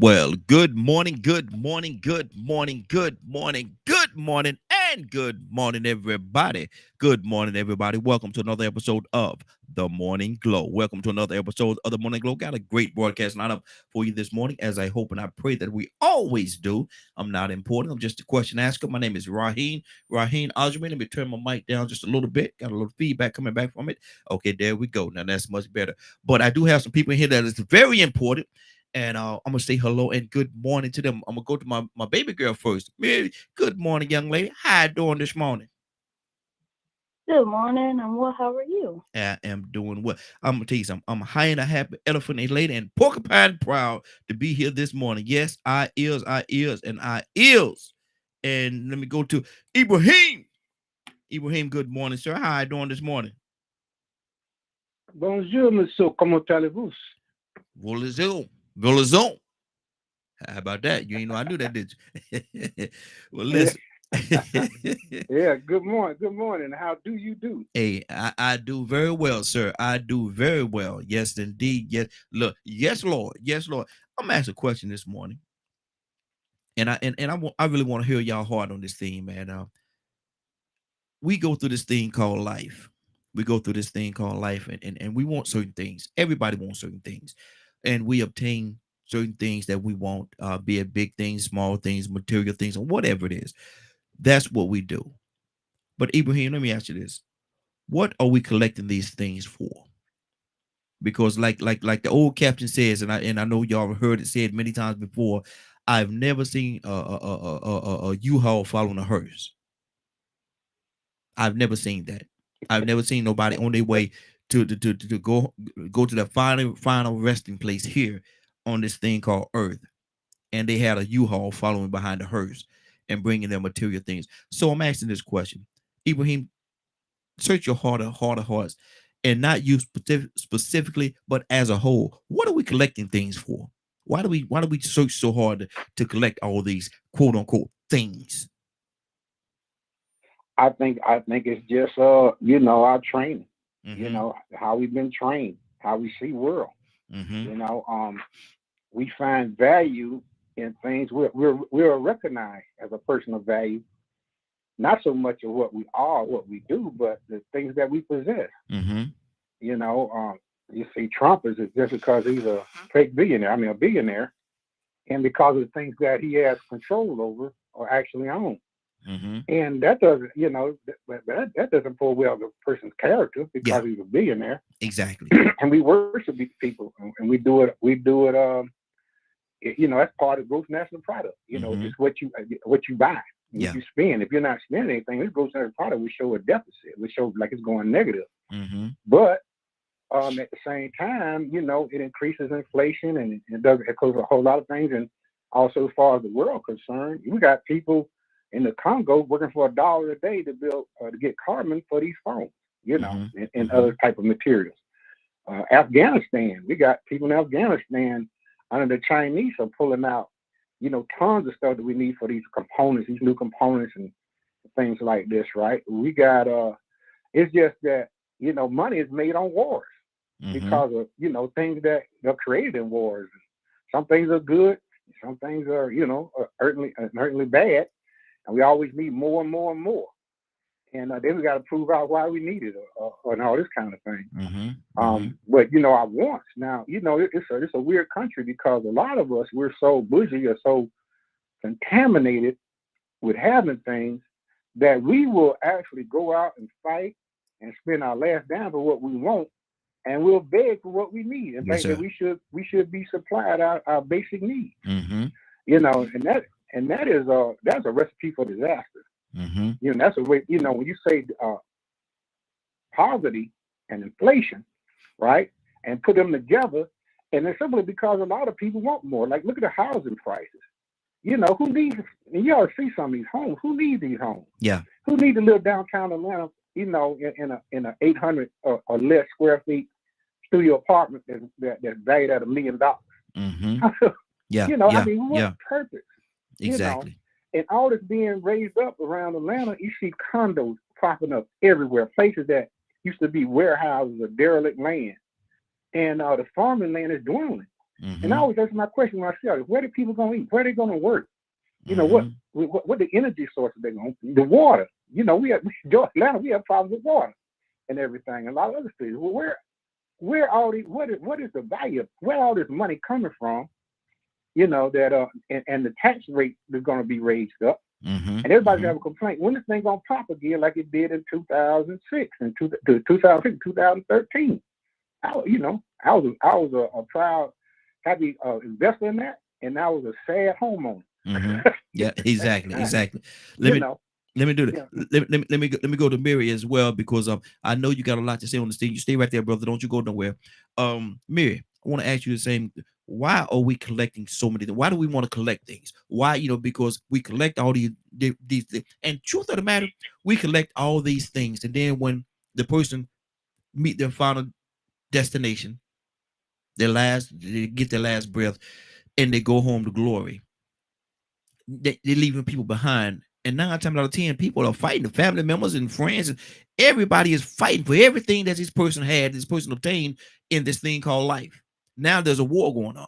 Well, good morning, good morning, good morning, good morning, good morning, and good morning, everybody. Good morning, everybody. Welcome to another episode of The Morning Glow. Welcome to another episode of The Morning Glow. Got a great broadcast lineup for you this morning, as I hope and I pray that we always do. I'm not important. I'm just a question asker. My name is Raheen Osman. Let me turn my mic down just a little bit. Got a little feedback coming back from it. Okay, there we go. Now that's much better. But I do have some people in here that is very important, and I'm gonna say hello and good morning to them. I'm gonna go to my baby girl first. Mary, good morning, young lady. How you doing this morning? Good morning. I'm well. How are you? I am doing well. I'm gonna tell you something. I'm high and a happy elephant, a lady, and porcupine proud to be here this morning. Yes, and I is. And let me go to Ibrahim. Ibrahim, good morning, sir. How you doing this morning? Bonjour, monsieur. Comment allez-vous? Volazone. Volazone. How about that? You ain't know I knew that, did you? Well, Yeah, listen. yeah. Good morning. Good morning. How do you do? Hey, I do very well, sir. I do very well. Yes, indeed. Yes. Look, yes, Lord. Yes, Lord. I'm gonna ask a question this morning. And I really want to hear y'all heart on this thing, man. We go through this thing called life. We go through this thing called life, and we want certain things. Everybody wants certain things. And we obtain certain things that we want, be it big things, small things, material things, or whatever it is. That's what we do. But Ibrahim, let me ask you this. What are we collecting these things for? Because like the old captain says, and I know y'all heard it said many times before, I've never seen a U-Haul following a hearse. I've never seen that. I've never seen nobody on their way to go to the final resting place here on this thing called Earth, and they had a U-Haul following behind the hearse and bringing their material things. So I'm asking this question, Ibrahim, search your heart of hearts, and not you specifically, but as a whole. What are we collecting things for? Why do we search so hard to collect all these quote unquote things? I think it's just our training. Mm-hmm. How we've been trained, how we see world. Mm-hmm. You know, we find value in things. We're recognized as a person of value, not so much of what we are, what we do, but the things that we possess. Mm-hmm. You know, you see, Trump is just because he's a fake billionaire. I mean, a billionaire, and because of the things that he has control over or actually own. Mm-hmm. And that doesn't, that doesn't pull well the person's character Yeah, because he's a billionaire. exactly. And we worship these people, and we do it. We do it. That's part of gross national product. Mm-hmm. It's what you buy, what Yeah. you spend. If you're not spending anything, this gross national product will show a deficit. Will show like it's going negative. Mm-hmm. But at the same time, it increases inflation, and it does it causes a whole lot of things. And also, as far as the world concerned, we got people in the Congo working for $1 a day to build to get carbon for these phones, Mm-hmm. and Mm-hmm. other type of materials. Afghanistan, we got people in Afghanistan under the Chinese are pulling out, tons of stuff that we need for these components, these new components and things like this, right? We got it's just that money is made on wars Mm-hmm. because of things that are created in wars. Some things are good, some things are certainly bad, and we always need more and more and more. and then we got to prove out why we need it, and all this kind of thing. Mm-hmm. But you know, our wants now, you know, it's a weird country because a lot of us, we're so bougie or so contaminated with having things that we will actually go out and fight and spend our last dime for what we want, and we'll beg for what we need and Yes, think sir. that we should be supplied our basic needs. Mm-hmm. You know, and that's a recipe for disaster. Mm-hmm. You know, that's a way. You know, when you say poverty and inflation, right, and put them together, and it's simply because a lot of people want more. Like, look at the housing prices. You know, who needs? And you ought to see some of these homes. Who needs these homes? Yeah. Who need to live downtown Atlanta? You know, in a 800 or less square feet studio apartment that's valued at $1 million. Mm-hmm. Yeah. You know, Yeah. I mean, what purpose? Exactly. You know, and all this being raised up around Atlanta, you see condos popping up everywhere, places that used to be warehouses or derelict land, and the farming land is dwindling. Mm-hmm. And I always ask my question when I see all this: where are people going to eat? Where are they going to work? You know, what the energy sources they going? The water. You know, Atlanta, we have problems with water and everything, and a lot of other cities. Well, where all these? What is the value? Where all this money coming from? You know that and the tax rate is going to be raised up, and everybody's gonna have a complaint. When this thing gonna pop again like it did in 2006 and 2013? I was a proud, happy investor in that, and I was a sad homeowner. Yeah, exactly. You know. Let me do that. Yeah. Let me go to Mary as well, because I know you got a lot to say on this thing. You stay right there, brother. Don't you go nowhere. Mary, I want to ask you the same. Why are we collecting so many things? Why do we want to collect things? Why, you know, because we collect all these things. And truth of the matter, we collect all these things, and then when the person meet their final destination, they get their last breath, and they go home to glory, they're leaving people behind. And 9 times out of 10, people are fighting. The family members and friends, and everybody is fighting for everything that this person had, this person obtained in this thing called life. Now there's a war going on.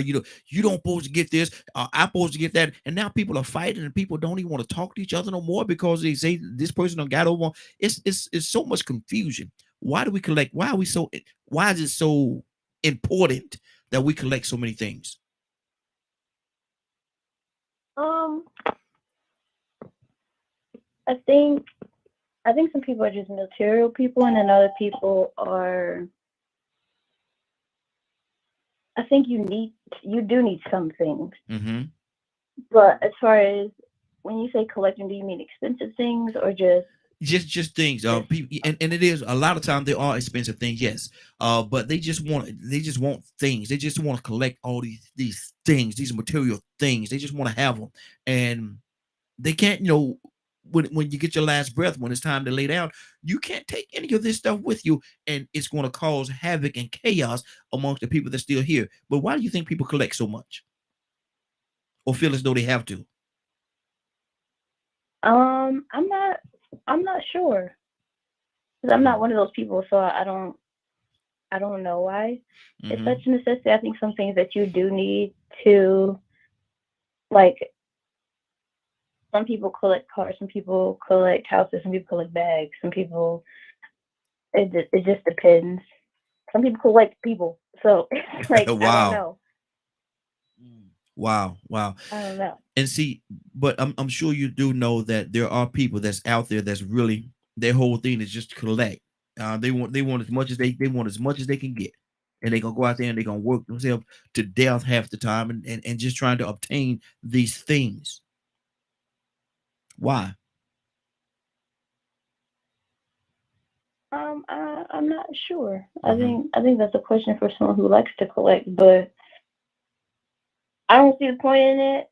You know, you don't supposed to get this. I'm supposed to get that. And now people are fighting, and people don't even want to talk to each other no more because they say this person done got over. It's so much confusion. Why do we collect? Why is it so important that we collect so many things? I think some people are just material people, and then other people are. I think you do need some things. But as far as when you say collecting, do you mean expensive things or just things? People, and it is a lot of times they are expensive things, yes. But they just want things. They just want to collect all these things, these material things. They just want to have them, and they can't, you know, when you get your last breath, when it's time to lay down, you can't take any of this stuff with you, and it's going to cause havoc and chaos amongst the people that's still here. But why do you think people collect so much, or feel as though they have to? I'm not sure, because I'm not one of those people, so I don't know why it's such a necessity. I think some things that you do need to, like, some people collect cars, some people collect houses, some people collect bags, some people, it just depends. Some people collect people, so like, wow. I don't know. Wow. I don't know. And see, but I'm sure you do know that there are people that's out there that's really, their whole thing is just to collect. They want as much as they want as much as they can get, and they're gonna go out there and they're gonna work themselves to death half the time, and just trying to obtain these things. Why? I'm not sure. I think that's a question for someone who likes to collect, but I don't see the point in it.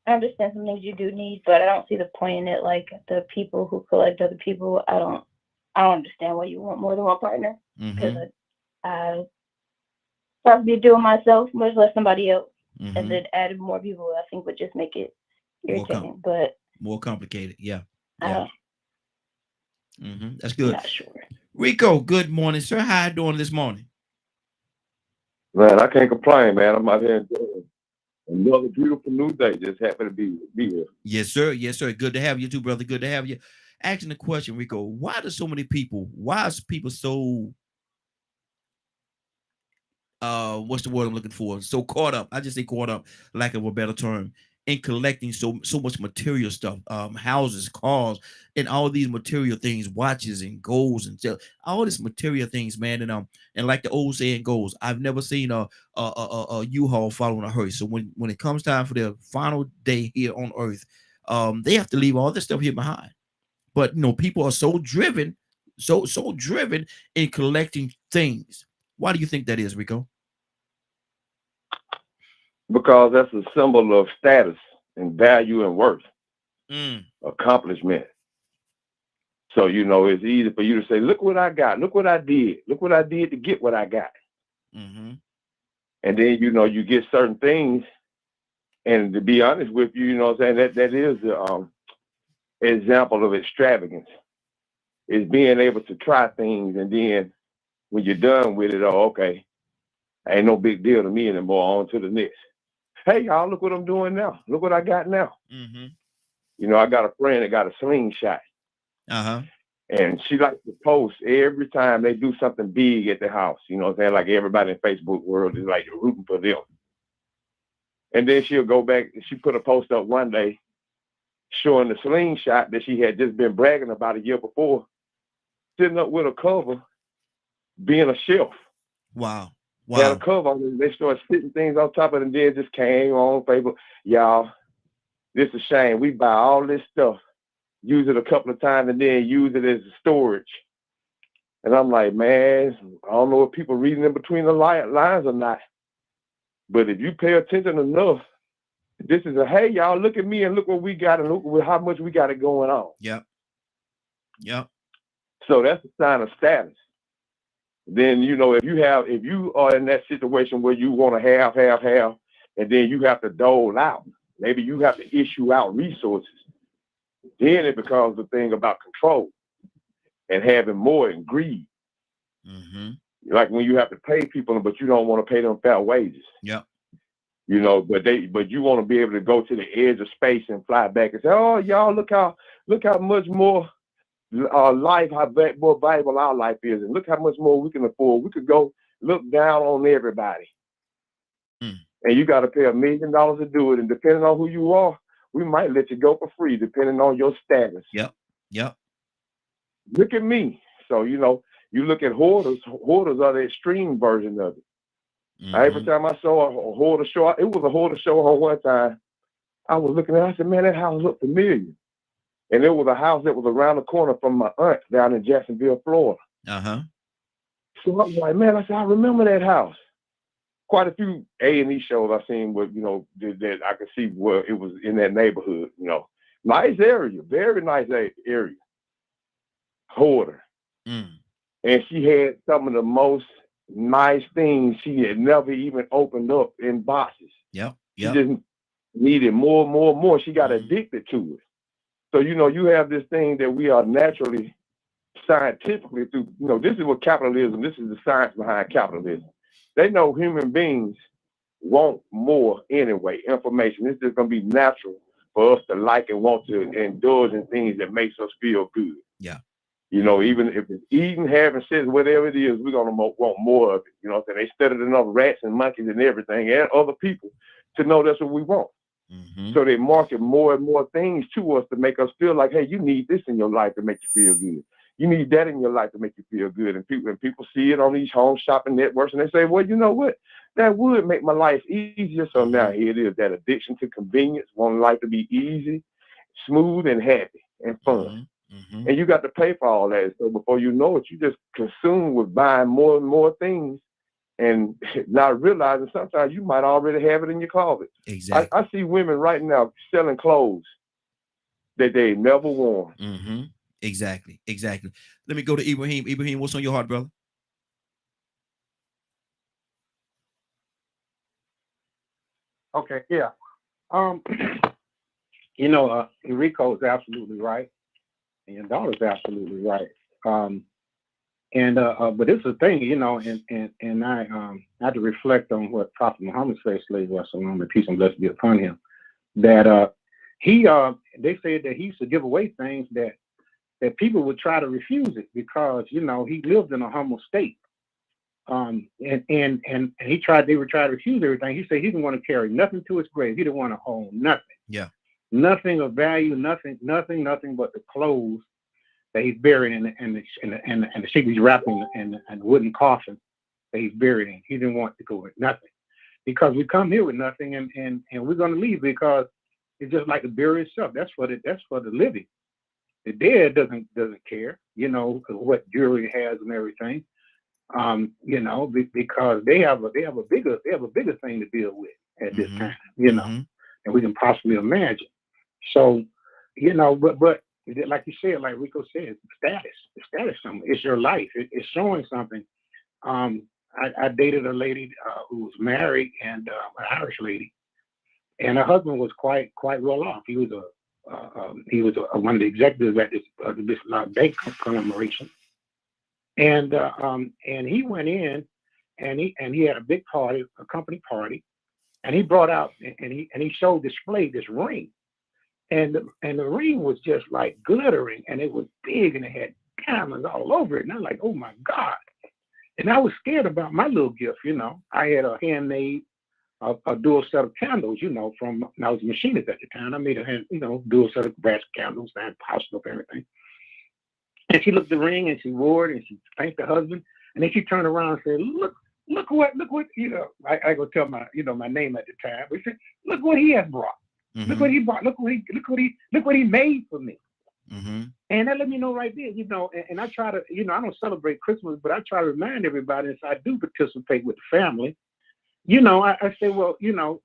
I understand some things you do need, but I don't see the point in it. Like the people who collect other people, I don't understand why you want more than one partner, because I probably doing myself, much less somebody else, and then adding more people, I think would just make it irritating, but more complicated. Yeah. That's good. Not sure. Rico, good morning, sir. How you doing this morning? Man, I can't complain, man. I'm out here enjoying another beautiful new day. Just happy to be here. Yes, sir. Yes, sir. Good to have you too, brother. Good to have you. asking the question, Rico, why is people so what's the word I'm looking for? So caught up. I just say caught up, lack of a better term, in collecting so much material stuff, houses, cars, and all these material things, watches and golds and all this material things, man. And like the old saying goes, I've never seen a U-Haul following a hearse. So when it comes time for their final day here on earth, they have to leave all this stuff here behind. But people are so driven, so driven in collecting things. Why do you think that is, Rico? Because that's a symbol of status and value and worth, Mm. accomplishment. So, it's easy for you to say, look what I got. Look what I did. Look what I did to get what I got. Mm-hmm. And then, you get certain things. And to be honest with you, you know what I'm saying, that is the example of extravagance, is being able to try things. And then when you're done with it, okay, ain't no big deal to me anymore. On to the next. Hey, y'all, look what I'm doing now. Look what I got now. Mm-hmm. I got a friend that got a slingshot. Uh-huh. And she likes to post every time they do something big at the house. You know what I'm saying? Like everybody in Facebook world is like rooting for them. And then she'll go back and she put a post up one day showing the slingshot that she had just been bragging about a year before, sitting up with a cover, being a shelf. Wow. Had a cover on it. They started sitting things on top of it, and then just came on Facebook. Y'all, this is a shame. We buy all this stuff, use it a couple of times, and then use it as storage. And I'm like, man, I don't know if people reading in between the lines or not. But if you pay attention enough, this is hey, y'all, look at me and look what we got and look how much we got it going on. Yep. So that's a sign of status. Then, if you are in that situation where you want to have, and then you have to dole out, maybe you have to issue out resources, then it becomes the thing about control and having more and greed. Mm-hmm. Like when you have to pay people, but you don't want to pay them fair wages. Yep. But you want to be able to go to the edge of space and fly back and say, oh, y'all, look how much more life, how more valuable our life is, and look how much more we can afford. We could go look down on everybody. And you got to pay $1 million to do it. And depending on who you are, we might let you go for free, depending on your status. Yep. Look at me. So, you look at hoarders. Hoarders are the extreme version of it. Mm-hmm. Every time I saw a hoarder show, it was a hoarder show on one time. I was looking at it, I said, man, that house looked familiar. And it was a house that was around the corner from my aunt down in Jacksonville, Florida. Uh-huh. So I was like, man, I said, I remember that house. Quite a few A&E shows I've seen where, that I could see where it was in that neighborhood, Nice area, very nice area. Hoarder. Mm. And she had some of the most nice things she had never even opened up in boxes. Yep. She just needed more. She got addicted to it. So, you have this thing that we are naturally, scientifically through, this is what capitalism, this is the science behind capitalism. They know human beings want more anyway, information. It's just going to be natural for us to like and want to indulge in things that makes us feel good. Yeah. Even if it's eating, having sex, whatever it is, we're going to want more of it. They studied enough rats and monkeys and everything and other people to know that's what we want. Mm-hmm. So they market more and more things to us to make us feel like, hey, you need this in your life to make you feel good. You need that in your life to make you feel good. And people see it on these home shopping networks and they say, well, you know what? That would make my life easier. So now here it is, that addiction to convenience, wanting life to be easy, smooth, and happy and fun. Mm-hmm. And you got to pay for all that. So before you know it, you just consume with buying more and more things and not realizing sometimes you might already have it in your closet. Exactly. I see women right now selling clothes that they never worn. Mm-hmm. Exactly. Let me go to Ibrahim. Ibrahim, what's on your heart, brother? Okay, yeah. Enrico is absolutely right, and your daughter's absolutely right. But it's a thing, and I had to reflect on what Prophet Muhammad said, slave was alone, and peace and blessing be upon him. That they said that he used to give away things that that people would try to refuse it because, you know, he lived in a humble state. And they would try to refuse everything. He said he didn't want to carry nothing to his grave. He didn't want to own nothing. Yeah. Nothing of value, nothing but the clothes that he's buried in the sheet he's wrapped in the wooden coffin that he's buried in. He didn't want to go with nothing. Because we come here with nothing and we're gonna leave because it's just like the burial itself. That's for the living. The dead doesn't care, you know, what jewelry it has and everything. You know, because they have a bigger thing to deal with at this time, you know, and we can possibly imagine. So, you know, but like you said, like Rico said, status something. It's your life. It's showing something. I dated a lady who was married and an Irish lady, and her husband was quite well off. He was one of the executives at this bank conglomeration. And he went in and he had a big party, a company party, and he brought out and he displayed this ring, and the ring was just like glittering, and it was big and it had diamonds all over it. And I was like, oh my God. And I was scared about my little gift, you know. I had a handmade a dual set of candles, you know, from I was a machinist at the time. I made dual set of brass candles and polished up everything. And she looked at the ring and she wore it and she thanked her husband. And then she turned around and said, look what, you know, I go tell my name at the time. But she said, look what he has brought. Look what he brought. Look what he made for me. And that let me know right there, you know, and I try to, you know, I don't celebrate Christmas, but I try to remind everybody if I do participate with the family, you know, I say, well, you know,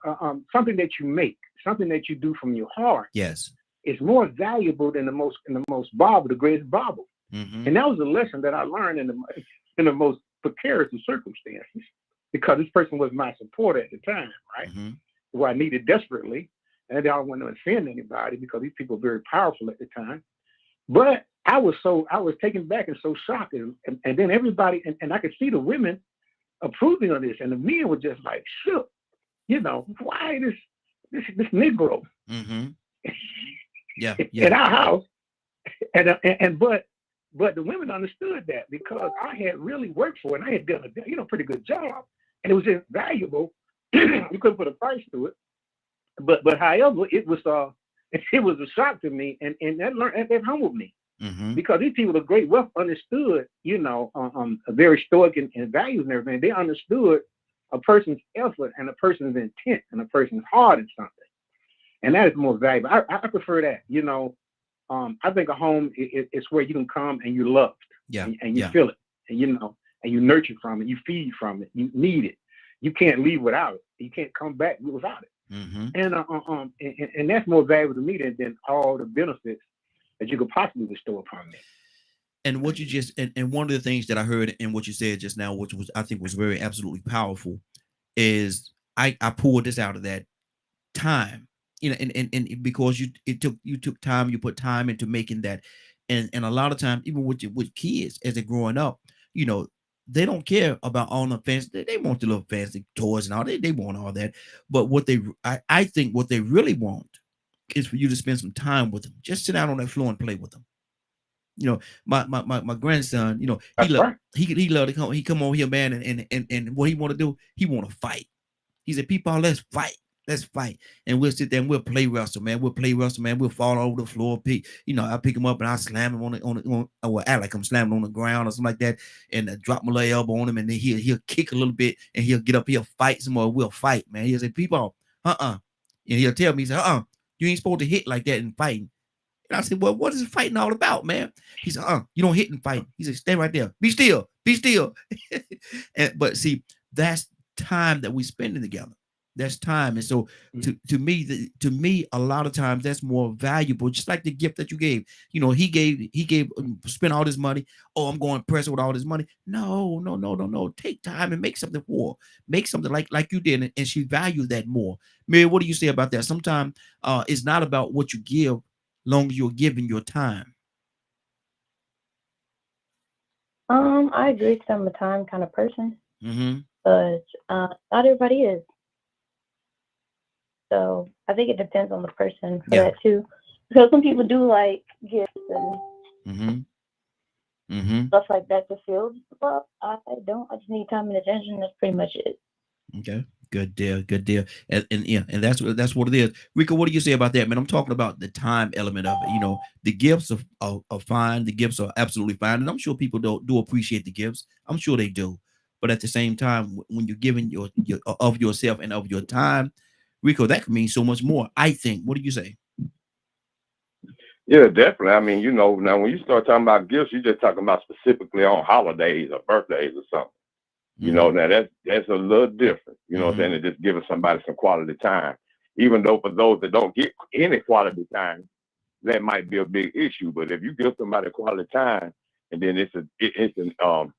something that you make, something that you do from your heart. Yes. Is more valuable than the greatest Bible. And that was a lesson that I learned in the most precarious of circumstances, because this person was my supporter at the time, right? Who I needed desperately. And I don't want to offend anybody because these people were very powerful at the time. But I was taken back and so shocked. And then everybody, and I could see the women approving of this, and the men were just like shook. You know, why this Negro? Yeah. In our house, but the women understood that because I had really worked for it and I had done a pretty good job, and it was just valuable. You couldn't put a price to it, but however, it was a shock to me, and that humbled me because these people of great wealth understood, you know, very stoic and values and everything. They understood a person's effort and a person's intent and a person's heart in something. And that is more valuable. I prefer that, you know. I think a home is where you can come and you're loved, and you feel it, and you know, and you nurture from it, you feed from it, you need it. You can't leave without it. You can't come back without it. And that's more valuable to me than all the benefits that you could possibly bestow upon me. And what you just and one of the things that I heard in what you said just now, which was I think was very absolutely powerful, is I pulled this out of that time. You know, and because you took time, you put time into making that, and a lot of times, even with kids as they're growing up, you know, they don't care about all the fancy. They want the little fancy toys and all. They want all that, but I think what they really want is for you to spend some time with them. Just sit down on that floor and play with them. You know, my grandson, you know, he loved to come. He come over here, man, and what he want to do, he want to fight. He said, "People, let's fight." Let's fight. And we'll sit there and we'll play wrestle, man. We'll fall over the floor. I pick him up and I slam him or act like I'm slamming on the ground or something like that. And drop my little elbow on him. And then he'll kick a little bit and he'll get up. He'll fight some more. We'll fight, man. He'll say, people, And he'll tell me, he said, you ain't supposed to hit like that in fighting. And I said, well, what is fighting all about, man? He said, you don't hit and fight. He said, stay right there. Be still. But see, that's time that we spending together. That's time. And so to me, a lot of times that's more valuable, just like the gift that you gave. You know, he spent all this money. Oh, I'm going to press with all this money. No. Take time and make something for her. Make something like you did. And she valued that more. Mary, what do you say about that? Sometimes it's not about what you give, long as you're giving your time. I agree because I'm a time kind of person. But not everybody is. So I think it depends on the person for that too. Because some people do like gifts Mm-hmm. Mm-hmm. Stuff like that to feel love. I don't. I just need time and attention. That's pretty much it. Okay. Good deal. Good deal. And yeah, and that's what it is. Rico, what do you say about that, man? I'm talking about the time element of it. You know, the gifts are fine. The gifts are absolutely fine, and I'm sure people do appreciate the gifts. I'm sure they do. But at the same time, when you're giving your of yourself and of your time, Rico, that could mean so much more. I think. What do you say? Yeah, definitely. I mean, now when you start talking about gifts, you're just talking about specifically on holidays or birthdays or something. Mm-hmm. Now that's a little different, what I'm Mm-hmm. saying, than just giving somebody some quality time. Even though for those that don't get any quality time, that might be a big issue. But if you give somebody quality time and then it's an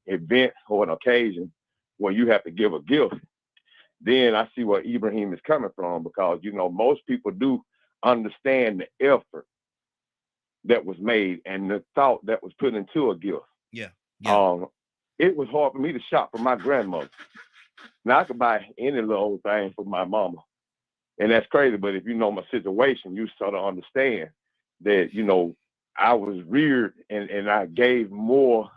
event or an occasion where you have to give a gift, then I see where Ibrahim is coming from, because most people do understand the effort that was made and the thought that was put into a gift. Yeah. Yeah. It was hard for me to shop for my grandmother. Now I could buy any little old thing for my mama, and that's crazy. But if you know my situation, you sort of understand that I was reared and I gave more.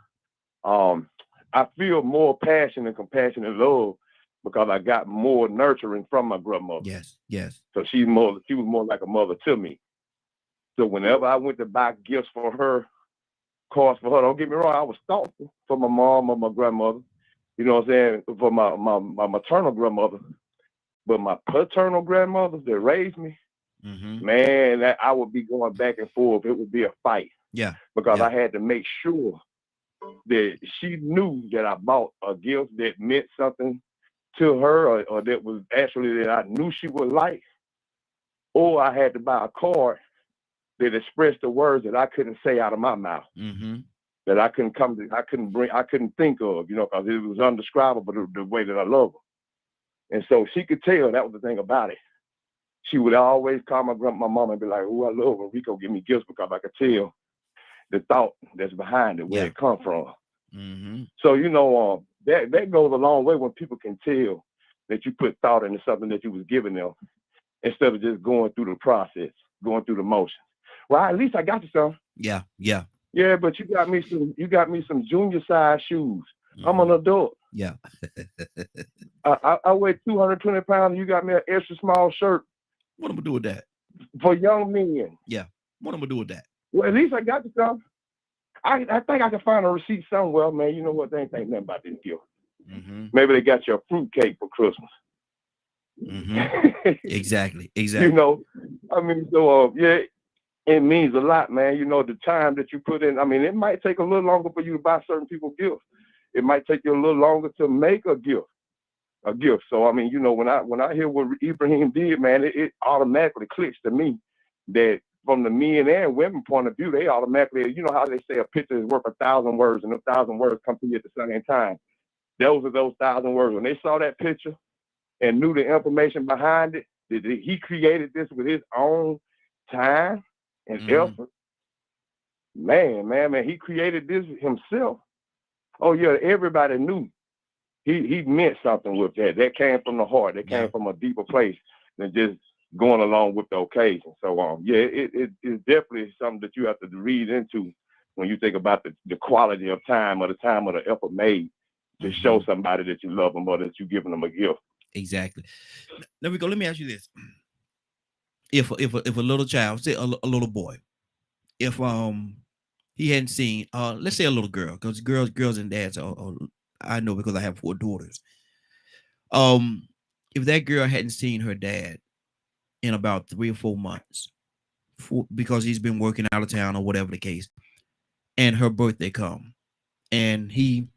I feel more passion and compassion and love because I got more nurturing from my grandmother. Yes. Yes. So she was more like a mother to me. So whenever I went to buy gifts for her, cars for her, don't get me wrong, I was thoughtful for my mom or my grandmother. You know what I'm saying? For my maternal grandmother. But my paternal grandmother that raised me, Mm-hmm. man, that I would be going back and forth. It would be a fight Yeah. because Yeah. I had to make sure that she knew that I bought a gift that meant something to her, or that was actually that I knew she would like, or I had to buy a card that expressed the words that I couldn't say out of my mouth, Mm-hmm. that I couldn't I couldn't think of, because it was undescribable the way that I love her. And so she could tell. That was the thing about it. She would always call my mama and be like, "Oh, I love when Rico give me gifts because I could tell the thought that's behind it, where Yeah. it come from." Mm-hmm. So that goes a long way when people can tell that you put thought into something that you was giving them, instead of just going through the process, going through the motions. Well, at least I got you some. Yeah. Yeah. Yeah, but you got me some junior size shoes. I'm an Mm-hmm. adult. Yeah. I weigh 220 pounds. You got me an extra small shirt What I'm gonna do with that? for young men. Yeah. What I'm gonna do with that? Well, at least I got you some. I think I can find a receipt somewhere, man. You know what? They ain't think nothing about this gift. Mm-hmm. Maybe they got you a fruit cake for Christmas. Mm-hmm. Exactly. You Exactly. know, I mean, so yeah, it means a lot, man. The time that you put in. I mean, it might take a little longer for you to buy certain people gifts. It might take you a little longer to make a gift. So I mean, when I hear what Ibrahim did, man, it automatically clicks to me that from the men and women point of view, they automatically, how they say a picture is worth 1,000 words, and 1,000 words come to you at the same time. Those are those 1,000 words. When they saw that picture and knew the information behind it, that he created this with his own time and Mm-hmm. effort. Man, he created this himself. Oh yeah, everybody knew he meant something with that. That came from the heart. That Yeah. came from a deeper place than just going along with the occasion. So yeah, it's definitely something that you have to read into when you think about the quality of time, or the time or the effort made to show Mm-hmm. somebody that you love them, or that you're giving them a gift. Exactly. Now we go. Let me ask you this: if a little child, say a little boy, if he hadn't seen let's say a little girl, because girls and dads are I know because I have 4 daughters. Um, if that girl hadn't seen her dad in about 3 or 4 months, because he's been working out of town or whatever the case, and her birthday come, and he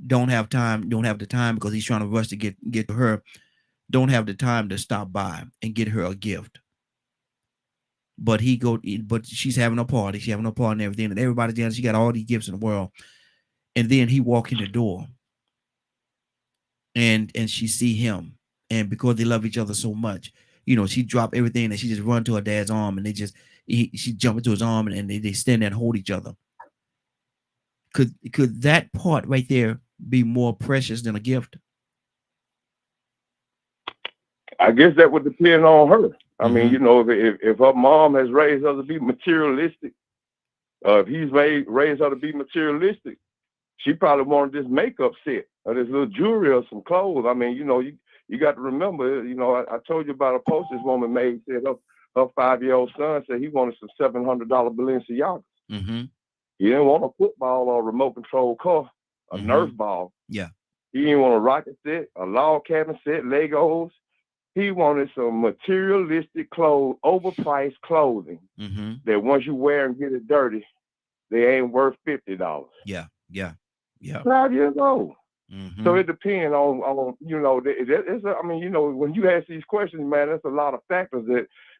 don't have the time because he's trying to rush to get to her, don't have the time to stop by and get her a gift. But she's having a party, and everything, and everybody's there. She got all these gifts in the world, and then he walk in the door, and she see him, and because they love each other so much, she drop everything and she just run to her dad's arm, and she jump into his arm, and they stand there and hold each other. Could that part right there be more precious than a gift? I guess that would depend on her. I mean, Mm-hmm. if her mom has raised her to be materialistic, If he's raised her to be materialistic, she probably wanted this makeup set or this little jewelry or some clothes. I mean, you got to remember, I told you about a post this woman made. Said her 5-year-old son said he wanted some $700 Balenciagas. Mm-hmm. He didn't want a football or a remote control car, a Nerf ball. Yeah. He didn't want a rocket set, a log cabin set, Legos. He wanted some materialistic clothes, overpriced clothing that once you wear and get it dirty, they ain't worth $50. Yeah. 5 years old. Mm-hmm. So it depends on when you ask these questions, man, there's a lot of factors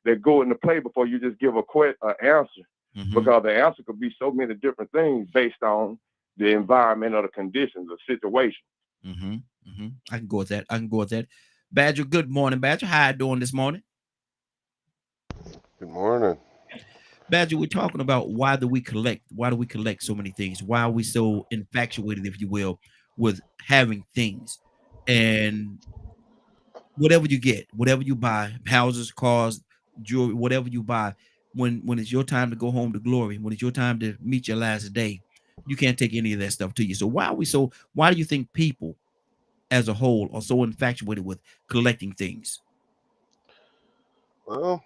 that go into play before you just give an answer. Because the answer could be so many different things based on the environment or the conditions or situation. I can go with that. Badger, good morning, Badger. How you doing this morning? Good morning. Badger, we're talking about why do we collect so many things? Why are we so infatuated, if you will, with having things? And whatever you get, whatever you buy, houses, cars, jewelry, whatever you buy, when it's your time to go home to glory, when it's your time to meet your last day, you can't take any of that stuff to you. So why do you think people as a whole are so infatuated with collecting things? Well,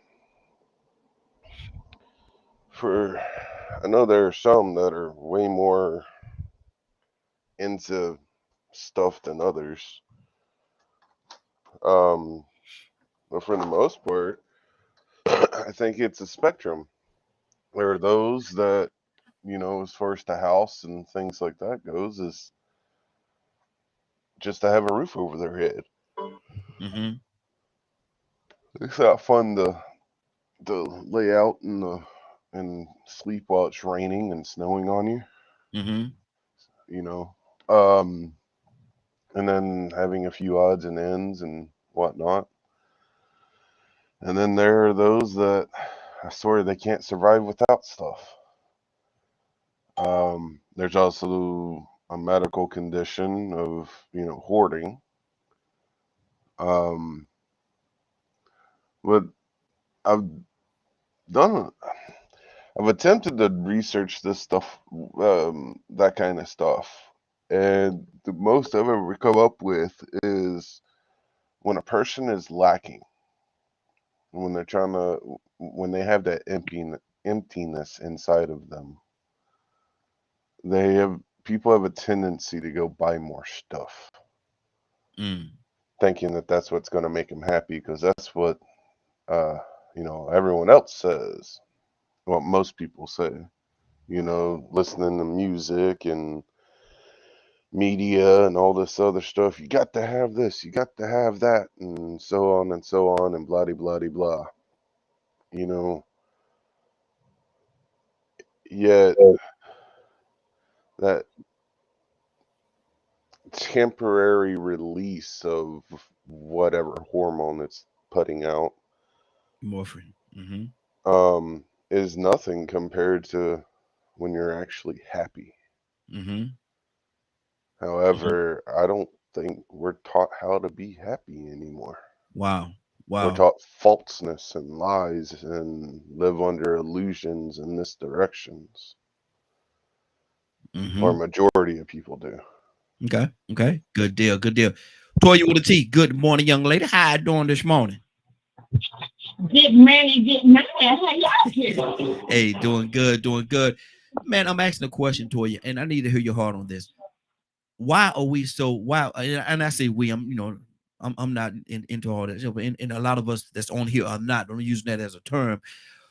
I know there are some that are way more into stuff than others. But for the most part, I think it's a spectrum. There are those that, as far as the house and things like that goes, is just to have a roof over their head. It's not fun to lay out and sleep while it's raining and snowing on you. And then having a few odds and ends and whatnot. And then there are those that I swear they can't survive without stuff. There's also a medical condition of, hoarding. But I've attempted to research this stuff, that kind of stuff. And the most I've ever come up with is when a person is lacking, when they have that emptiness inside of them, people have a tendency to go buy more stuff, thinking that that's what's going to make them happy, because that's what everyone else says, what most people say, listening to music and media and all this other stuff. You got to have this, you got to have that, and so on and so on, and blah blah blah. Yet that temporary release of whatever hormone it's putting out, morphine, is nothing compared to when you're actually happy. However, I don't think we're taught how to be happy anymore. Wow. We're taught falseness and lies and live under illusions and misdirections. Or majority of people do. Okay. Good deal. Toya with a T. Good morning, young lady. How you doing this morning? Good morning. How y'all doing? Hey, doing good. Man, I'm asking a question, Toya, and I need to hear your heart on this. Why are we so and I say we, I'm not into all that, but and a lot of us that's on here are not. I'm using that as a term.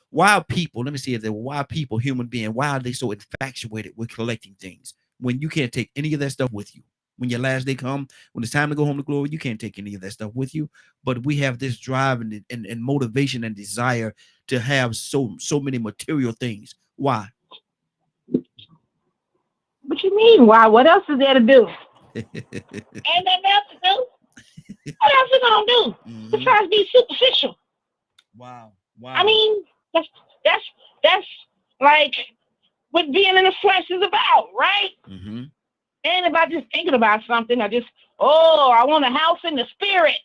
Why are people, let me see if why are people, human beings, why are they so infatuated with collecting things when you can't take any of that stuff with you? When your last day comes, when it's time to go home to glory, you can't take any of that stuff with you. But we have this drive and motivation and desire to have so many material things. Why? What you mean? Why? What else is there to do? Ain't nothing else to do. What else you gonna do besides be superficial? Wow. I mean, that's like what being in the flesh is about, right? And about just thinking about something, I want a house in the spirit.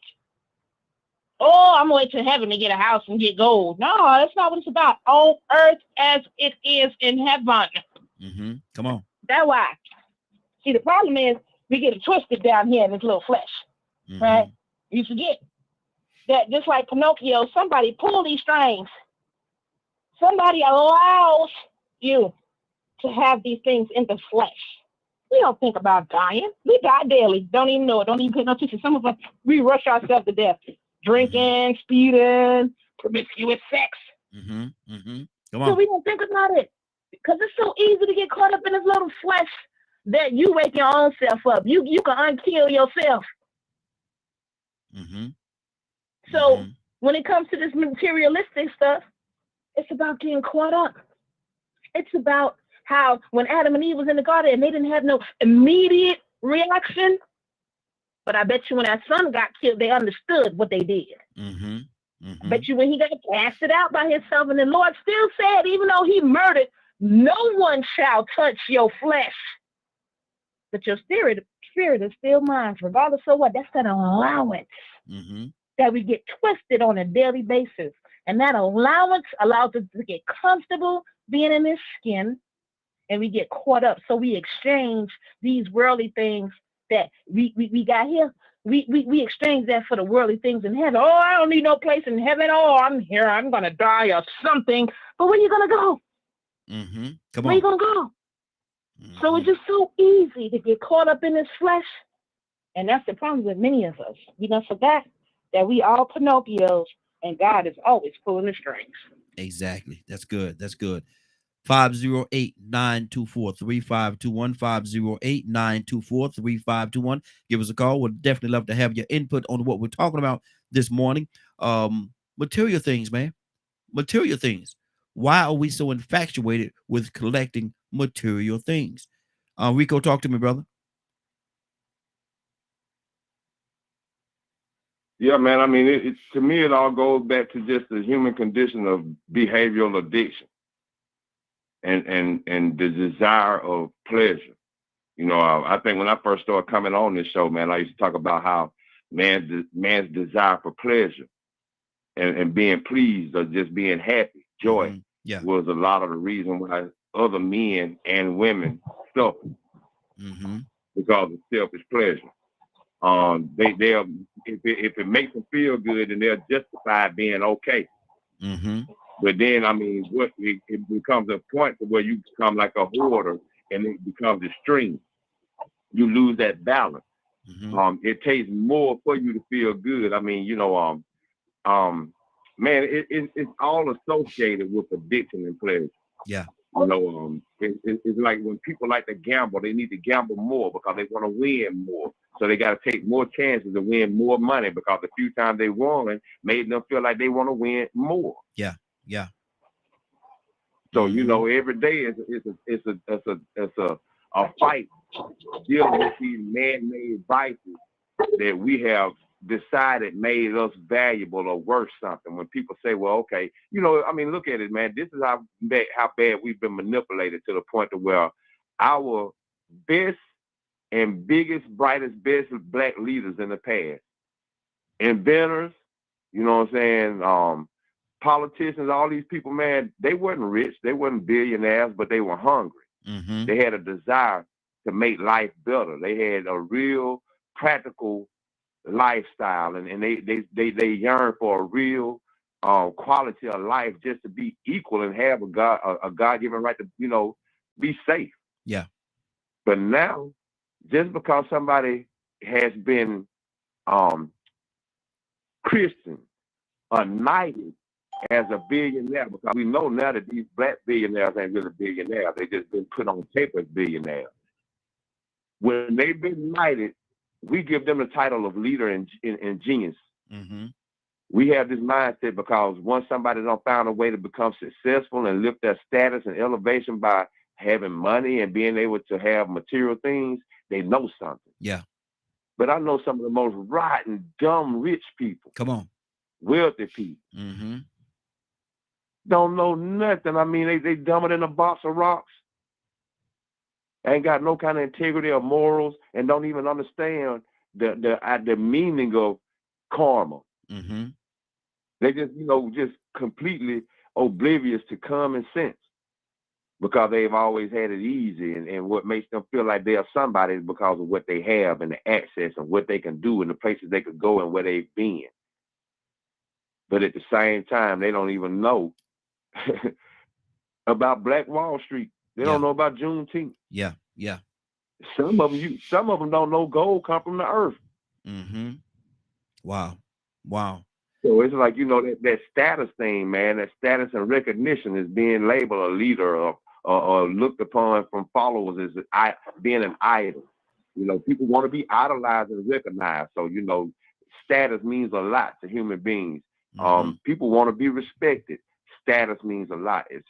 Oh, I'm going to heaven to get a house and get gold. No, that's not what it's about. On earth as it is in heaven. Come on. That's why. See, the problem is we get it twisted down here in this little flesh, right? You forget that just like Pinocchio, somebody pull these strings. Somebody allows you to have these things in the flesh. We don't think about dying. We die daily. Don't even know it. Don't even pay no attention. Some of us, we rush ourselves to death. Drinking, speeding, promiscuous sex. Come So on. we don't think about it. Because it's so easy to get caught up in this little flesh that you wake your own self up. You can unkill yourself. So when it comes to this materialistic stuff, it's about getting caught up. It's about how when Adam and Eve was in the garden and they didn't have no immediate reaction, but I bet you when that son got killed, they understood what they did. I bet you when he got casted out by himself, and the Lord still said, even though he murdered, no one shall touch your flesh, but your spirit is still mine, regardless of what. That's an allowance that we get twisted on a daily basis. And that allowance allows us to get comfortable being in this skin, and we get caught up. So we exchange these worldly things that we got here. We exchange that for the worldly things in heaven. Oh, I don't need no place in heaven. Oh, I'm here. I'm going to die or something. But where you going to go? Come Where on. you going to go? So it's just so easy to get caught up in this flesh. And that's the problem with many of us. We done forgot that we all Pinocchios, and God is always pulling the strings. Exactly. That's good. That's good. 508-924-3521. 508-924-3521. Give us a call. We'd definitely love to have your input on what we're talking about this morning. Material things, man. Material things. Why are we so infatuated with collecting material things? Rico, talk to me, brother. Yeah, man. I mean, to me, it all goes back to just the human condition of behavioral addiction and the desire of pleasure. You know, I think when I first started coming on this show, man, I used to talk about how man's desire for pleasure and being pleased or just being happy, joy, was a lot of the reason why other men and women suffer because of selfish pleasure. They'll if it makes them feel good, and they'll justify being okay. But then, I mean, it becomes a point to where you become like a hoarder, and it becomes extreme. You lose that balance. It takes more for you to feel good. I mean, you know, man, it's all associated with addiction and pleasure. Yeah. You know, it's like when people like to gamble, they need to gamble more because they want to win more. So they got to take more chances to win more money because the few times they won made them feel like they want to win more. Yeah. Yeah. So you know, every day it's a fight dealing with these man-made vices that we have decided made us valuable or worth something. When people say, well, okay, you know, I mean, look at it, man. This is how bad we've been manipulated to the point to where our best and biggest, brightest, best black leaders in the past, inventors, you know what I'm saying, politicians, all these people, man, they weren't rich, they weren't billionaires, but they were hungry. They had a desire to make life better. They had a real practical lifestyle, and they yearn for a real quality of life, just to be equal and have a God-given right to, you know, be safe. Yeah. But now, just because somebody has been Christian or knighted as a billionaire, because we know now that these black billionaires ain't really billionaires, they just been put on paper as billionaires. When they've been knighted, we give them the title of leader and genius. We have this mindset because once somebody don't found a way to become successful and lift their status and elevation by having money and being able to have material things, they know something. Yeah. But I know some of the most rotten, dumb, rich people. Come on. Wealthy people. Don't know nothing. I mean, they dumber than a box of rocks. Ain't got no kind of integrity or morals, and don't even understand the meaning of karma. They just, just completely oblivious to common sense because they've always had it easy. And what makes them feel like they're somebody is because of what they have and the access and what they can do and the places they could go and where they've been. But at the same time, they don't even know about Black Wall Street. They don't know about Juneteenth. Yeah. Some of them don't know gold come from the earth. Mm-hmm. Wow. So it's like, that status thing, man, that status and recognition is being labeled a leader or looked upon from followers as being an idol. People want to be idolized and recognized. So, status means a lot to human beings. Mm-hmm. People want to be respected. Status means a lot to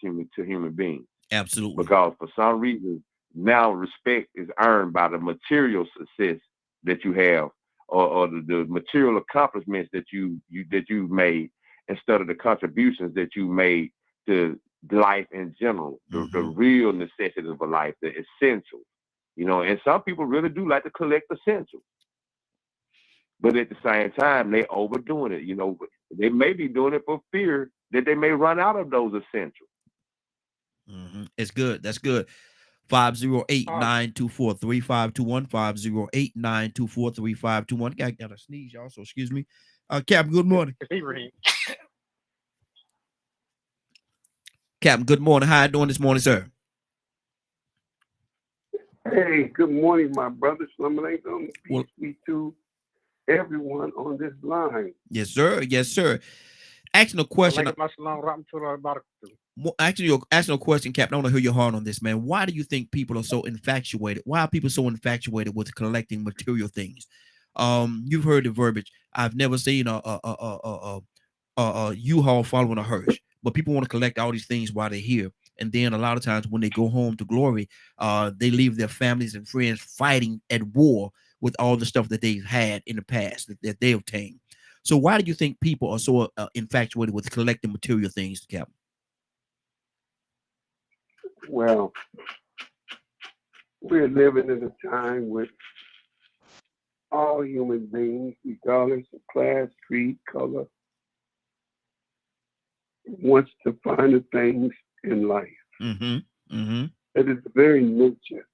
human beings. Absolutely. Because for some reason, now respect is earned by the material success that you have or the material accomplishments that you've made instead of the contributions that you made to life in general, the real necessities of a life, the essentials. And some people really do like to collect essentials. But at the same time, they're overdoing it. They may be doing it for fear that they may run out of those essentials. Mm-hmm. It's good. That's good. 508-924-3521. 508-924-3521. I got a sneeze, y'all, so excuse me. Captain, good morning. Captain, good morning. How you doing this morning, sir? Hey, good morning, my brother. Peace be to everyone on this line. Yes, sir. Asking a question. Actually, you're asking a question, Captain. I want to hear your heart on this, man. Why do you think people are so infatuated? Why are people so infatuated with collecting material things? You've heard the verbiage. I've never seen a U-Haul following a hearse, but people want to collect all these things while they're here. And then a lot of times when they go home to glory, they leave their families and friends fighting at war with all the stuff that they've had in the past that they obtained. So why do you think people are so infatuated with collecting material things, Captain? Well, we're living in a time with all human beings, regardless of class, creed, color, wants to find the things in life. Mm-hmm. Mm-hmm. It is the very nature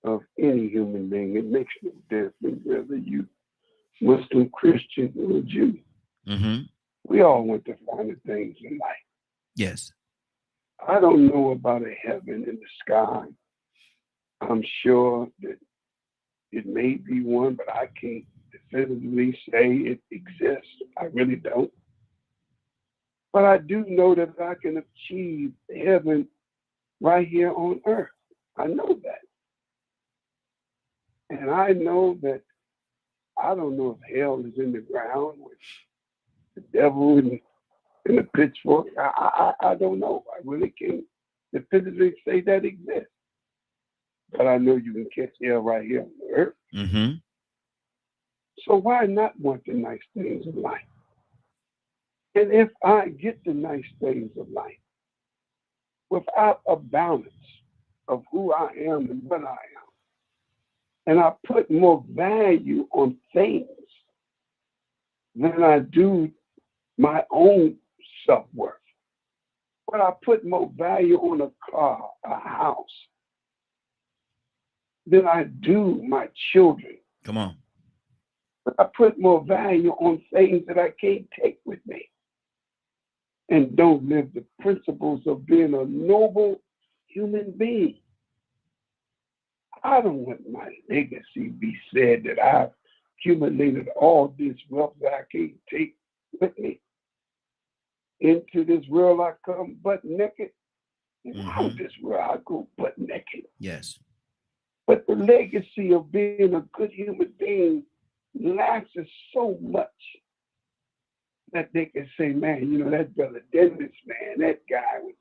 of any human being. It makes no difference whether you Muslim, Christian, or Jew. Mm-hmm. We all want to find the things in life. Yes. I don't know about a heaven in the sky. I'm sure that it may be one, but I can't definitively say it exists. I really don't. But I do know that I can achieve heaven right here on earth. I know that. And I know that I don't know if hell is in the ground with the devil and the pitchfork. I don't know. I really can't definitively say that exists. But I know you can catch hell right here on the earth. Mm-hmm. So why not want the nice things of life? And if I get the nice things of life without a balance of who I am and what I am, and I put more value on things than I do my own self-worth, but I put more value on a car, a house, than I do my children. Come on. I put more value on things that I can't take with me and don't live the principles of being a noble human being. I don't want my legacy be said that I've accumulated all this wealth that I can't take with me. Into this world I come butt naked, and out of this world I go butt naked. Yes. But the legacy of being a good human being lasts so much that they can say, man, that brother Dennis, man, that guy was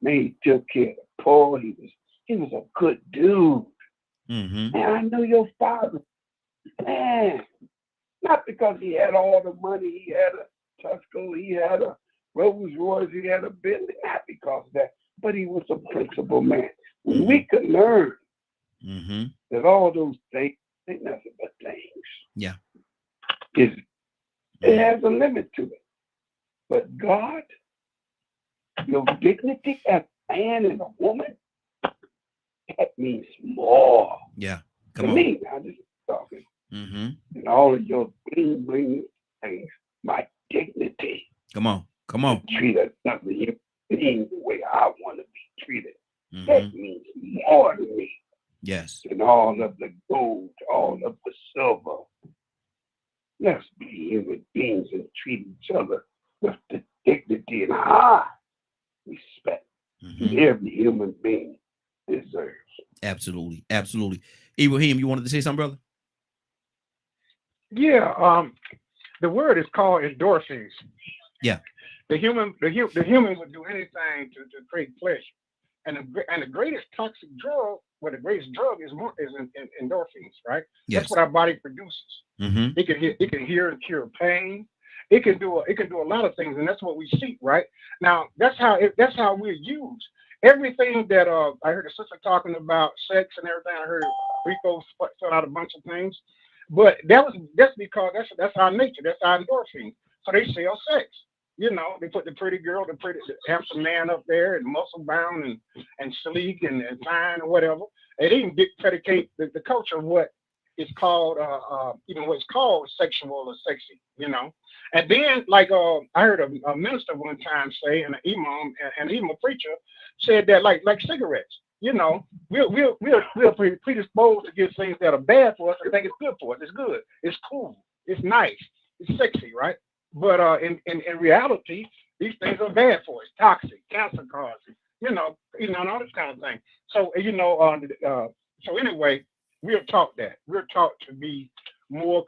he took care of the poor. He was a good dude. Mm-hmm. And I know your father, man, not because he had all the money, he had a Tusco, he had a Rolls Royce, he had a Bentley, not because of that, but he was a principled man. When we could learn that all those things ain't nothing but things. Yeah. Is It has a limit to it. But God, your dignity as a man and a woman, that means more Yeah. to Come on. me. I'm just talking. Mm-hmm. And all of your bling bling things, my dignity, Come on. Come on. treat another human being the way I want to be treated. Mm-hmm. That means more to me Yes. than all of the gold, all of the silver. Let's be human beings and treat each other with the dignity and high respect Mm-hmm. every human being deserves. Absolutely. Absolutely. Ibrahim, you wanted to say something, brother? Yeah, the word is called endorphins. Yeah. The human would do anything to create pleasure, and the greatest toxic drug, well, the greatest drug is endorphins, right? Yes. That's what our body produces. Mm-hmm. It can heal and cure pain. It can do a lot of things, and that's what we seek, right? Now that's how we're used. Everything that I heard the sister talking about sex and everything. I heard Rico spell out a bunch of things, but that's because that's our nature. That's our endorphins. So they sell sex. You know, they put the pretty girl, the handsome man up there, and muscle bound and sleek and fine or whatever. They didn't predicate the culture of what is called even what's called sexual or sexy. You know, and then like I heard a minister one time say, and an imam and even a preacher said that like cigarettes. You know, we're predisposed to get things that are bad for us and think it's good for us. It's good. It's cool. It's nice. It's sexy, right? But in reality, these things are bad for us. Toxic, cancer causing, and all this kind of thing. So so anyway, we're taught that. We're taught to be more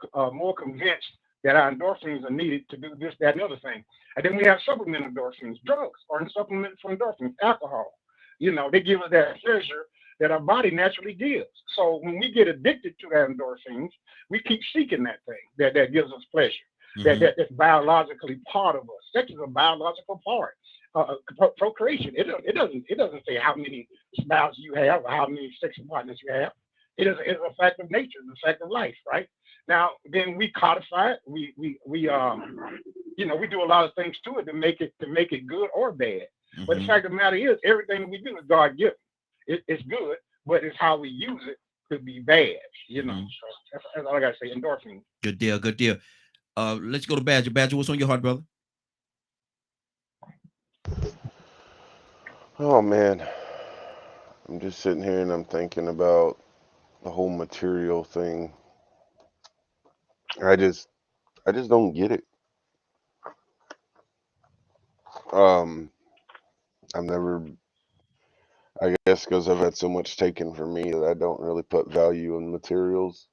convinced that our endorphins are needed to do this, that, and the other thing. And then we have supplement endorphins. Drugs are in supplement for endorphins. Alcohol. They give us that pleasure that our body naturally gives. So when we get addicted to that endorphins, we keep seeking that thing that gives us pleasure. Mm-hmm. That's biologically part of us. Sex is a biological part. Procreation. It doesn't say how many spouses you have or how many sexual partners you have. It's a fact of nature. It's a fact of life, right? Now, then we codify it. We do a lot of things to it to make it good or bad. Mm-hmm. But the fact of the matter is, everything we do is God given. It's good, but it's how we use it could be bad. Mm-hmm. So that's all I gotta say. Endorphin. Good deal. Good deal. Let's go to Badger. Badger, what's on your heart, brother? Oh man, I'm just sitting here and I'm thinking about the whole material thing. I just don't get it. I've never, I guess because I've had so much taken from me that I don't really put value in materials.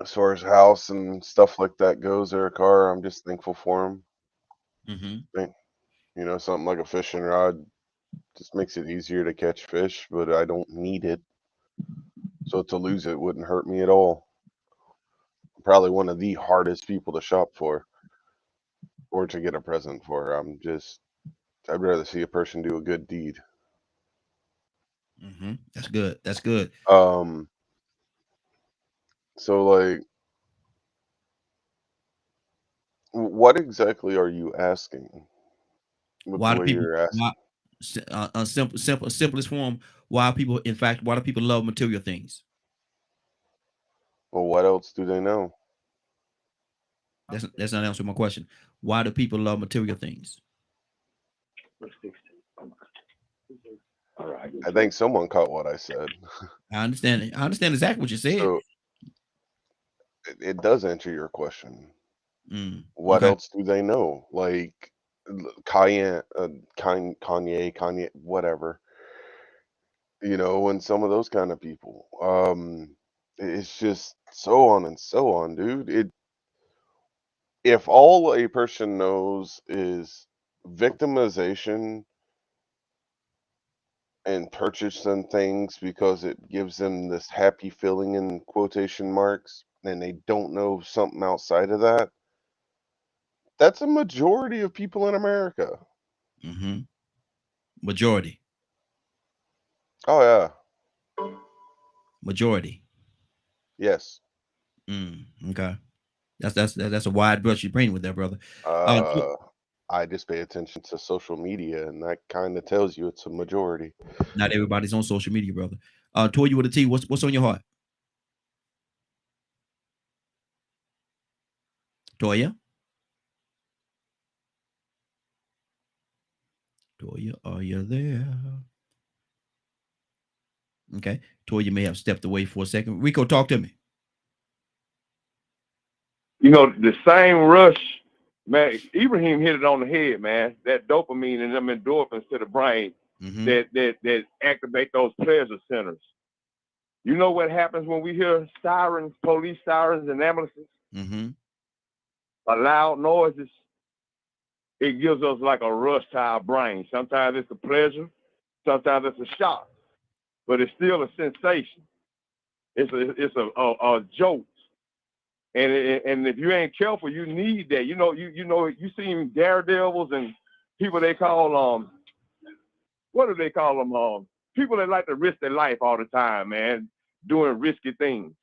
As far as house and stuff like that goes, or a car, I'm just thankful for them. Mm-hmm. Something like a fishing rod just makes it easier to catch fish, but I don't need it. So to lose it wouldn't hurt me at all. I'm probably one of the hardest people to shop for or to get a present for. I'd rather see a person do a good deed. Mm-hmm. That's good. That's good. So like, what exactly are you asking with Why the do way people? you're asking? Why, simplest form. Why do people love material things? Well, what else do they know? That's not answering my question. Why do people love material things? All right. I think someone caught what I said. I understand. I understand exactly what you said. So it does answer your question. What Okay. else do they know? Like Kanye, whatever. And some of those kind of people. It's just so on and so on, dude. If all a person knows is victimization and purchasing things because it gives them this happy feeling in quotation marks, and they don't know something outside of that, that's a majority of people in America. Mm-hmm. Majority. Oh yeah. Majority. Yes. Okay. That's a wide brush you're painting with that, brother. I just pay attention to social media, and that kind of tells you it's a majority. Not everybody's on social media, brother. Toya with a T, what's on your heart? Toya? Toya, are you there? Okay. Toya may have stepped away for a second. Rico, talk to me. You know, the same rush, man, Ibrahim hit it on the head, man. That dopamine and them endorphins to the brain that activate those pleasure centers. You know what happens when we hear sirens, police sirens and ambulances? Loud noises. It gives us like a rush to our brain. Sometimes it's a pleasure, sometimes it's a shock, but it's still a sensation. It's a jolt. And if you ain't careful, you need that. You seen daredevils and people they call what do they call them? People that like to risk their life all the time, man, doing risky things.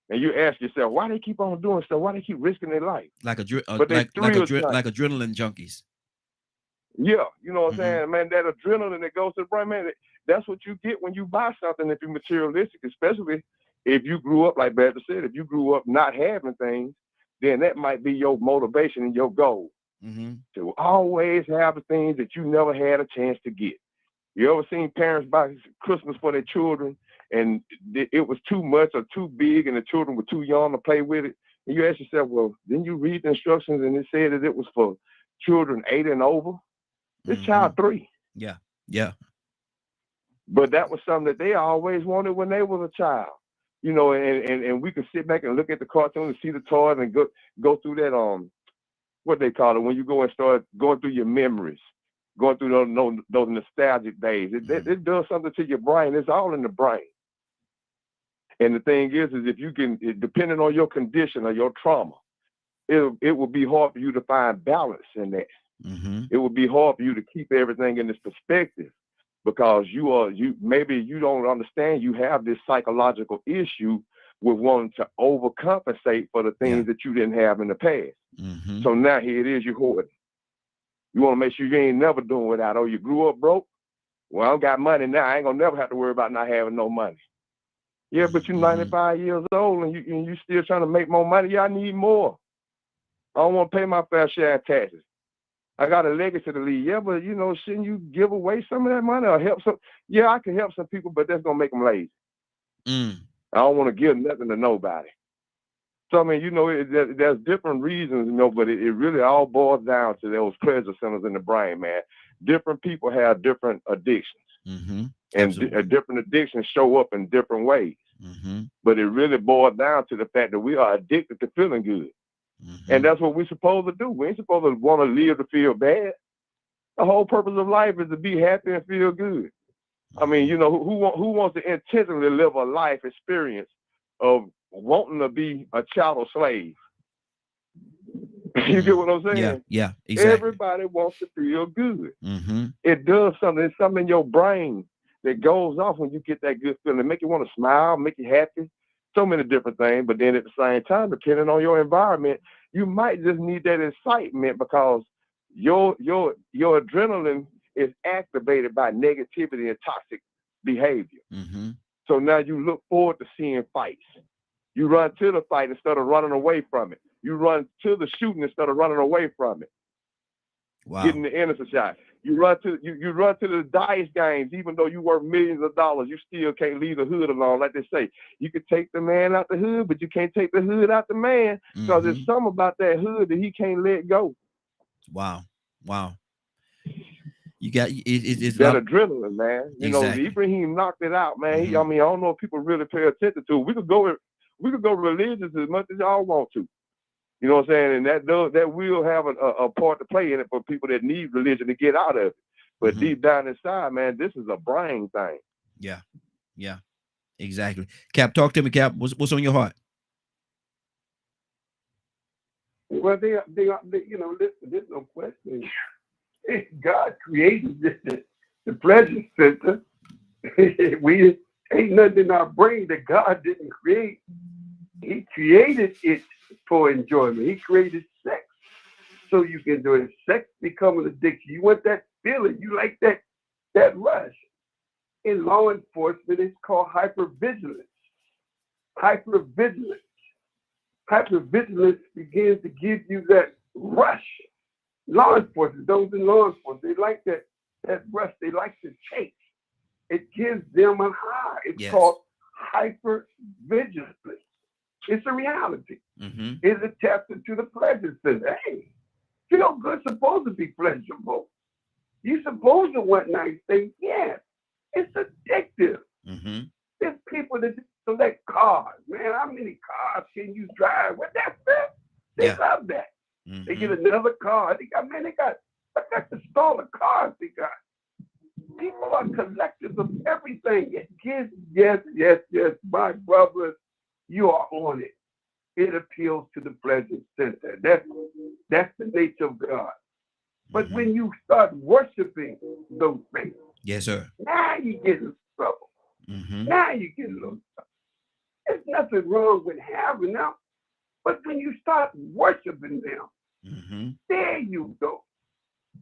And you ask yourself, why they keep on doing stuff? Why they keep risking their life? Like adrenaline junkies. Yeah, you know what I'm saying, man. That adrenaline that goes to the brain, man. That's what you get when you buy something. If you're materialistic, especially if you grew up, like Badger said, if you grew up not having things, then that might be your motivation and your goal to always have the things that you never had a chance to get. You ever seen parents buy Christmas for their children and it was too much or too big and the children were too young to play with it? And you ask yourself, well, didn't you read the instructions and it said that it was for children 8 and over? This child 3. Yeah. But that was something that they always wanted when they was a child. You know, and we could sit back and look at the cartoon and see the toys and go through that what they call it when you go and start going through your memories, going through those nostalgic days. It does something to your brain. It's all in the brain. And the thing is if you can, depending on your condition or your trauma, it will be hard for you to find balance in that. It will be hard for you to keep everything in this perspective because maybe you don't understand you have this psychological issue with wanting to overcompensate for the things that you didn't have in the past. So now here it is, you're hoarding. You want to make sure you ain't never doing without. Oh, you grew up broke? Well, I got money now. I ain't gonna never have to worry about not having no money. Yeah, but you're 95 years old and you still trying to make more money. Yeah, I need more. I don't want to pay my fair share of taxes. I got a legacy to leave. Yeah, but shouldn't you give away some of that money or help some? Yeah, I can help some people, but that's gonna make them lazy. I don't want to give nothing to nobody. So I mean, there's different reasons, but it really all boils down to those pleasure centers in the brain, man. Different people have different addictions, and different addictions show up in different ways. But it really boils down to the fact that we are addicted to feeling good. And that's what we're supposed to do. We ain't supposed to want to live to feel bad. The whole purpose of life is to be happy and feel good. I mean, who wants to intentionally live a life experience of wanting to be a chattel slave? You get what I'm saying? Yeah, exactly. Everybody wants to feel good. It does something. It's something in your brain that goes off when you get that good feeling. Make you want to smile, make you happy. So many different things, but then at the same time, depending on your environment, you might just need that excitement because your adrenaline is activated by negativity and toxic behavior. So now you look forward to seeing fights. You run to the fight instead of running away from it. You run to the shooting instead of running away from it. Getting the innocent shot. You run to the dice games, even though you worth millions of dollars, you still can't leave the hood alone. Like they say, you can take the man out the hood, but you can't take the hood out the man because there's something about that hood that he can't let go. Wow. You got it's that adrenaline, man. Exactly. Ibrahim knocked it out, man. I don't know if people really pay attention to it. We could go religious as much as y'all want to. You know what I'm saying? And that will have a part to play in it for people that need religion to get out of it. But deep down inside, man, this is a brain thing. Yeah, exactly. Cap, talk to me, Cap. What's on your heart? Well, they listen, there's no question. God created the pleasure center. We ain't nothing in our brain that God didn't create. He created it for enjoyment. He created sex so you can do it. Sex become an addiction. You want that feeling. You like that rush. In law enforcement, it's called hypervigilance. Hypervigilance. Hypervigilance begins to give you that rush. Law enforcement, those in law enforcement, they like that rush. They like the chase. It gives them a high. It's called hypervigilance. It's a reality. It's attached to the pleasure center. Hey, feel good supposed to be pleasurable. You supposed to want nice things. Yes, it's addictive. There's people that just select cars. Man, how many cars can you drive? What that's it? They love that. They get another car. They got look at the stall of cars they got. People are collectors of everything. It gives, yes, my brothers, you are on it. It appeals to the pleasure center. That's the nature of God. But when you start worshiping those things, yes, sir, now you get in trouble. Now you get a little trouble. There's nothing wrong with having them, but when you start worshiping them, there you go.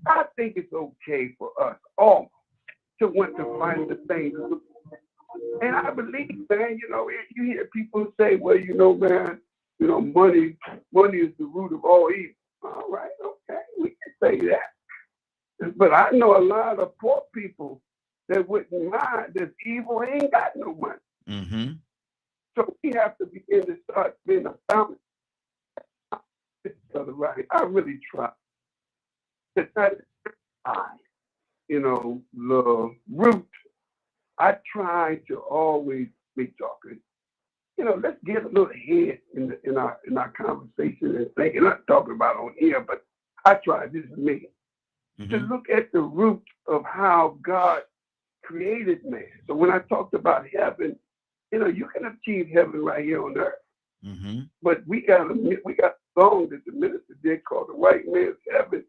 I think it's okay for us all to want to find the things. And I believe, man, you hear people say, well, man, money is the root of all evil. All right, okay, we can say that. But I know a lot of poor people that wouldn't mind that evil ain't got no money. So we have to begin to start being a family. Right. I really try. The root. I try to always be talking. Let's get a little ahead in our conversation and thinking. Not talking about on here, but I try. This is me to look at the root of how God created man. So when I talked about heaven, you can achieve heaven right here on earth. But we got a song that the minister did called "The White Man's Heaven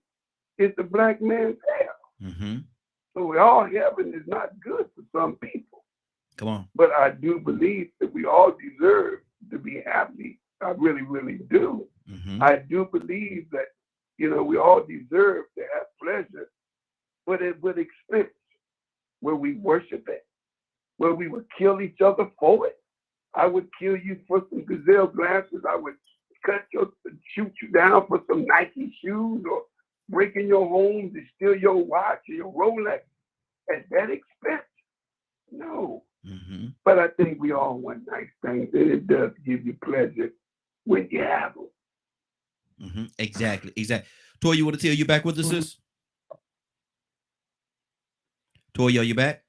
is the Black Man's Hell." So all heaven is not good for some people. Come on. But I do believe that we all deserve to be happy. I really, really do. I do believe that, we all deserve to have pleasure, but at what expense? Where we worship it, where we would kill each other for it. I would kill you for some Gazelle glasses. I would shoot you down for some Nike shoes, or break in your home to steal your watch or your Rolex at that expense. No. But I think we all want nice things, and it does give you pleasure when you have them. Exactly. Toya, you want to tell you back with us, sis? Toya, are you back?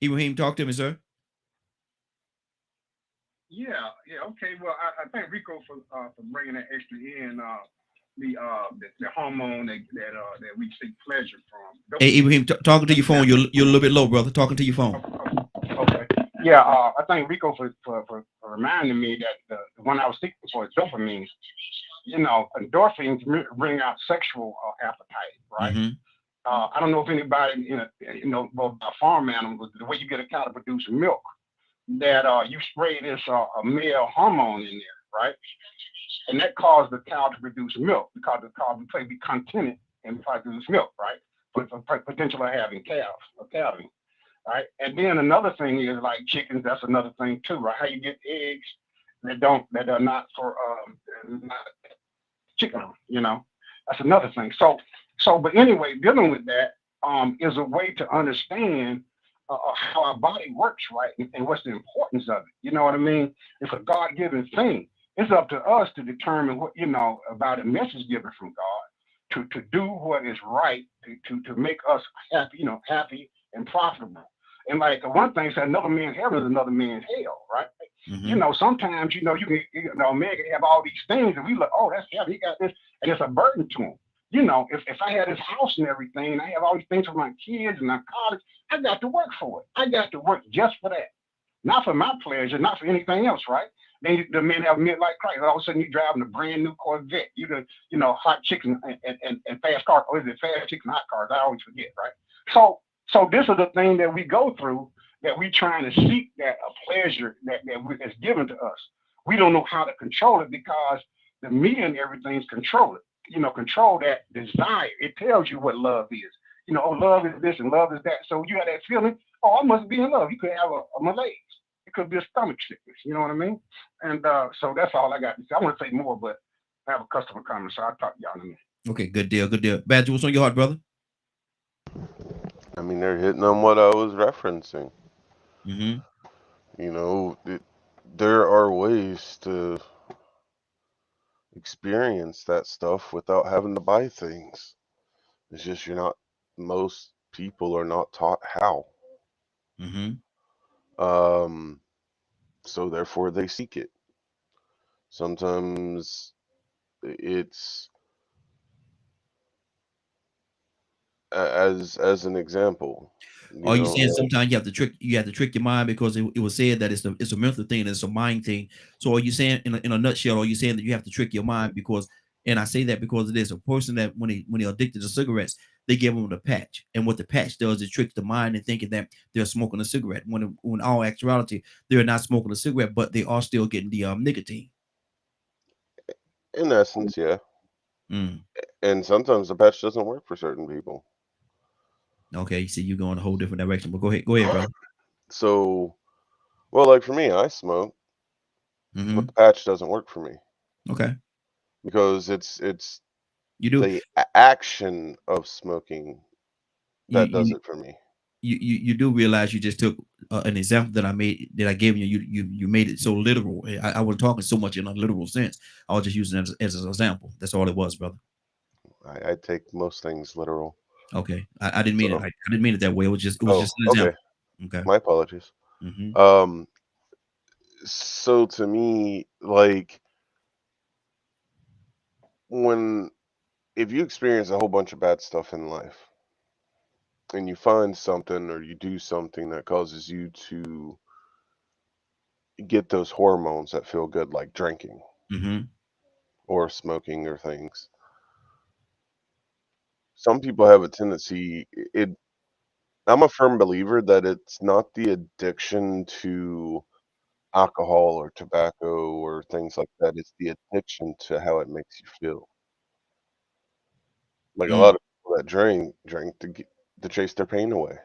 Ibrahim, talk to me, sir. Yeah, okay. Well, I thank Rico for bringing that extra in. The hormone that we seek pleasure from. Hey, Ibrahim, talking to your phone. You're a little bit low, brother. Talking to your phone. Okay. Yeah, I thank Rico for reminding me that the one I was seeking for is dopamine. Endorphins bring out sexual appetite, right? I don't know if anybody, about farm animals, the way you get a cow to produce milk, that you spray this male hormone in there, right? And that caused the cow to produce milk because the cow would be contented and produce milk, right? For potential of having calves or calving, right? And then another thing is like chickens. That's another thing too, right? How you get eggs that are not for not chicken, that's another thing. So, but anyway, dealing with that is a way to understand how our body works, right? And what's the importance of it. You know what I mean? It's a God-given thing. It's up to us to determine what, about a message given from God to do what is right, to make us happy, happy and profitable. And like one thing said, another man's heaven is another man's hell, right? Sometimes, you can, a man can have all these things and we look, oh, that's heaven, he got this, and it's a burden to him. If I had this house and everything, and I have all these things for my kids and my college, I got to work for it. I got to work just for that. Not for my pleasure, not for anything else, right? Then the men have midlife crisis. All of a sudden, you're driving a brand new Corvette. Hot chicks and fast cars. Or is it fast chicks and hot cars? I always forget, right? So this is the thing that we go through, that we trying to seek that a pleasure that's given to us. we don't know how to control it because the media and everything's control it. Control that desire. It tells you what love is. Oh, love is this and love is that. So you have that feeling, oh, I must be in love. You could have a malaise. It could be a stomach sickness. You know what I mean? And so that's all I got to say. I want to say more, but I have a customer coming, so I'll talk to y'all in a minute. Okay, good deal, good deal. Badger, what's on your heart, brother? I mean, they're hitting on what I was referencing. Mm-hmm. There are ways to experience that stuff without having to buy things. It's just most people are not taught how. Mm-hmm. So therefore they seek it. Sometimes it's as an example. Are you saying sometimes you have to trick your mind because it was said that it's a mental thing, it's a mind thing. So are you saying in a nutshell, are you saying that you have to trick your mind because, and I say that because it is a person that when they're addicted to cigarettes, they give them the patch, and what the patch does is tricks the mind and thinking that they're smoking a cigarette when all actuality they're not smoking a cigarette, but they are still getting the nicotine. In essence, yeah. Mm. And sometimes the patch doesn't work for certain people. Okay, you see, you go in a whole different direction, but go ahead, brother. So, well, like for me, I smoke, but the patch doesn't work for me. Okay. Because it's you do the action of smoking that does it for me. You do realize you just took an example that I gave you. You made it so literal. I wasn't talking so much in a literal sense. I was just using it as an example. That's all it was, brother. I take most things literal. Okay, I didn't mean it. I didn't mean it that way. It was just an example. Okay. My apologies. Mm-hmm. So to me, like if you experience a whole bunch of bad stuff in life and you find something or you do something that causes you to get those hormones that feel good, like drinking or smoking or things, some people have a tendency, I'm a firm believer that it's not the addiction to alcohol or tobacco or things like that. It's the addiction to how it makes you feel. Like a lot of people that drink to chase their pain away.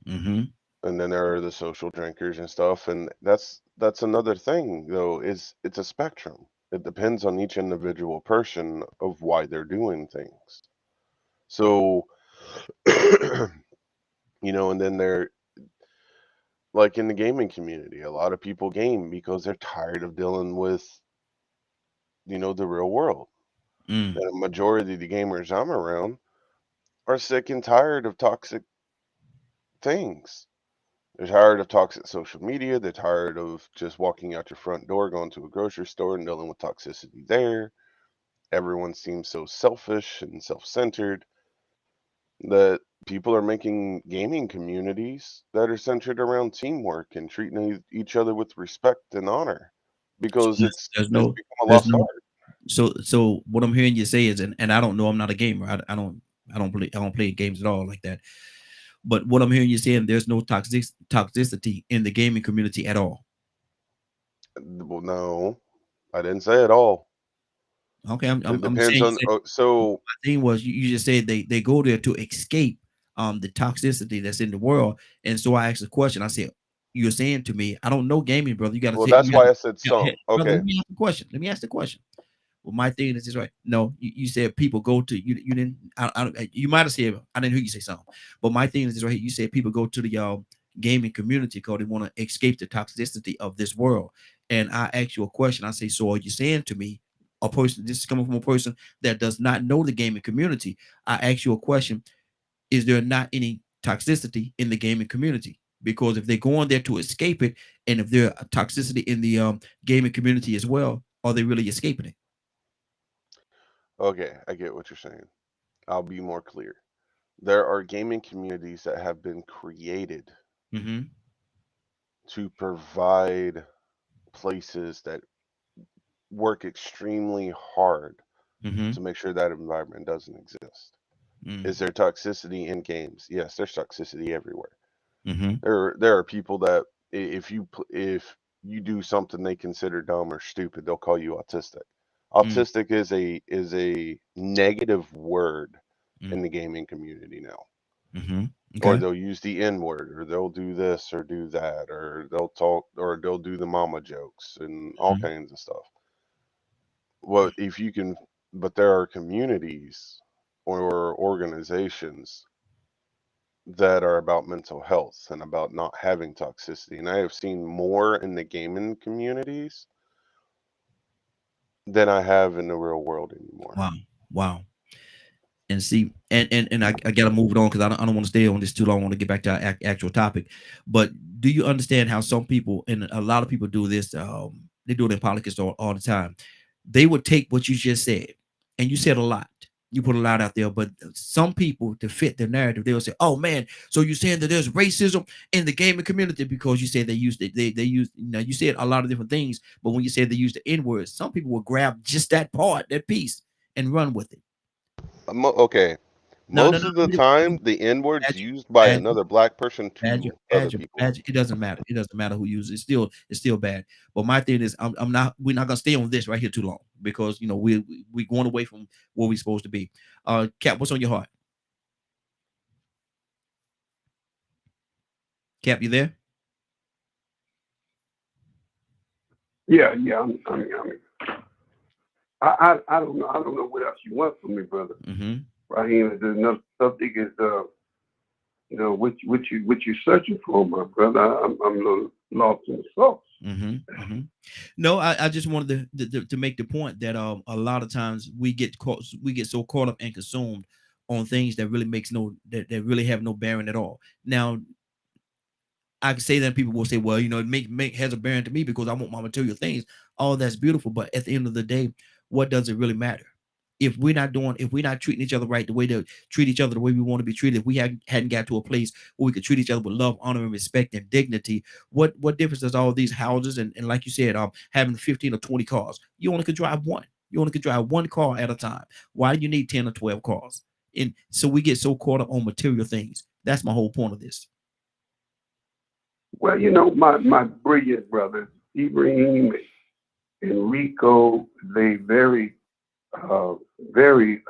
And then there are the social drinkers and stuff, and that's another thing though, is it's a spectrum. It depends on each individual person of why they're doing things. So and then they're like in the gaming community, a lot of people game because they're tired of dealing with the real world. And a majority of the gamers I'm around are sick and tired of toxic things. They're tired of toxic social media. They're tired of just walking out your front door, going to a grocery store and dealing with toxicity there. Everyone seems so selfish and self-centered that people are making gaming communities that are centered around teamwork and treating each other with respect and honor because it's become a lost art. So what I'm hearing you say is, and I don't know, I'm not a gamer. I don't play games at all like that. But what I'm hearing you saying, there's no toxicity in the gaming community at all. Well, no, I didn't say at all. Okay, it depends on. So my thing was, you just said they go there to escape the toxicity that's in the world, and so I asked a question. I said, "You're saying to me, I don't know gaming, brother. You got to." Well, that's why I said some. Okay. Brother, let me ask the question. Well, my thing is right. No, you said people go to you. You didn't. You might have said I didn't hear you say something. But my thing is right. You said people go to the gaming community because they want to escape the toxicity of this world. And I asked you a question. I say, so are you saying to me, a person? This is coming from a person that does not know the gaming community. I asked you a question. Is there not any toxicity in the gaming community? Because if they're going there to escape it, and if there's toxicity in the gaming community as well, are they really escaping it? Okay, I get what you're saying. I'll be more clear. There are gaming communities that have been created to provide places that work extremely hard to make sure that environment doesn't exist. Is there toxicity in games? Yes, there's toxicity everywhere. There are people that if you do something they consider dumb or stupid, they'll call you autistic. Mm. Autistic is a negative word Mm. in the gaming community now. Mm-hmm. Or Okay. they'll use the N word, or they'll do this or do that, or they'll talk, or they'll do the mama jokes and all Mhm. kinds of stuff. Well, if you can, but there are communities or organizations that are about mental health and about not having toxicity. And I have seen more in the gaming communities than I have in the real world anymore. Wow. Wow. And see, and I gotta move it on because I don't want to stay on this too long. I want to get back to our actual topic. But do you understand how some people, and a lot of people do this, they do it in politics all the time. They would take what you just said, and you said a lot. You put a lot out there, but some people, to fit their narrative, they will say, "Oh man, so you're saying that there's racism in the gaming community because you said they used it, they used, you know, you said a lot of different things, but when you said they used the N word, some people will grab just that part, that piece, and run with it." Okay, No, no, most no. of the time, the N word's Badger, used by badger, another black person badger, to other badger, people. badger. It doesn't matter. It doesn't matter who uses it. It's still bad. But my thing is, I'm not. We're not gonna stay on this right here too long because you know we going away from where we're supposed to be. Cap, what's on your heart? Cap, you there? Yeah, yeah. I don't know. I don't know what else you want from me, brother. Mm-hmm. Raheem, there's another subject is you know, what you searching for, my brother. I'm a little lost in the sauce. Mm-hmm. Mm-hmm. No, I just wanted to make the point that a lot of times we get so caught up and consumed on things that really makes no that really have no bearing at all. Now I can say that people will say, well, you know, it make has a bearing to me because I want my material things. All that's beautiful, but at the end of the day, what does it really matter? If we're not treating each other right, the way to treat each other the way we want to be treated, if we hadn't got to a place where we could treat each other with love, honor, and respect and dignity, what difference does all these houses and like you said, having 15 or 20 cars? You only could drive one. You only could drive one car at a time. Why do you need 10 or 12 cars? And so we get so caught up on material things. That's my whole point of this. Well, you know, my brilliant brothers, Ibrahim and Rico, they very very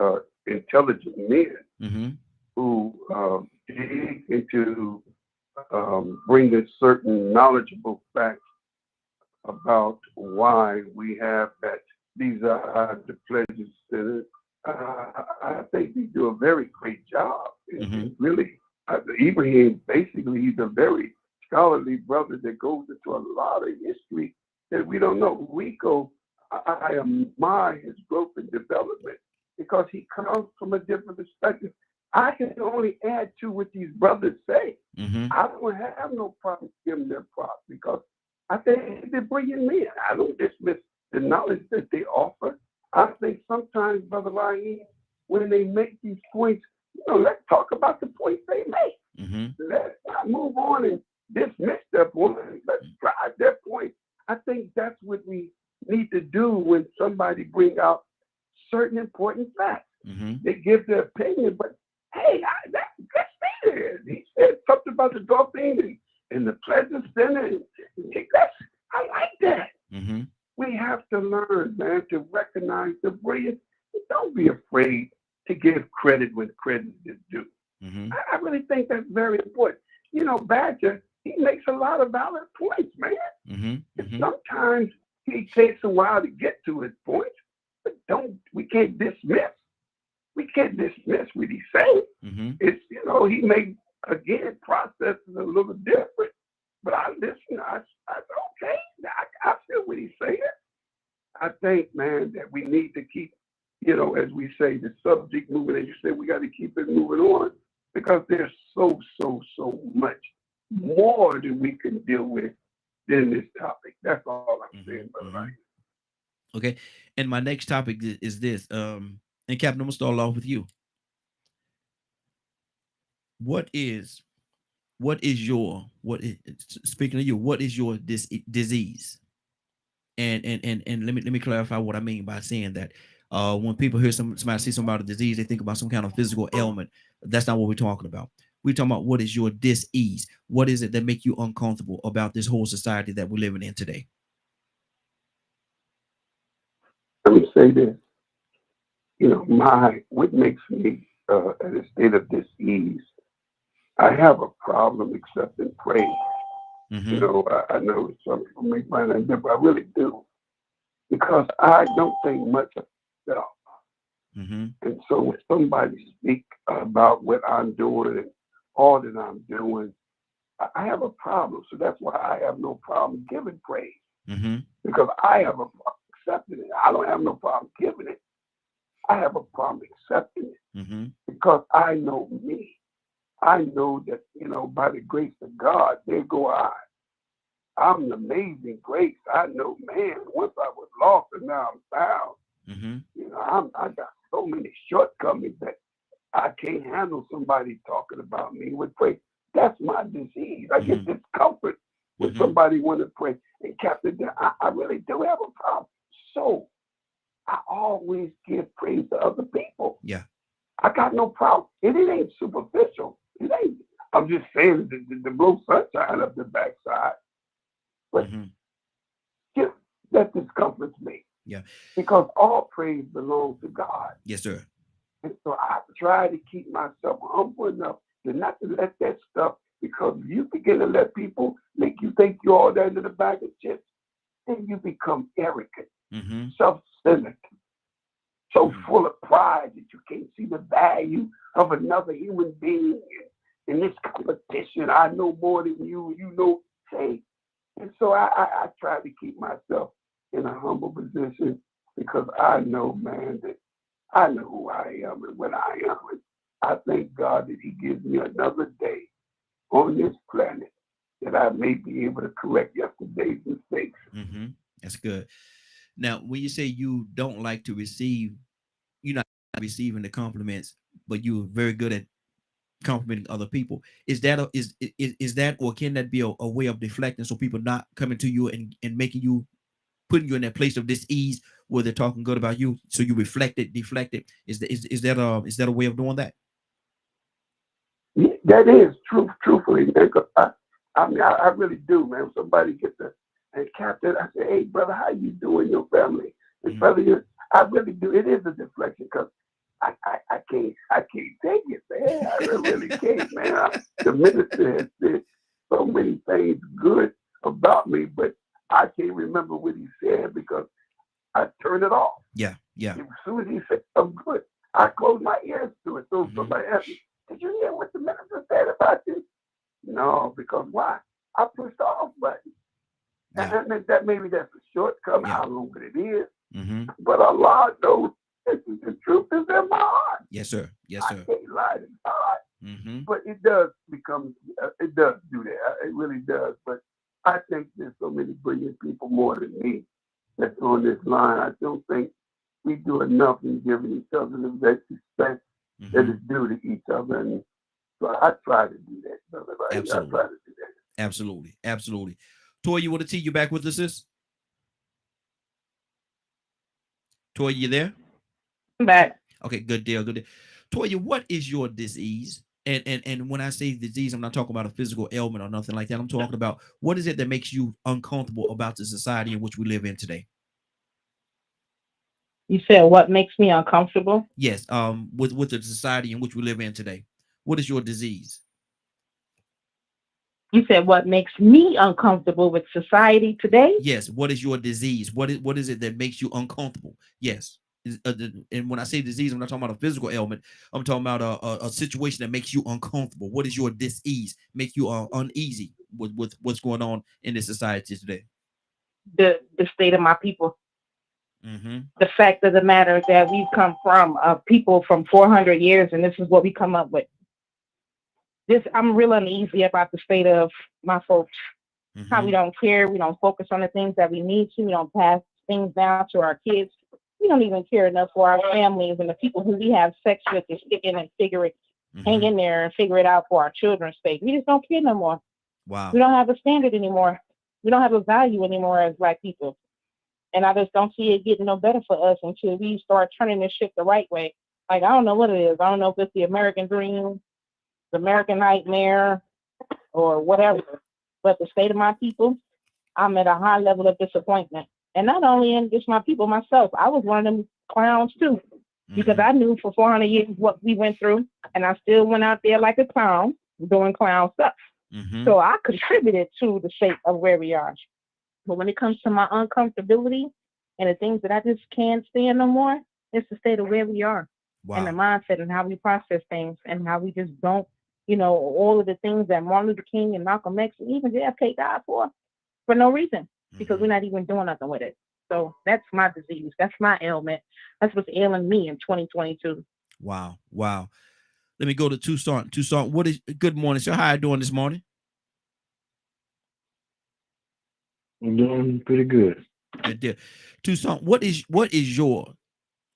intelligent men Mm-hmm. who dig into bringing certain knowledgeable facts about why we have that. These are the pledges centers. I think they do a very great job. And really, Ibrahim, basically, he's a very scholarly brother that goes into a lot of history that we don't know. Rico, I admire his growth and development because he comes from a different perspective. I can only add to what these brothers say. Mm-hmm. I don't have no problem giving them props because I think they're brilliant men. I don't dismiss the knowledge that they offer. I think sometimes, Brother Raheem, when they make these points, you know, let's talk about the points they make. Mm-hmm. Let's not move on and dismiss their point. Let's drive their point. I think that's what we need to do when somebody bring out certain important facts. Mm-hmm. They give their opinion, but hey, let's be there. He said something about the dolphin and the Pleasant Center. I like that. Mm-hmm. We have to learn, man, to recognize the brilliance. Don't be afraid to give credit when credit is due. Mm-hmm. I really think that's very important. You know, Badger, he makes a lot of valid points, man. Mm-hmm. And sometimes he takes a while to get to his point, but we can't dismiss. We can't dismiss what he's saying. Mm-hmm. It's, you know, he may, again, process it a little different, but I listen, I okay, I feel what he's saying. I think, man, that we need to keep, you know, as we say, the subject moving, as you said, we got to keep it moving on because there's so much more that we can deal with than this topic. That's all I'm saying, brother. Right? Okay. And my next topic is this. And Captain, I'm gonna start off with you. What is speaking of you, what is your disease? And let me clarify what I mean by saying that. When people hear somebody say something about a disease, they think about some kind of physical ailment. That's not what we're talking about. We're talking about what is your dis-ease. What is it that make you uncomfortable about this whole society that we're living in today? Let me say this. You know, what makes me at a state of dis-ease, I have a problem accepting praise. Mm-hmm. You know, I know some people may find that different, but I really do. Because I don't think much of myself. Mm-hmm. And so when somebody speak about what I'm doing and all that I'm doing, I have a problem. So that's why I have no problem giving praise. Mm-hmm. Because I have a problem accepting it. I don't have no problem giving it. I have a problem accepting it. Mm-hmm. Because I know me. I know that, you know, by the grace of God, there go I. I'm an amazing grace. I know, man, once I was lost and now I'm found. Mm-hmm. You know, I got so many shortcomings that I can't handle somebody talking about me with praise. That's my disease. I get discomfort when somebody want to pray. And Captain, I really do have a problem. So I always give praise to other people. Yeah. I got no problem. It ain't superficial. It ain't. I'm just saying the blow sunshine up the backside. But just that discomforts me. Yeah. Because all praise belongs to God. Yes, sir. And so I try to keep myself humble enough to not to let that stuff, because you begin to let people make you think you're all that in the bag of chips, then you become arrogant, self-centered, so full of pride that you can't see the value of another human being. In this competition, I know more than you, you know, say. And so I try to keep myself in a humble position because I know, man, that I know who I am and what I am. And I thank God that He gives me another day on this planet that I may be able to correct yesterday's mistakes. That's good. Now, when you say you don't like to receive, you're not receiving the compliments, but you're very good at complimenting other people. Is that is that, or can that be a way of deflecting so people not coming to you and making you, putting you in that place of dis-ease where they're talking good about you, so you deflect it? Is that a way of doing that? Yeah, that is truthfully, man. I mean, I really do, man. When somebody gets and Captain, I say, hey, brother, how you doing, your family? And brother, I really do. It is a deflection because I can't take it, man. I really can't, man. The minister has said so many things good about me, but I can't remember what he said because I turned it off. Yeah. As soon as he said something good, I closed my ears to it. So somebody asked me, did you hear what the minister said about you? No, because why? I pushed the off button. Yeah. And that maybe that's a shortcoming. Yeah. I don't know what it is. But Allah knows the truth is in my heart. Yes, sir. Yes, sir. I can't lie to God. But it does become, it does do that. It really does. But I think there's so many brilliant people more than me that's on this line. I don't think we do enough in giving each other the respect that is due to each other. And so I try to do that, brother. Right? Absolutely. I try to do that. Absolutely. Toy, you want to T, you back with us, sis? Toy, you there? I'm back. Okay, good deal. Toya, what is your disease? And when I say disease, I'm not talking about a physical ailment or nothing like that. I'm talking about what is it that makes you uncomfortable about the society in which we live in today? You said what makes me uncomfortable? Yes, with the society in which we live in today. What is your disease? You said what makes me uncomfortable with society today? Yes, what is your disease? What is it that makes you uncomfortable? Yes. And when I say disease, I'm not talking about a physical ailment. I'm talking about a situation that makes you uncomfortable. What is your dis-ease? Make you uneasy with what's going on in this society today? The state of my people. The fact of the matter is that we've come from people from 400 years, and this is what we come up with. I'm real uneasy about the state of my folks. How we don't care. We don't focus on the things that we need to. We don't pass things down to our kids. We don't even care enough for our families and the people who we have sex with to stick in and figure it, hang in there and figure it out for our children's sake. We just don't care no more. Wow. We don't have a standard anymore. We don't have a value anymore as Black people. And I just don't see it getting no better for us until we start turning this shit the right way. Like, I don't know what it is. I don't know if it's the American dream. the American Nightmare or whatever. But the state of my people, I'm at a high level of disappointment. And not only in just my people, myself, I was one of them clowns too, because I knew for 400 years what we went through, and I still went out there like a clown doing clown stuff. So I contributed to the shape of where we are. But when it comes to my uncomfortability and the things that I just can't stand no more, it's the state of where we are and the mindset and how we process things and how we just don't, all of the things that Martin Luther King and Malcolm X and even JFK died for no reason, because we're not even doing nothing with it. So that's my disease. That's my ailment. That's what's ailing me in 2022. Wow. Let me go to Tucson. Tucson, good morning, sir? How are you doing this morning? I'm doing pretty good. Good deal. Tucson, what is your,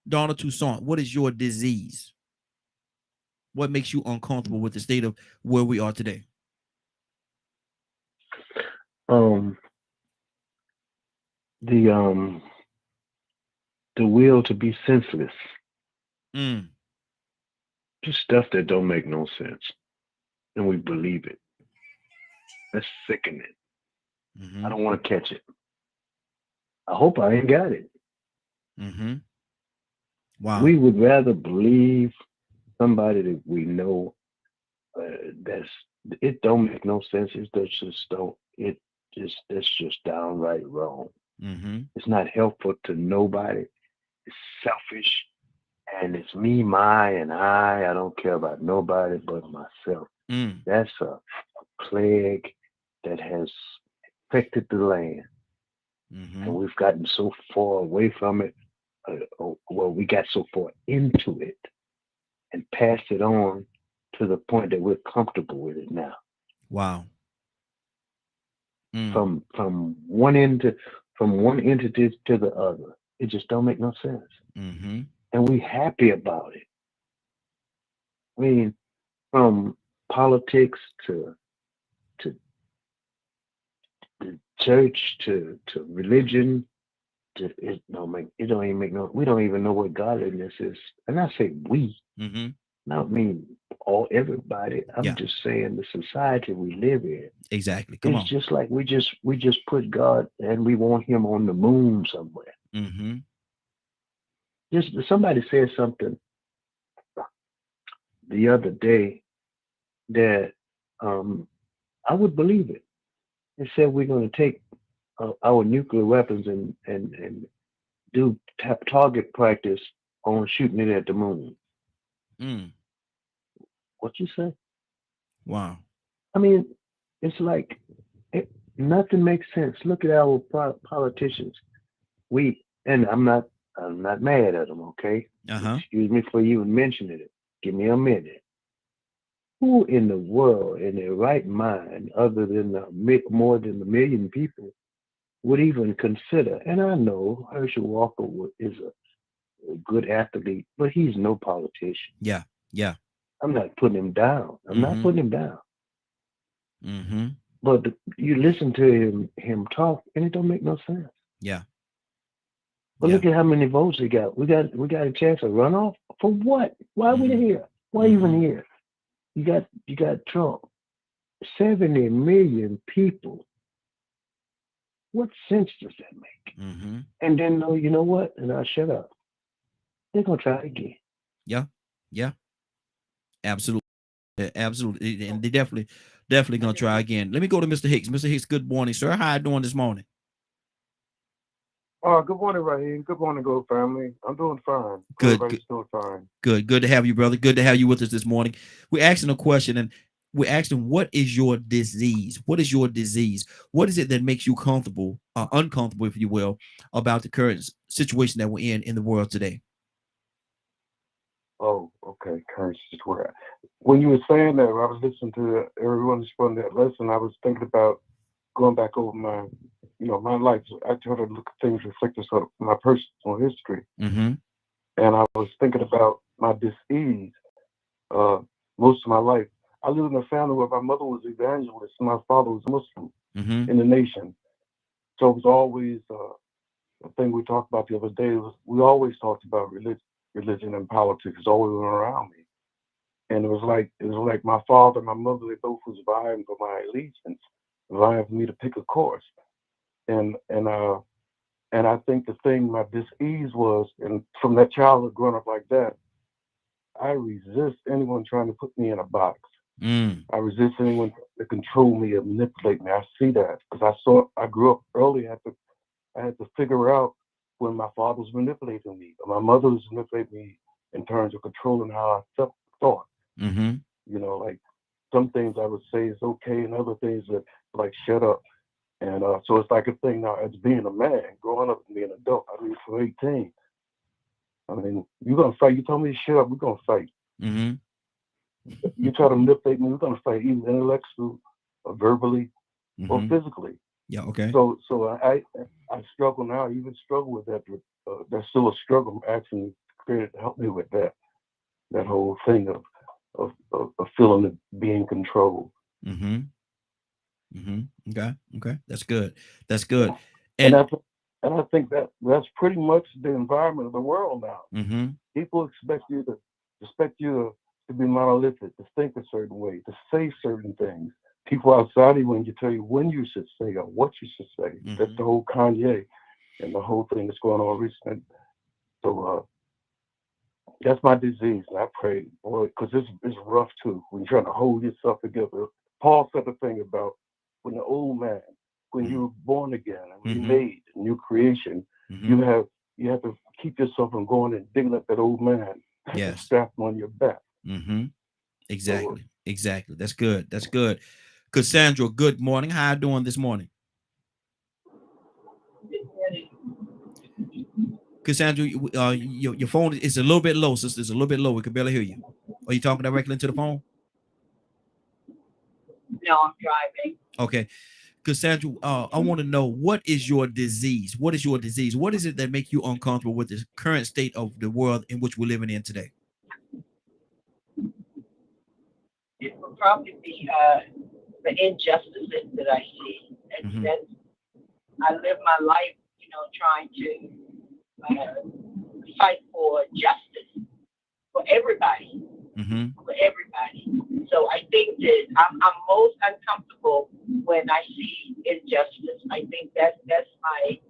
Donna Tucson, what is your disease? What makes you uncomfortable with the state of where we are today? The will to be senseless. Mm. Just stuff that don't make no sense. And we believe it. That's sickening. I don't want to catch it. I hope I ain't got it. Wow. We would rather believe somebody that we know it don't make no sense. That's just downright wrong. It's not helpful to nobody. It's selfish, and it's me, my, and I don't care about nobody but myself. That's a plague that has affected the land, and we've gotten so far away from it. We got so far into it and passed it on to the point that we're comfortable with it now. Wow. From one entity to the other, it just don't make no sense. And we happy about it. I mean, from politics to the church to religion, it don't even make no. We don't even know what godliness is. And I say we. Not mean everybody. I'm just saying the society we live in. Exactly. It's just like we just put God and we want him on the moon somewhere. Just somebody said something the other day that I would believe it. It said we're going to take our nuclear weapons and do target practice on shooting it at the moon. What you say? Wow. I mean, it's like nothing makes sense. Look at our politicians. And I'm not mad at them. Okay. Excuse me for even mentioning it. Give me a minute. Who in the world, in their right mind, other than more than 1 million people, would even consider? And I know Herschel Walker is a good athlete, but he's no politician. Yeah. I'm not putting him down. But you listen to him talk, and it don't make no sense. Yeah. But look at how many votes he got. We got a chance of runoff for what? Why are we here? Why even here? You got Trump. 70 million people. What sense does that make? And then you know what? And I'll shut up. They're gonna try again. Yeah. Absolutely. And they definitely gonna try again. Let me go to Mr. Hicks. Mr. Hicks, good morning, sir. How you doing this morning? Good morning, Raheem. Good morning, Gold family. I'm doing fine. Good. Everybody's doing fine. Good to have you, brother. Good to have you with us this morning. We're asking a question, and we're asking, what is your disease? What is your disease? What is it that makes you comfortable, uncomfortable, if you will, about the current situation that we're in the world today? Oh, okay. Current situation. When you were saying that, I was listening to everyone respond to that lesson. I was thinking about going back over my life. I try to look at things reflective of my personal history. And I was thinking about my disease. Most of my life, I lived in a family where my mother was evangelist and my father was Muslim in the nation. So it was always the thing we talked about the other day. We always talked about religion and politics. It's always been around me. and it was like my father and my mother, they both was vying for my allegiance, vying for me to pick a course. And I think the thing, my dis-ease was, and from that childhood growing up like that, I resist anyone trying to put me in a box. I resist anyone to control me or manipulate me. I see that because I grew up early. I had to figure out when my father was manipulating me, or my mother was manipulating me in terms of controlling how I thought. Mm-hmm. You know, like some things I would say is okay, and other things that like shut up. And so it's like a thing now as being a man, growing up and being an adult. I mean, from 18, I mean, you're gonna fight. You told me to shut up, we're gonna fight. Mm-hmm. You try to manipulate me, we're gonna fight, either intellectually, or verbally, or physically. Yeah. Okay. So I struggle now. I even struggle with that. That's still a struggle. I'm asking Creator to help me with that whole thing of feeling of being controlled. Mm-hmm. Mm-hmm. Okay. That's good. That's good. And I think that's pretty much the environment of the world now. Mm-hmm. People expect you to be monolithic, to think a certain way, to say certain things. People outside you when you tell you when you should say or what you should say. That's the whole Kanye and the whole thing that's going on recently. So that's my disease. And I pray, boy, because it's rough too when you're trying to hold yourself together. Paul said the thing about when the old man, when you were born again and remade, a new creation, you have to keep yourself from going and digging up that old man. Yes. Strapped on your back. Exactly. So, exactly. That's good. That's good. Cassandra, good morning. How you doing this morning? Cassandra, your phone is a little bit low, sister. It's a little bit low. We can barely hear you. Are you talking directly into the phone? No, I'm driving. Okay. Cassandra, I want to know, what is your disease? What is your disease? What is it that makes you uncomfortable with the current state of the world in which we're living in today? It will probably be the injustices that I see. And that's, I live my life, trying to fight for justice for everybody. For everybody. So I think that I'm most uncomfortable when I see injustice. I think that's my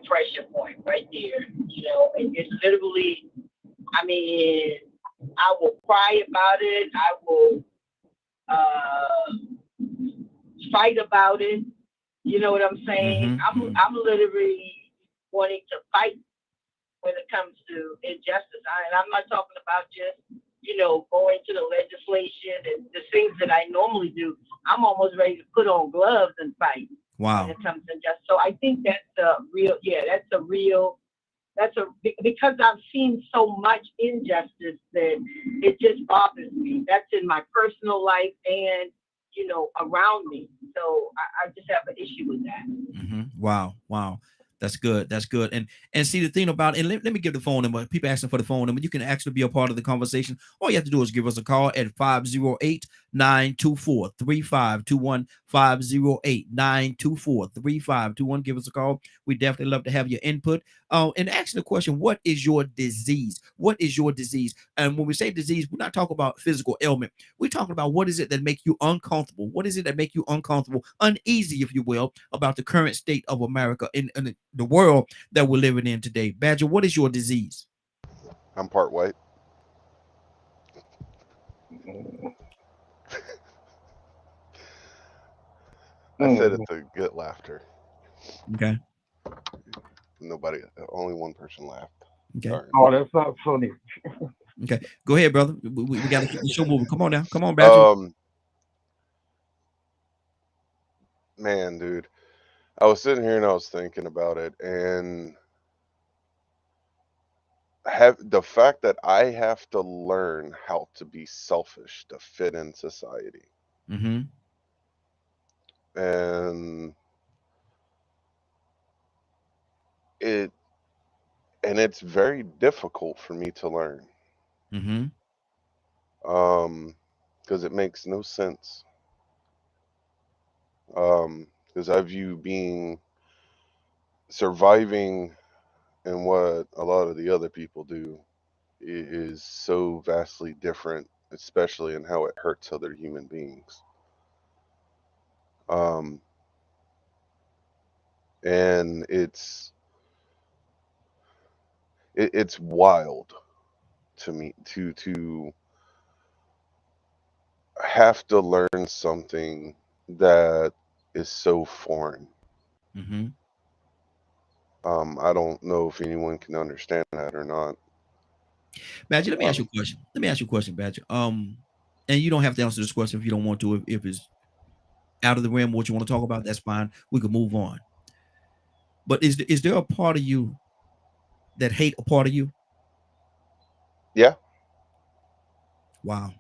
pressure point right there. And it's literally, I mean, I will cry about it. I will fight about it. You know what I'm saying? I'm literally wanting to fight when it comes to injustice. And I'm not talking about just, going to the legislation and the things that I normally do. I'm almost ready to put on gloves and fight. Wow. When it comes to injustice. So I think because I've seen so much injustice that it just bothers me. That's in my personal life and, around me. So I just have an issue with that. Wow. That's good. That's good. And see the thing about, and let me give the phone number. People asking for the phone number. You can actually be a part of the conversation. All you have to do is give us a call at 508-924-3521, 508-924-3521. Give us a call. We definitely love to have your input. And asking the question, what is your disease? What is your disease? And when we say disease, we're not talking about physical ailment. We're talking about what is it that make you uncomfortable? What is it that make you uncomfortable, uneasy, if you will, about the current state of America in the world that we're living in today? Badger, what is your disease? I'm part white. I said it to get laughter. Okay. Only one person laughed. Okay. Sorry. Oh, that's not funny. Okay, go ahead, brother. We got to keep the show moving. Come on now. Come on, Badger. Man, dude, I was sitting here and I was thinking about it, and the fact that I have to learn how to be selfish to fit in society. And it's very difficult for me to learn. Because it makes no sense. Because I view surviving and what a lot of the other people do is so vastly different, especially in how it hurts other human beings. And it's wild to me to have to learn something that is so foreign. Mm-hmm. I don't know if anyone can understand that or not. Badger, let me ask you a question. Badger. And you don't have to answer this question if you don't want to. If it's out of the realm of what you want to talk about, that's fine. We can move on. But is there a part of you that hate a part of you? Yeah. Wow.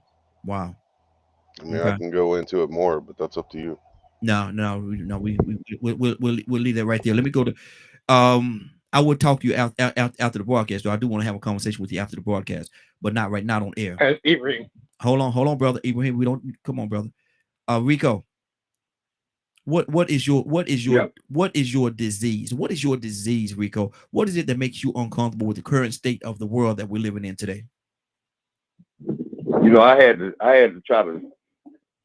I mean, I can go into it more, but that's up to you. No. We'll leave that right there. Let me go to. I would talk to you after the broadcast. So I do want to have a conversation with you after the broadcast, but not right now on air. Ibrahim. Hold on, brother Ibrahim. We don't come on, brother. Rico. What is your disease? What is your disease, Rico? What is it that makes you uncomfortable with the current state of the world that we're living in today? You know, I had to try to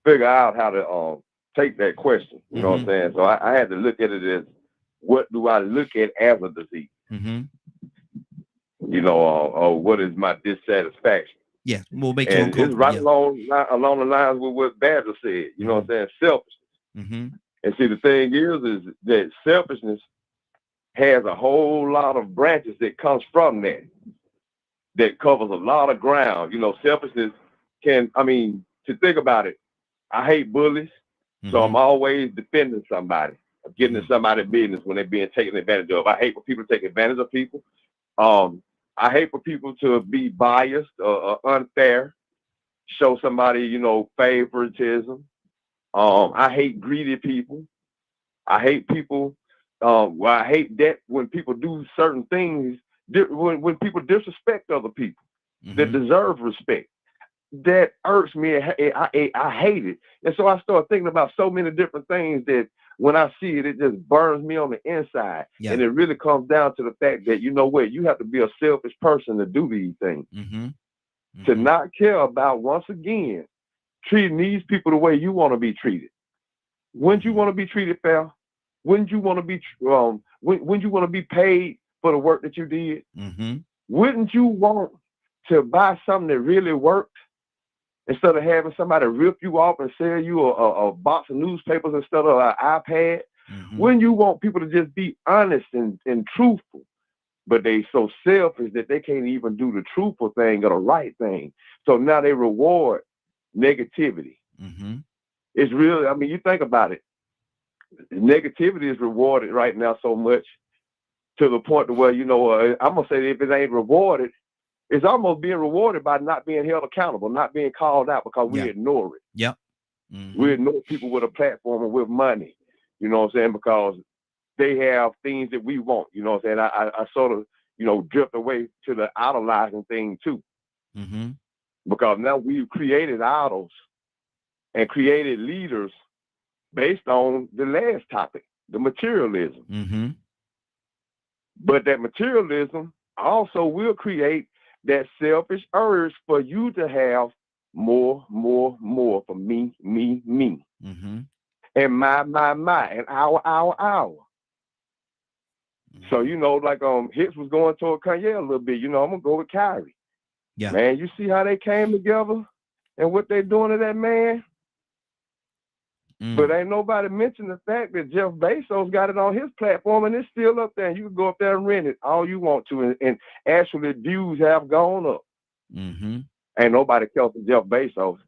figure out how to take that question. You know what I'm saying? So I had to look at it as, what do I look at as a disease? You know, or what is my dissatisfaction? Yeah, we'll make you and uncomfortable. it's right along the lines with what Badger said. You know what I'm saying? Selfishness. And see, the thing is that selfishness has a whole lot of branches that comes from that covers a lot of ground. You know, selfishness to think about it, I hate bullies, so I'm always defending somebody. I'm getting in somebody's business when they're being taken advantage of. I hate when people take advantage of people. I hate for people to be biased or unfair, show somebody, you know, favoritism. I hate greedy people. I hate people. I hate that when people do certain things, when people disrespect other people that deserve respect. That irks me. I hate it. And so I start thinking about so many different things that when I see it, it just burns me on the inside. Yeah. And it really comes down to the fact that, you know what, you have to be a selfish person to do these things. To not care about, once again, treating these people the way you want to be treated. Wouldn't you want to be treated fair? Wouldn't you want to be wouldn't you want to be paid for the work that you did? Wouldn't you want to buy something that really worked instead of having somebody rip you off and sell you a box of newspapers instead of an iPad? Wouldn't you want people to just be honest and truthful? But they so selfish that they can't even do the truthful thing or the right thing. So now they reward negativity. It's really, I mean, you think about it. Negativity is rewarded right now so much to the point to where, you know, I'm going to say if it ain't rewarded, it's almost being rewarded by not being held accountable, not being called out because we ignore it. We ignore people with a platform and with money, you know what I'm saying, because they have things that we want, you know what I'm saying. I sort of, you know, drift away to the idolizing thing too. Because now we've created idols and created leaders based on the last topic, the materialism. But that materialism also will create that selfish urge for you to have more for me. And my, and our. So, you know, like Hicks was going toward Kanye a little bit, you know, I'm gonna go with Kyrie. Man, you see how they came together and what they're doing to that man? But ain't nobody mentioned the fact that Jeff Bezos got it on his platform and it's still up there. And you can go up there and rent it all you want to. And actually views have gone up. Ain't nobody killed Jeff Bezos.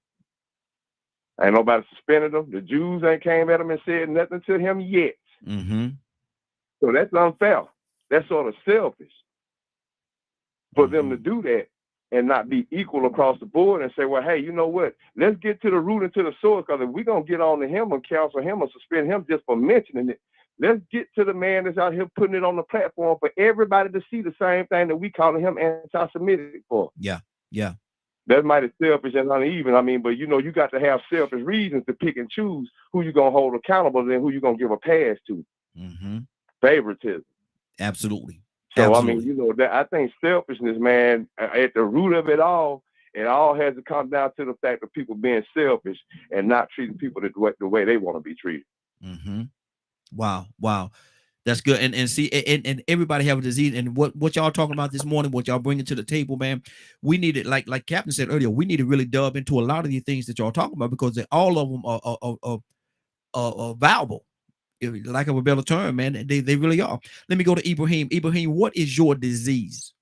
Ain't nobody suspended him. The Jews ain't came at him and said nothing to him yet. So that's unfair. That's sort of selfish for them to do that and not be equal across the board and say, well, hey, you know what? Let's get to the root and to the source, because if we're going to get on to him and counsel him or suspend him just for mentioning it, let's get to the man that's out here putting it on the platform for everybody to see the same thing that we calling him anti-Semitic for. That's mighty selfish and uneven. I mean, but you know, you got to have selfish reasons to pick and choose who you're going to hold accountable and who you're going to give a pass to. Favoritism. Absolutely. So Absolutely. I mean, that I think selfishness, man, at the root of it all has to come down to the fact of people being selfish and not treating people the way they want to be treated. Mm-hmm. Wow. That's good. And see, and everybody have a disease. And what y'all talking about this morning, what y'all bringing to the table, man, we need it. Like Captain said earlier, we need to really delve into a lot of these things that y'all talking about, because all of them are valuable. Lack of a better term, man, they really are. Let me go to Ibrahim. Ibrahim, what is your disease?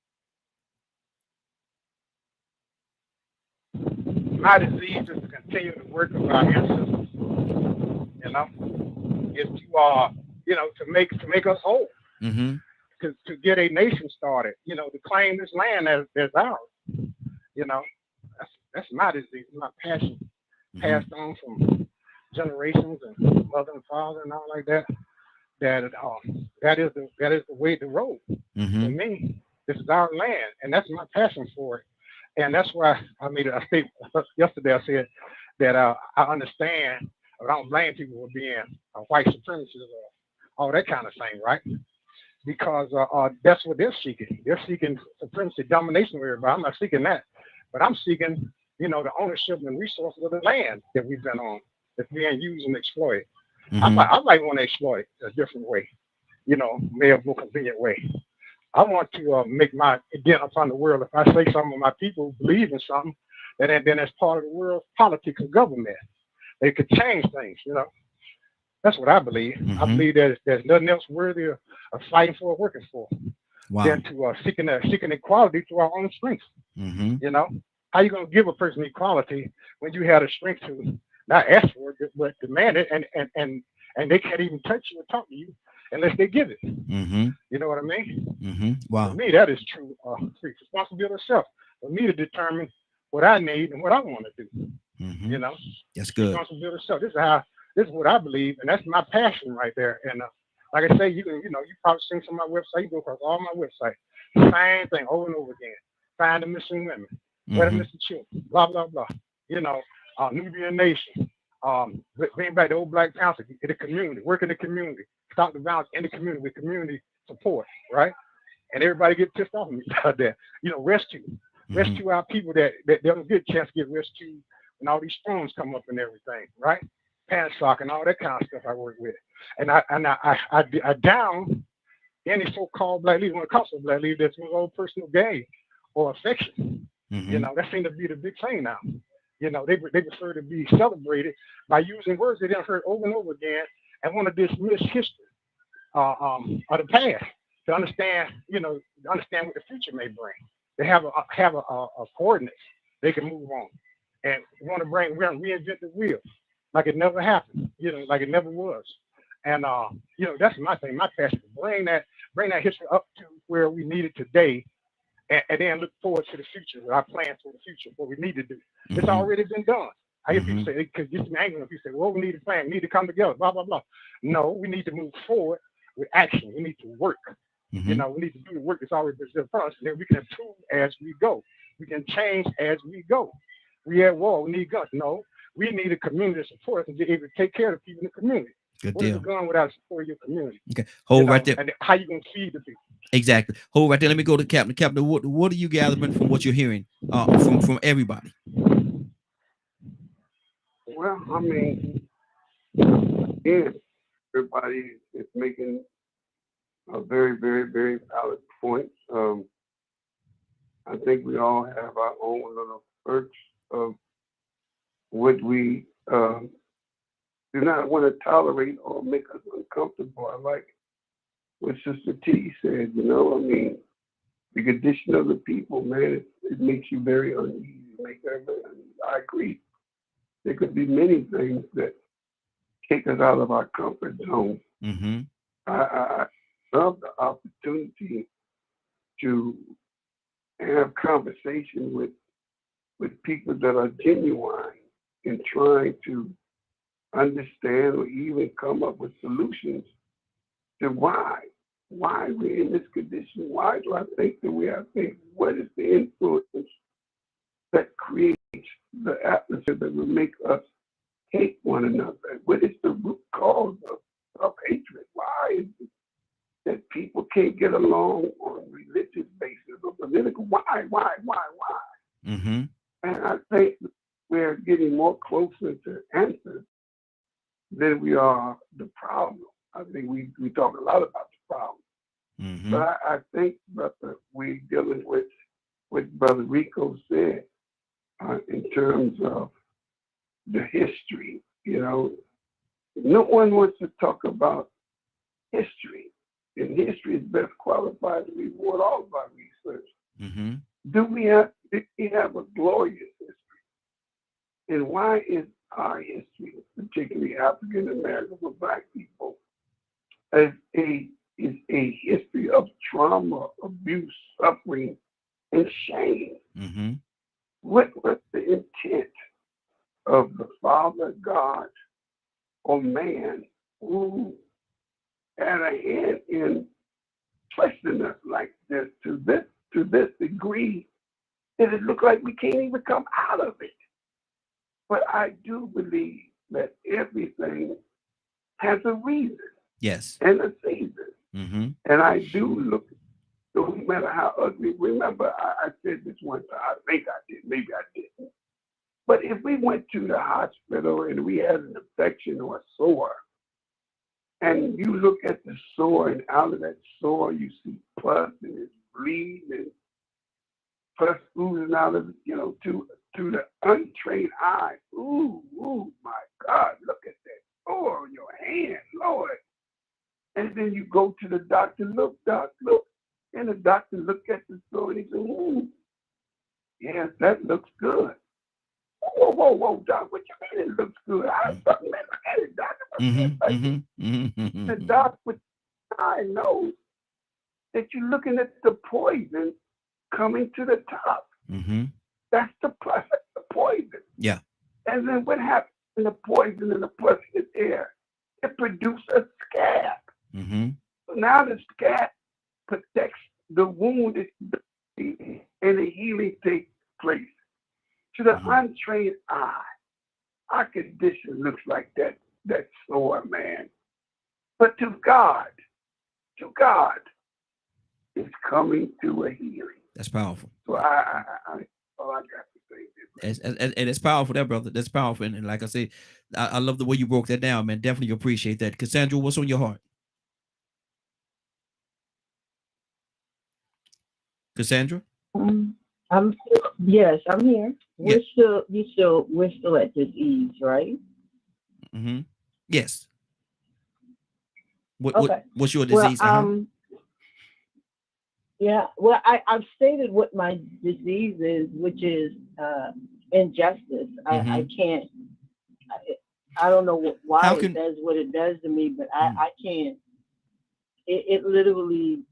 My disease is to continue the work of our ancestors. Is to make us whole. Mm-hmm. To get a nation started. To claim this land as ours. That's my disease, my passion, passed on from generations and mother and father and all like that. That is the way to roll. Mm-hmm. For me, this is our land, and that's my passion for it. And that's why I made a statement yesterday. I said that I understand. I don't blame people for being white supremacists or all that kind of thing, right? Because that's what they're seeking. They're seeking supremacy, domination of everybody. I'm not seeking that, but I'm seeking, the ownership and resources of the land that we've been on, that's being used and exploited. Mm-hmm. I might want to exploit a different way, maybe a more convenient way. I want to make my dent upon the world. If I say some of my people believe in something, then that's part of the world's politics and government. They could change things, That's what I believe. Mm-hmm. I believe there's nothing else worthy of fighting for or working for than to seeking equality through our own strength. Mm-hmm. How you gonna give a person equality when you have the strength to not ask for it but demand it, and they can't even touch you or talk to you unless they give it. Mm-hmm. You know what I mean? Mm-hmm. Wow. For me, that is true responsibility of self. For me to determine what I need and what I want to do. Mm-hmm. That's good. Responsibility of self. This is what I believe, and that's my passion right there. And like I say, you probably seen some of my website. You go across all my websites, same thing over and over again. Find the missing women, where the missing children, blah blah blah. Nubian Nation, bring back the old Black Council in the community, work in the community, stop the violence in the community with community support, right? And everybody get pissed off at me about that. Rescue our people that don't get a chance to get rescued when all these storms come up and everything, right? Pansock and all that kind of stuff I work with. And I down any so-called black leader, when it comes to black leader, that's with old personal gain or affection. Mm-hmm. That seems to be the big thing now. They prefer to be celebrated by using words they didn't heard over and over again and want to dismiss history of the past to understand, understand what the future may bring. They have a coordinates they can move on, and want to reinvent the wheel like it never happened, like it never was. And that's my thing, my passion, bring that history up to where we need it today, and then look forward to the future. Our plans for the future, what we need to do. Mm-hmm. It's already been done. I hear people say, because it's angry when people say, well, we need a plan, we need to come together, blah blah blah. No, we need to move forward with action. We need to work. Mm-hmm. We need to do the work that's already been done for us, and then we can improve as we go. We can change as we go. We at war, we need guns. No, we need a community to support us and be able to take care of the people in the community. Good what deal. is going without support of your community? Okay, hold right there. And how you gonna feed the people? Exactly. Hold right there. Let me go to Captain. Captain, what are you gathering from what you're hearing from everybody? Well, I mean, again, everybody is making a very, very, very valid point. I think we all have our own little perks of what we do not want to tolerate or make us uncomfortable. I like what Sister T said, I mean, the condition of the people, man, it makes you very uneasy. I agree. There could be many things that take us out of our comfort zone. Mm-hmm. I love the opportunity to have conversation with people that are genuine in trying to understand or even come up with solutions to why we're in this condition. Why do I think that we have things? What is the influence that creates the atmosphere that will make us hate one another? What is the root cause of hatred? Why is it that people can't get along on political. Why? Mm-hmm. And I think we're getting more closer to answers than we are the problem. I think we talk a lot about the problem. Mm-hmm. But I think, brother, we're dealing with what Brother Rico said in terms of the history. You know, no one wants to talk about history. And history is best qualified to reward all of our research. Mm-hmm. Do we have a glorious history? And why is our history, particularly African American or Black people, is a history of trauma, abuse, suffering, and shame? Mm-hmm. What was the intent of the Father God or man who had a hand in placing us like this to this degree that it looked like we can't even come out of it? But I do believe that everything has a reason. Yes. And a season. Mm-hmm. And I do look, no matter how ugly. Remember, I said this one time. I think I did. Maybe I didn't. But if we went to the hospital and we had an infection or a sore, and you look at the sore, and out of that sore you see pus and it's bleeding and pus oozing out of it, to the untrained eye. Ooh, my God, look at that sore on your hand, Lord. And then you go to the doctor, look, doc, look. And the doctor looked at the sore and he said, yes, that looks good. Whoa, doc, what you mean it looks good? I was talking about, look at it, doctor. The doctor with the eye knows that you're looking at the poison coming to the top. Mm-hmm. That's the pus, that's the poison. Yeah. And then what happens when the poison and the pus is there? It produces a scab. Mm-hmm. So now the scab protects the wound and the healing takes place. To the untrained eye, our condition looks like that sore, man. But to God, it's coming to a healing. That's powerful. So I all I got to say. And it's powerful, that brother. That's powerful. And like I said, I love the way you broke that down, man. Definitely appreciate that. Cassandra, what's on your heart? Cassandra? Yes, I'm here. Yeah. We're still at this ease, right? Mm-hmm. Yes. Okay. What's your disease? Yeah, well, I've stated what my disease is, which is injustice. I can't, I don't know why it does what it does to me, but I can't, it literally,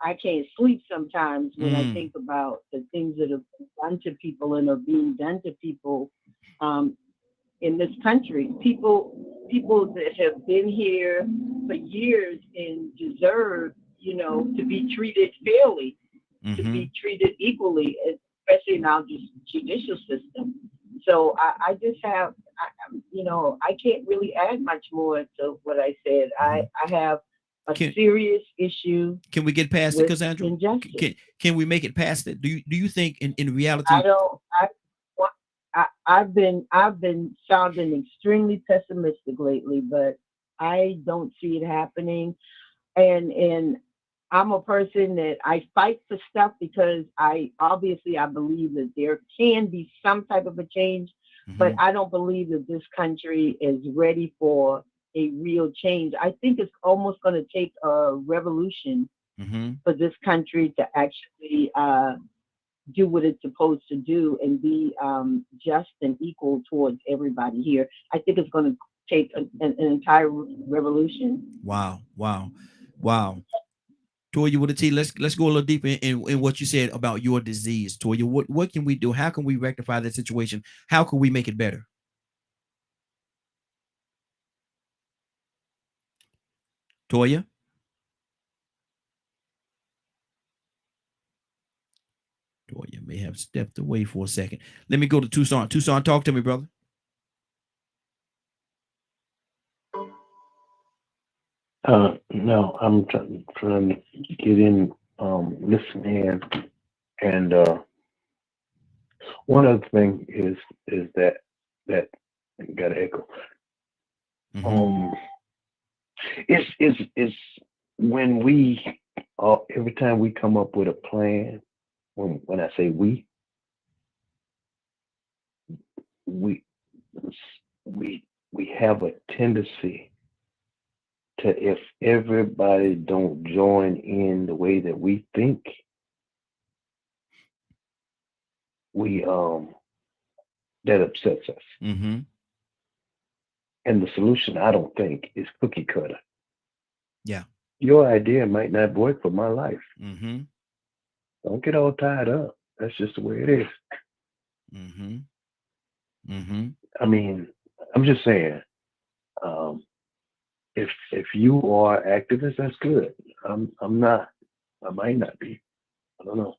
I can't sleep sometimes when I think about the things that have been done to people and are being done to people in this country. People that have been here for years and deserve, to be treated fairly, to be treated equally, especially in our judicial system. So I just have, I can't really add much more to what I said. I have a serious issue. Can we get past it, Cassandra? Can we make it past it? Do you think in reality? I've been sounding extremely pessimistic lately, but I don't see it happening. And I'm a person that I fight for stuff because I believe that there can be some type of a change, but I don't believe that this country is ready for a real change. I think it's almost going to take a revolution for this country to actually do what it's supposed to do and be just and equal towards everybody here. I think it's going to take an entire revolution. Wow. Toya with a T, let's go a little deeper in what you said about your disease. Toya, what can we do? How can we rectify that situation? How can we make it better? Toya? Toya may have stepped away for a second. Let me go to Tucson. Tucson, talk to me, brother. No, I'm trying to get in listen in. And one other thing is that got an echo. It's when we every time we come up with a plan. When I say we have a tendency to, if everybody don't join in the way that we think, that upsets us. And the solution, I don't think, is cookie cutter. Yeah. Your idea might not work for my life. Don't get all tied up. That's just the way it is. I mean, I'm just saying, if you are activist, that's good. I'm not. I might not be. I don't know.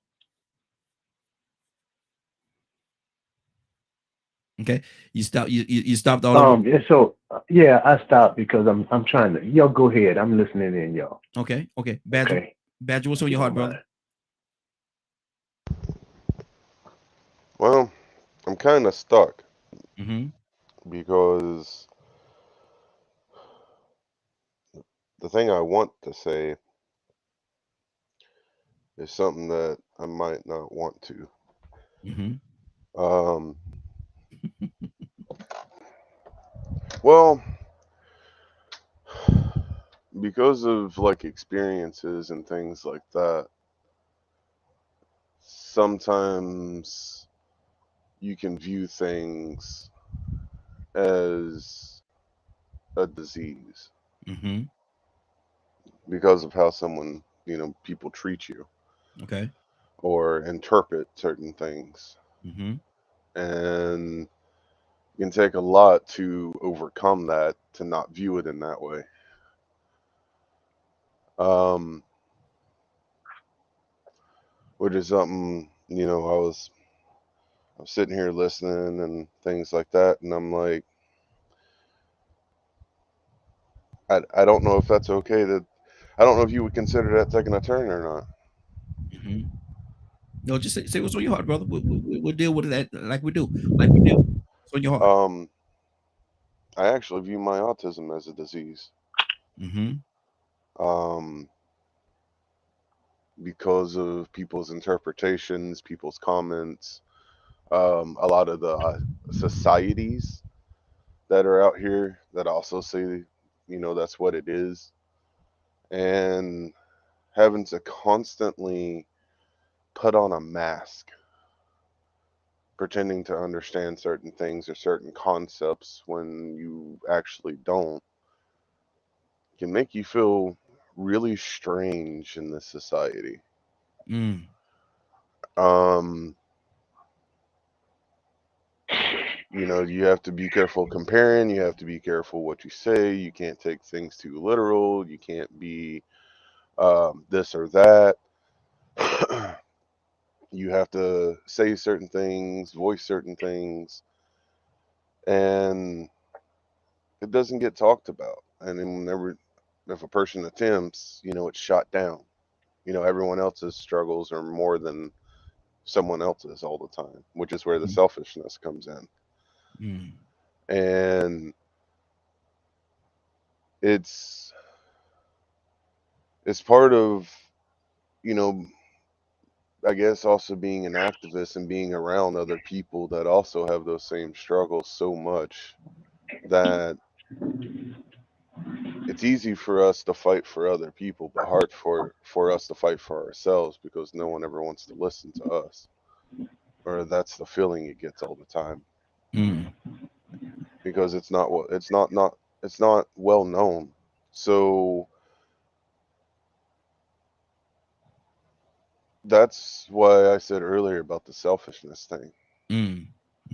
Okay, you stopped. You stopped all of them. So yeah, I stopped because I'm trying to. Y'all go ahead. I'm listening in, y'all. Okay. Badger. Okay. Badger, what's on your heart, brother? Well, I'm kind of stuck because the thing I want to say is something that I might not want to. Well, because of like experiences and things like that, sometimes you can view things as a disease because of how someone, people treat you. Okay. Or interpret certain things. And it can take a lot to overcome that, to not view it in that way. Which is something, I was sitting here listening and things like that, and I'm like, I don't know if that's okay. I don't know if you would consider that taking a turn or not. No, just say what's on your heart, brother. We'll deal with that like we do. What's on your heart? I actually view my autism as a disease. Because of people's interpretations, people's comments, a lot of the societies that are out here that also say, that's what it is. And having to constantly put on a mask, pretending to understand certain things or certain concepts when you actually don't, can make you feel really strange in this society. You have to be careful comparing, you have to be careful what you say, you can't take things too literal, you can't be this or that. You have to say certain things, voice certain things, and it doesn't get talked about. And then whenever, if a person attempts, it's shot down. Everyone else's struggles are more than someone else's all the time, which is where the selfishness comes in. And it's part of, I guess also being an activist and being around other people that also have those same struggles so much that it's easy for us to fight for other people, but hard for us to fight for ourselves because no one ever wants to listen to us. Or that's the feeling it gets all the time. Because it's not well known. So that's why I said earlier about the selfishness thing.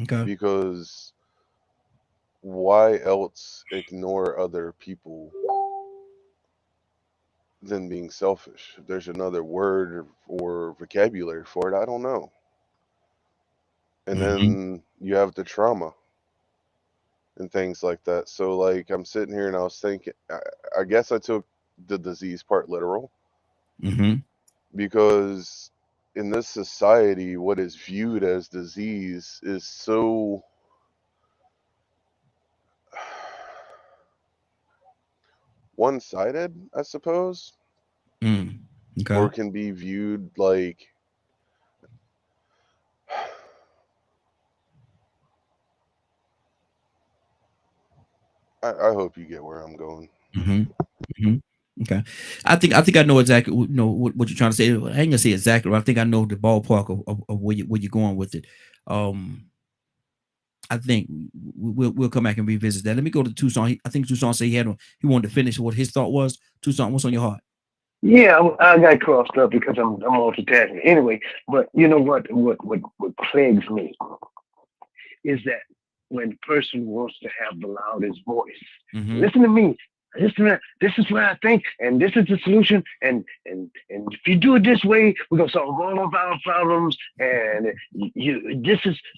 Okay. Because why else ignore other people than being selfish? If there's another word or vocabulary for it, I don't know. And then you have the trauma and things like that. So like I'm sitting here and I was thinking, I guess I took the disease part literal. because in this society, what is viewed as disease is so one-sided, I suppose, Okay. or can be viewed like I hope you get where I'm going. Okay. I think I know exactly what you're trying to say. I ain't gonna say exactly, but I think I know the ballpark of where you're going with it. I think we'll come back and revisit that. Let me go to Tucson. I think Tucson said he wanted to finish what his thought was. Tucson, what's on your heart? Yeah, I got crossed up because I'm multitasking. Anyway, but you know what plagues me is that when the person wants to have the loudest voice, listen to me. Listen, this is what I think, and this is the solution. And if you do it this way, we're gonna solve all of our problems. And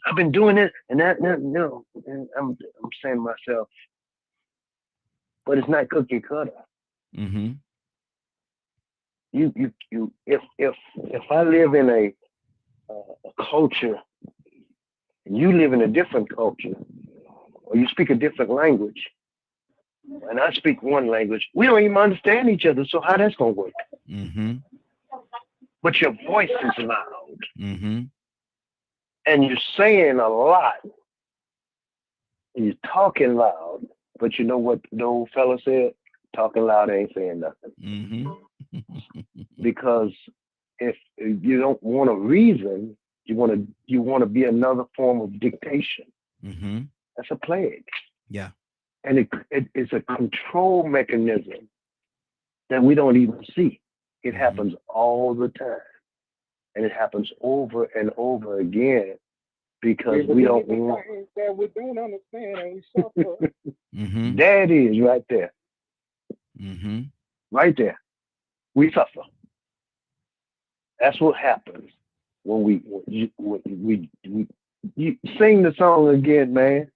I've been doing it, and that no. And I'm saying to myself, but it's not cookie cutter. If I live in a culture and you live in a different culture, or you speak a different language, and I speak one language, we don't even understand each other. So how that's gonna work? But your voice is loud, and you're saying a lot, and you're talking loud. But you know what the old fella said? Talking loud ain't saying nothing. Because if you don't want to reason, you want to be another form of dictation. That's a plague. Yeah. And it is a control mechanism that we don't even see. It happens all the time. And it happens over and over again because we don't want. That we don't understand and we suffer. There it is right there. Right there. We suffer. That's what happens when we sing the song again, man.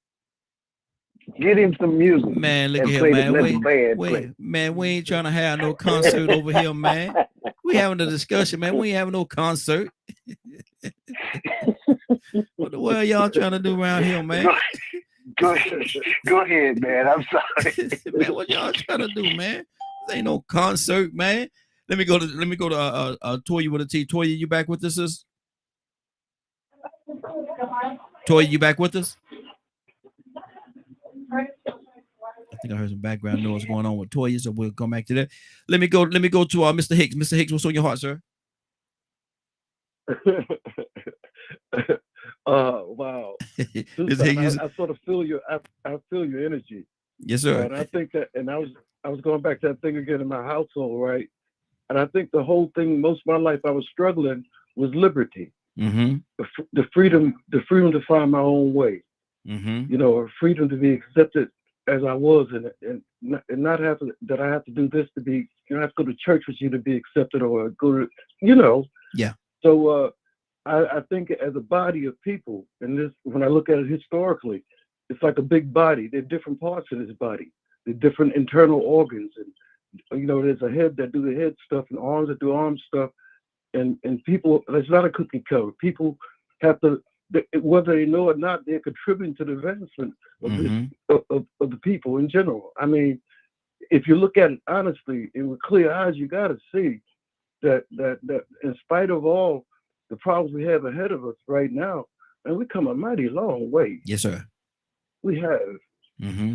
Get him some music. Man, look at here, man. Man, we ain't trying to have no concert over here, man. We having a discussion, man. We ain't having no concert. What the world y'all trying to do around here, man? Go ahead, man. I'm sorry. Man, what y'all trying to do, man? This ain't no concert, man. Let me go to Toya with a T. Toya, you back with us, sis? Toya, you back with us? I think I heard some background noise going on with Toya, so we'll come back to that. Let me go to Mr. Hicks. Mr. Hicks, what's on your heart, sir? Wow. I sort of feel your I feel your energy. Yes, sir. And I think that, and I was going back to that thing again in my household, right? And I think the whole thing, most of my life, I was struggling was liberty, the freedom to find my own way, you know, or freedom to be accepted as I was, and not have to, that I have to do this to be, you know, I have to go to church with you to be accepted, or go to, you know. Yeah. So I think as a body of people, and this, when I look at it historically, it's like a big body. There are different parts of this body. There are different internal organs, and you know, there's a head that do the head stuff, and arms that do arm stuff, and people. It's not a cookie cutter. People have to, whether they know or not, they're contributing to the advancement of, of the people in general. I mean, if you look at it honestly and with clear eyes, you got to see that in spite of all the problems we have ahead of us right now, and we come a mighty long way. Yes, sir. We have.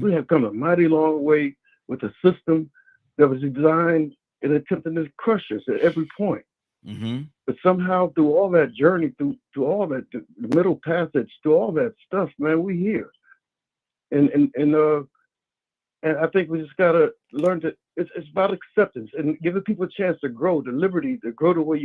We have come a mighty long way with a system that was designed and attempting to crush us at every point. But somehow through all that journey, through all that, the middle passage, through all that stuff, man, we here. And I think we just gotta learn to. It's about acceptance and giving people a chance to grow, the liberty to grow to where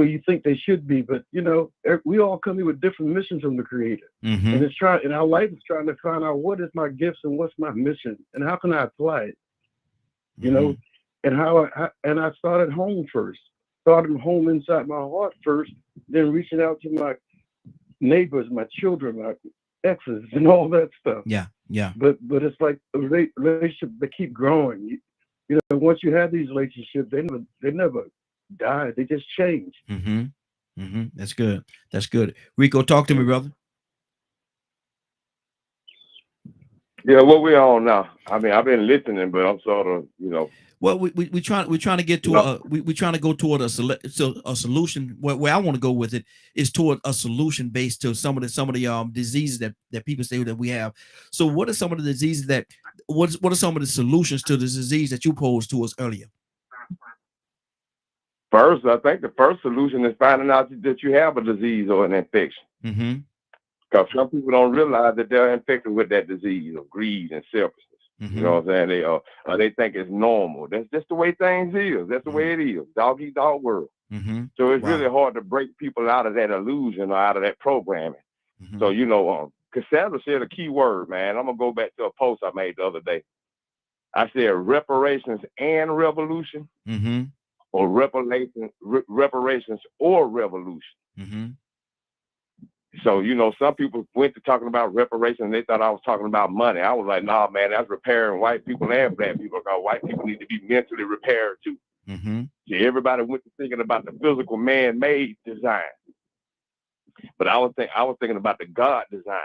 you think they should be. But you know, we all come here with different missions from the Creator, and it's and our life is trying to find out what is my gifts and what's my mission and how can I apply it. You know, and I started home first. Started home inside my heart first, then reaching out to my neighbors, my children, my exes, and all that stuff. Yeah, yeah. But it's like a relationship. They keep growing. You know, once you have these relationships, they never die. They just change. That's good. That's good. Rico, talk to me, brother. Yeah, what we on now? I mean, I've been listening, but I'm sort of, Well, we're trying to get to we're trying to go toward a solution. Where I want to go with it is toward a solution based to some of the diseases that people say that we have. So what are some of the diseases what are some of the solutions to the disease that you posed to us earlier? First, I think the first solution is finding out that you have a disease or an infection. Because some people don't realize that they're infected with that disease of greed and selfishness. You know what I'm saying? They think it's normal. That's just the way things is. That's the way it is. Dog eat dog world. So it's really hard to break people out of that illusion or out of that programming. So, Cassandra said a key word, man. I'm going to go back to a post I made the other day. I said reparations and revolution or reparations or revolution. So, some people went to talking about reparations and they thought I was talking about money. I was like, nah, man, that's repairing white people and black people, because white people need to be mentally repaired too. See, everybody went to thinking about the physical man-made design. But I was thinking about the God design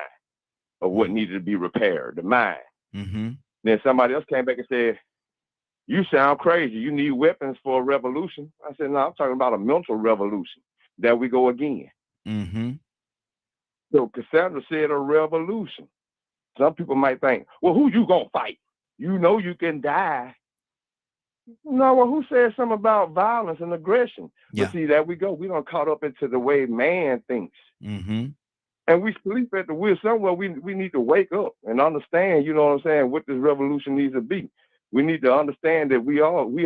of what needed to be repaired, the mind. Then somebody else came back and said, you sound crazy. You need weapons for a revolution. I said, no, I'm talking about a mental revolution. There we go again. So Cassandra said a revolution. Some people might think, well, who you gonna fight? You know you can die. No, well, who said something about violence and aggression? But see, there we go. We don't caught up into the way man thinks. And we sleep at the wheel. Somewhere we need to wake up and understand, you know what I'm saying, what this revolution needs to be. We need to understand that we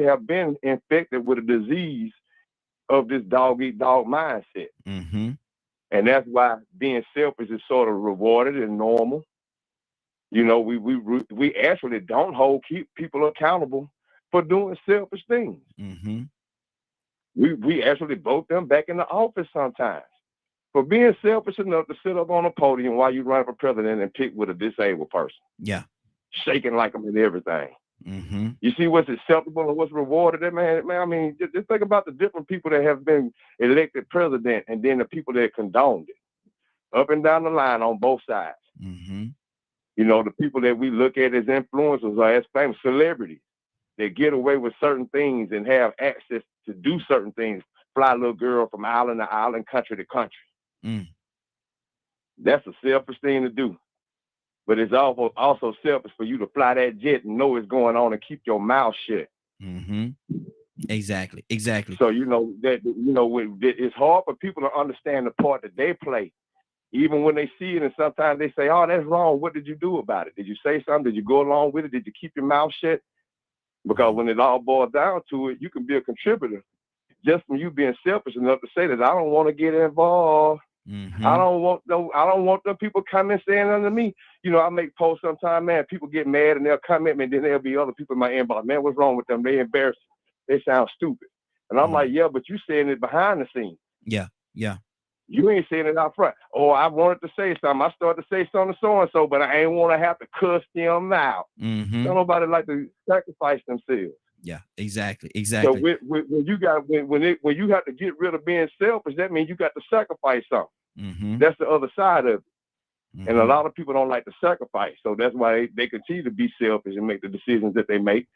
have been infected with a disease of this dog eat dog mindset. And that's why being selfish is sort of rewarded and normal. We actually don't keep people accountable for doing selfish things. We actually vote them back in the office sometimes for being selfish enough to sit up on a podium while you run for president and pick with a disabled person. Shaking like them and everything. You see what's acceptable and what's rewarded? Man, I mean, just think about the different people that have been elected president and then the people that condoned it. Up and down the line on both sides. The people that we look at as influencers or as famous celebrities, they get away with certain things and have access to do certain things. Fly a little girl from island to island, country to country. That's a selfish thing to do. But it's also selfish for you to fly that jet and know what's going on and keep your mouth shut. Exactly. So it's hard for people to understand the part that they play, even when they see it. And sometimes they say, "Oh, that's wrong. What did you do about it? Did you say something? Did you go along with it? Did you keep your mouth shut?" Because when it all boils down to it, you can be a contributor just from you being selfish enough to say that I don't want to get involved. I don't want the people coming saying under me. I make posts sometimes, man, people get mad and they'll come at me, and then there'll be other people in my inbox, man, what's wrong with them? They embarrassing. They sound stupid. And I'm like, yeah, but you saying it behind the scenes. You ain't saying it out front. Oh, I wanted to say something. I started to say something so-and-so, but I ain't want to have to cuss them out. Don't nobody like to sacrifice themselves. Exactly. So when you have to get rid of being selfish, that means you got to sacrifice something. That's the other side of it. And a lot of people don't like to sacrifice. So that's why they continue to be selfish and make the decisions that they make.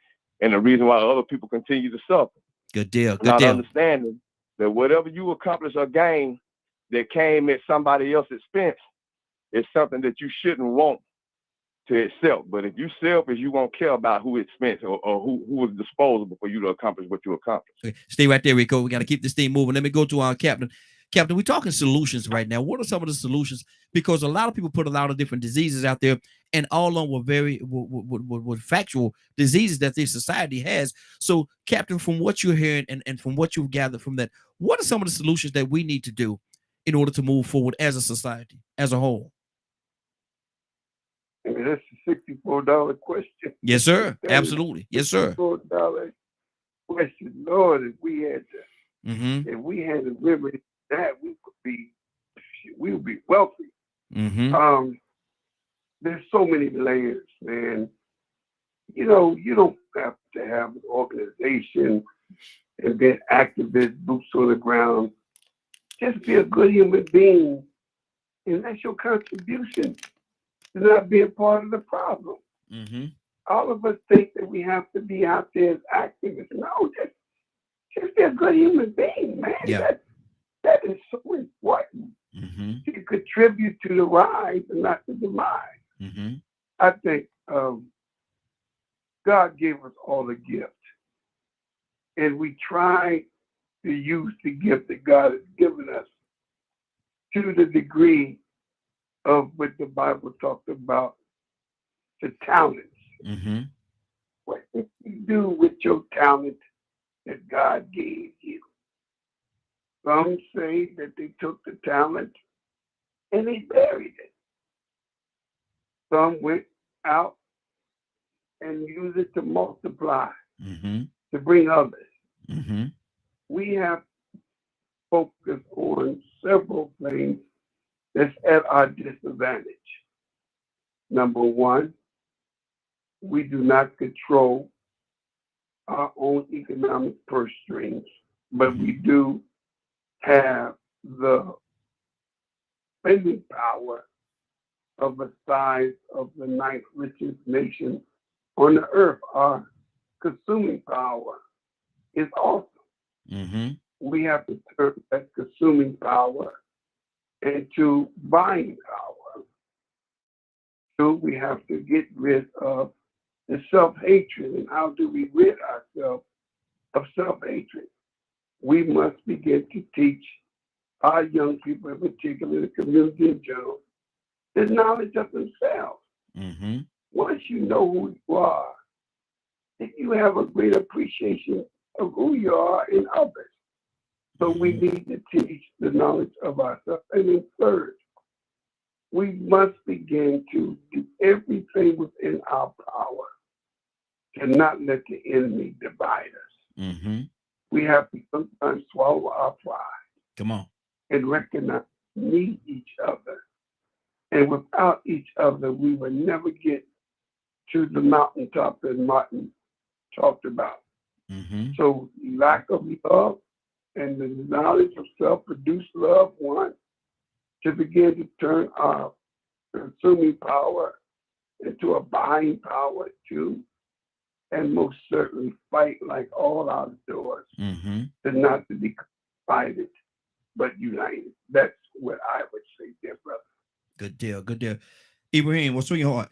And the reason why other people continue to suffer. Good deal. Not understanding that whatever you accomplish or gain that came at somebody else's expense is something that you shouldn't want to itself. But if you selfish, you won't care about who expense or who was disposable for you to accomplish what you accomplished. Okay. Stay right there, Rico. We got to keep this thing moving. Let me go to our captain. Captain, we're talking solutions right now. What are some of the solutions? Because a lot of people put a lot of different diseases out there, and all of them were very factual diseases that this society has. So, Captain, from what you're hearing and from what you've gathered from that, what are some of the solutions that we need to do in order to move forward as a society, as a whole? That's a $64 question. Yes, sir. Absolutely. Yes, sir. $64 question. Lord, if we had to remedy that, we would be wealthy. There's so many layers, man. You don't have to have an organization and being activists, boots on the ground. Just be a good human being, and that's your contribution to not being part of the problem. Mm-hmm. All of us think that we have to be out there as activists. No, just be a good human being, man. Yeah. That is so important Mm-hmm. to contribute to the rise and not the demise. Mm-hmm. I think God gave us all a gift, and we try to use the gift that God has given us to the degree of what the Bible talked about, the talents. Mm-hmm. What did you do with your talent that God gave you? Some say that they took the talent and they buried it. Some went out and used it to multiply, Mm-hmm. to bring others. Mm-hmm. We have focused on several things that's at our disadvantage. Number one, we do not control our own economic purse strings, but we do have the spending power of the size of the ninth richest nation on the earth. Our consuming power is awesome. Mm-hmm. We have to turn that consuming power into buying power. So we have to get rid of the self-hatred. And how do we rid ourselves of self-hatred? We must begin to teach our young people, in particular the community in general, the knowledge of themselves. Mm-hmm. Once you know who you are, then you have a great appreciation of who you are in others. So we need to teach the knowledge of ourselves. And then third, we must begin to do everything within our power to not let the enemy divide us. Mm-hmm. We have to sometimes swallow our pride. Come on. And recognize we need each other. And without each other, we will never get to the mountaintop that Martin talked about. Mm-hmm. So lack of love and the knowledge of self-produced love, one, to begin to turn our consuming power into a buying power, two, and most certainly fight like all outdoors Mm-hmm. to not to be divided, but united. That's what I would say, dear brother. Good deal. Good deal. Ibrahim, what's on your heart?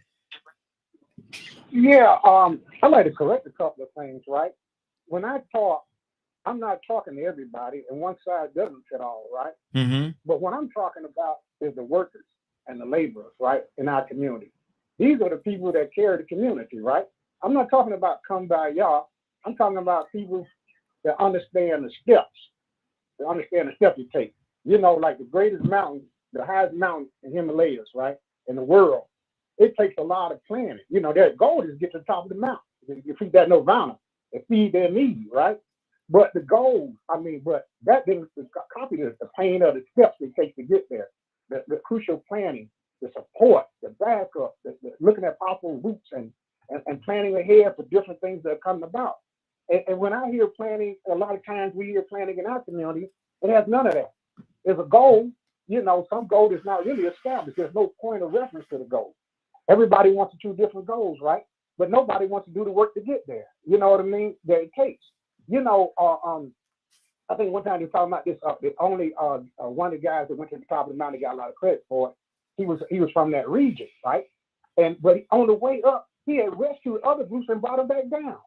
Yeah, I'd like to correct a couple of things, right? When I talk, I'm not talking to everybody, and one side doesn't fit all, right? Mm-hmm. But what I'm talking about is the workers and the laborers, right, in our community. These are the people that carry the community, right? I'm not talking about come by y'all. I'm talking about people that understand the steps, that understand the steps you take. You know, like the greatest mountain, the highest mountain in Himalayas, right, in the world. It takes a lot of planning. You know, their goal is to get to the top of the mountain. You feed that nirvana and feed their needs, right? But the goal, but that didn't copy this, the pain of the steps it takes to get there, the crucial planning, the support, the backup, the looking at powerful roots and planning ahead for different things that are coming about. And when I hear planning, a lot of times we hear planning in our community, it has none of that. There's a goal, you know, some goal is not really established. There's no point of reference to the goal. Everybody wants to choose different goals, right? But nobody wants to do the work to get there. You know what I mean? That it takes. You know, I think one time they were talking about this. The only one of the guys that went to the top of the mountain got a lot of credit for it. He was from that region, right? But on the way up, he had rescued other groups and brought them back down.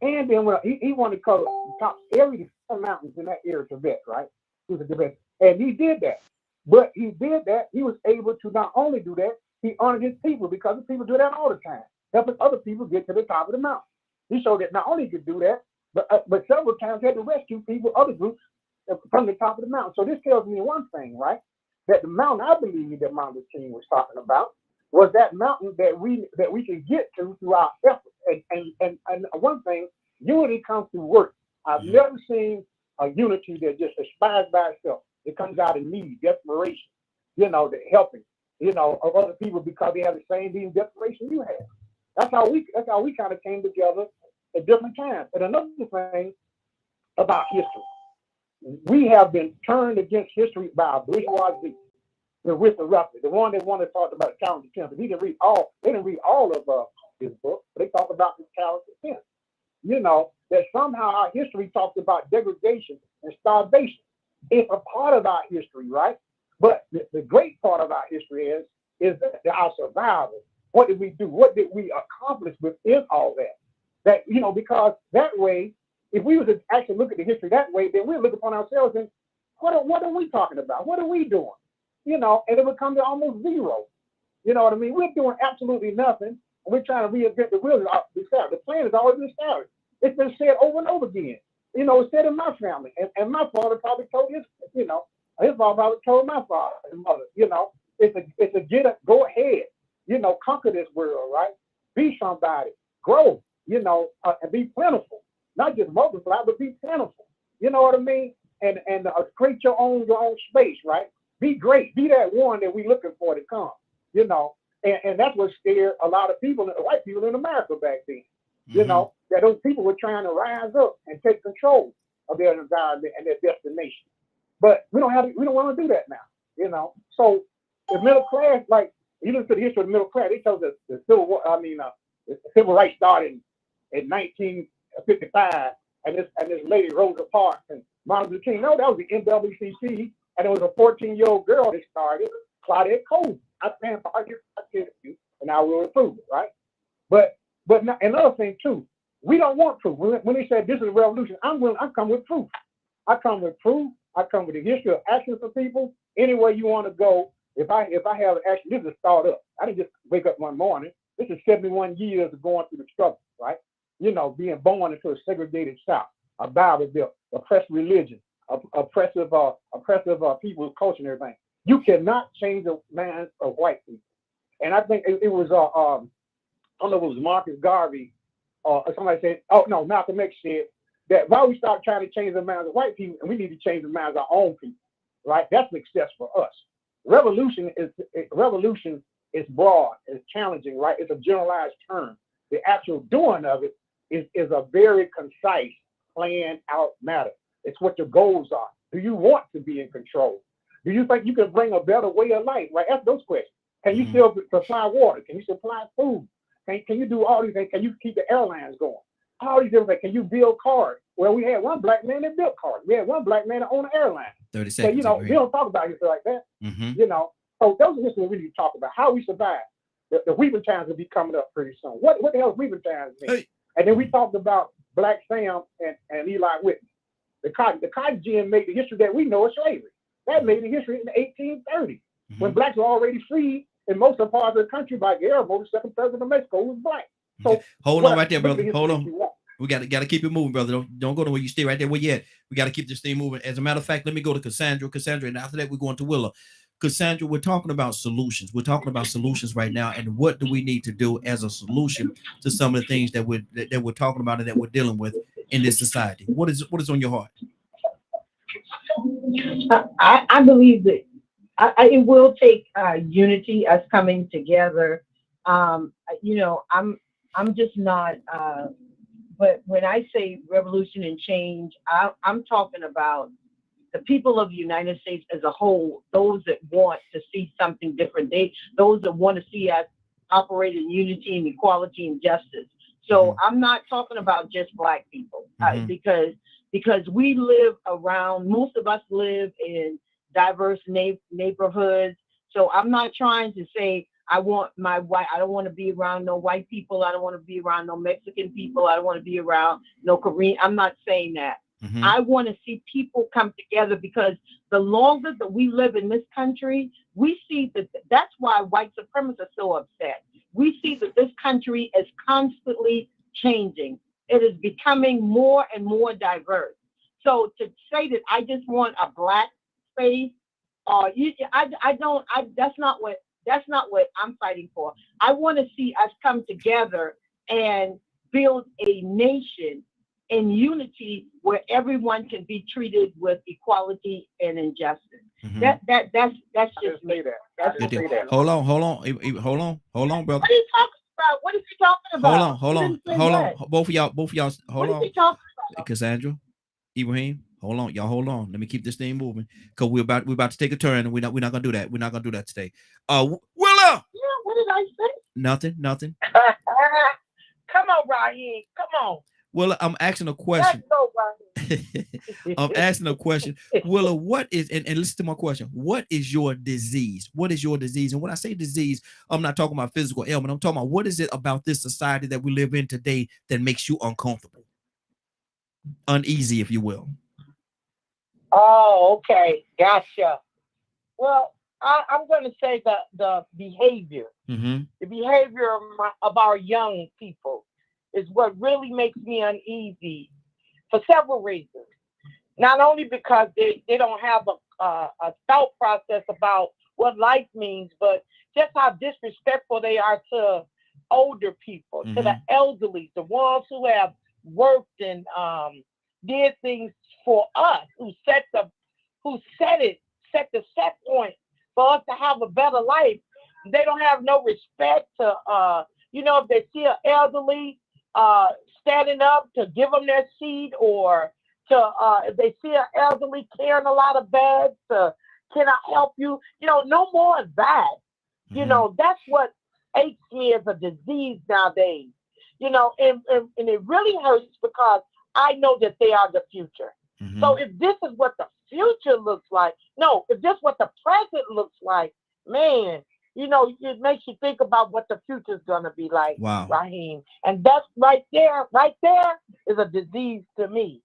And then when he wanted to cover the top every mountains in that area, Tibet, right? He was a Tibet, and he did that. But he did that. He was able to not only do that, he honored his people because the people do that all the time, helping other people get to the top of the mountain. He showed that not only he could do that, but several times he had to rescue people, other groups, from the top of the mountain. So this tells me one thing, right? That the mountain I believe that Martin Luther King was talking about was that mountain that we can get to through our efforts. And one thing, unity comes through work. I've never seen a unity that just aspires by itself. It comes out of need, desperation, you know, the helping, you know, of other people because they have the same need and desperation you have. That's how we kind of came together at different times. And another thing, about history. We have been turned against history by a bourgeoisie, the Richard Ruffin, the one that wanted to talk about Charles X. He didn't read all. They didn't read all of his book, but they talked about Charles X. You know that somehow our history talks about degradation and starvation. It's a part of our history, right? But the great part of our history is that our survival. What did we do? What did we accomplish within all that? That, you know, because that way, if we were to actually look at the history that way, then we'd look upon ourselves and what are we talking about? What are we doing? You know, and it would come to almost zero. You know what I mean? We're doing absolutely nothing, and we're trying to reinvent the wheel. The plan has always been established. It's been said over and over again. You know, it's said in my family, and my father probably told his father probably told my father and mother. You know, it's a go ahead. You know, conquer this world, right? Be somebody, grow. You know, and be plentiful, not just multiply, but be plentiful. You know what I mean? And create your own space, right? Be great. Be that one that we're looking for to come. You know, and that's what scared a lot of people, white people in America back then. Mm-hmm. You know, that those people were trying to rise up and take control of their environment and their destination. But we don't want to do that now. You know, so the middle class, like you look at the history of the middle class, they tell us the civil rights started in 1955, and this lady Rosa Parks and Martin Luther King. No, that was the NAACP, and it was a 14-year-old girl that started, Claudette Colvin. I stand for her, and I will approve it, right? But another thing too, we don't want proof. When they said this is a revolution, I come with proof. I come with proof. I come with the history of action for people. Anywhere you want to go, if I have an action, this is a startup. I didn't just wake up one morning. This is 71 years of going through the struggle, right? You know, being born into a segregated South, a Bible Belt, oppressed religion, oppressive people's culture and everything. You cannot change the minds of white people. And I think it was I don't know if it was Marcus Garvey or somebody said, oh no, Malcolm X said that why we start trying to change the minds of white people and we need to change the minds of our own people, right? That's success for us. Revolution is broad, it's challenging, right? It's a generalized term. The actual doing of it is a very concise, planned out matter. It's what your goals are. Do you want to be in control? Do you think you can bring a better way of life? Right? Ask those questions. Can you still supply water? Can you supply food? Can you do all these things? Can you keep the airlines going? All these different things. Can you build cars? Well, we had one black man that built cars. We had one black man that owned an airline. 30 seconds. So, you know, we don't talk about history like that. Mm-hmm. You know, so those are history we need to talk about. How we survive. The Weaving Times will be coming up pretty soon. What the hell is Weaving Times mean? Hey. And then we talked about Black Sam and Eli Whitney. The cotton gin made the history that we know of slavery. That made the history in the 1830s, when blacks were already free in most of the parts of the country by Guillermo, the second president of Mexico, was black. So hold on right there, brother. Hold on. We got to keep it moving, brother. Don't go to where you stay right there where you at. We got to keep this thing moving. As a matter of fact, let me go to Cassandra, and after that, we're going to Willa. Cassandra, we're talking about solutions. We're talking about solutions right now, and what do we need to do as a solution to some of the things that we're talking about and that we're dealing with in this society? What is on your heart? I believe that it will take unity, us coming together. You know, I'm just not. But when I say revolution and change, I'm talking about the people of the United States as a whole. Those that want to see something different. Those that want to see us operate in unity and equality and justice. So I'm not talking about just black people because we live around. Most of us live in diverse neighborhoods. So I'm not trying to say I don't want to be around no white people. I don't want to be around no Mexican people. I don't want to be around no Korean. I'm not saying that. I want to see people come together, because the longer that we live in this country, we see that's why white supremacists are so upset. We see that this country is constantly changing. It is becoming more and more diverse. So to say that I just want a black space, that's not what I'm fighting for. I want to see us come together and build a nation in unity where everyone can be treated with equality and injustice. That's just me. Hold on, brother. What are you talking about? What is he talking about? Hold on. Both of y'all. Hold on. What is he talking about? Cassandra, Ibrahim, hold on, y'all, hold on. Let me keep this thing moving because we're about to take a turn, and we're not gonna do that. We're not gonna do that today. Willa. Yeah, what did I say? Nothing. Come on, Raheem. Come on. Willa, I'm asking a question. Let's go, Raheem. I'm asking a question. Willa, what is, and listen to my question. What is your disease? What is your disease? And when I say disease, I'm not talking about physical ailment. I'm talking about what is it about this society that we live in today that makes you uncomfortable, uneasy, if you will. Oh, okay. Gotcha. Well, I'm going to say the behavior. Mm-hmm. The behavior of our young people is what really makes me uneasy for several reasons. Not only because they don't have a thought process about what life means, but just how disrespectful they are to older people, to the elderly, the ones who have worked and did things for us, who set the set point for us to have a better life. They don't have no respect to, if they see an elderly standing up to give them their seat, or to, if they see an elderly carrying a lot of bags, can I help you? No more of that. That's what aches me as a disease nowadays. And it really hurts because I know that they are the future. So if this is what the future looks like, if this is what the present looks like, man, it makes you think about what the future is going to be like, wow, Raheem. And that's right there is a disease to me.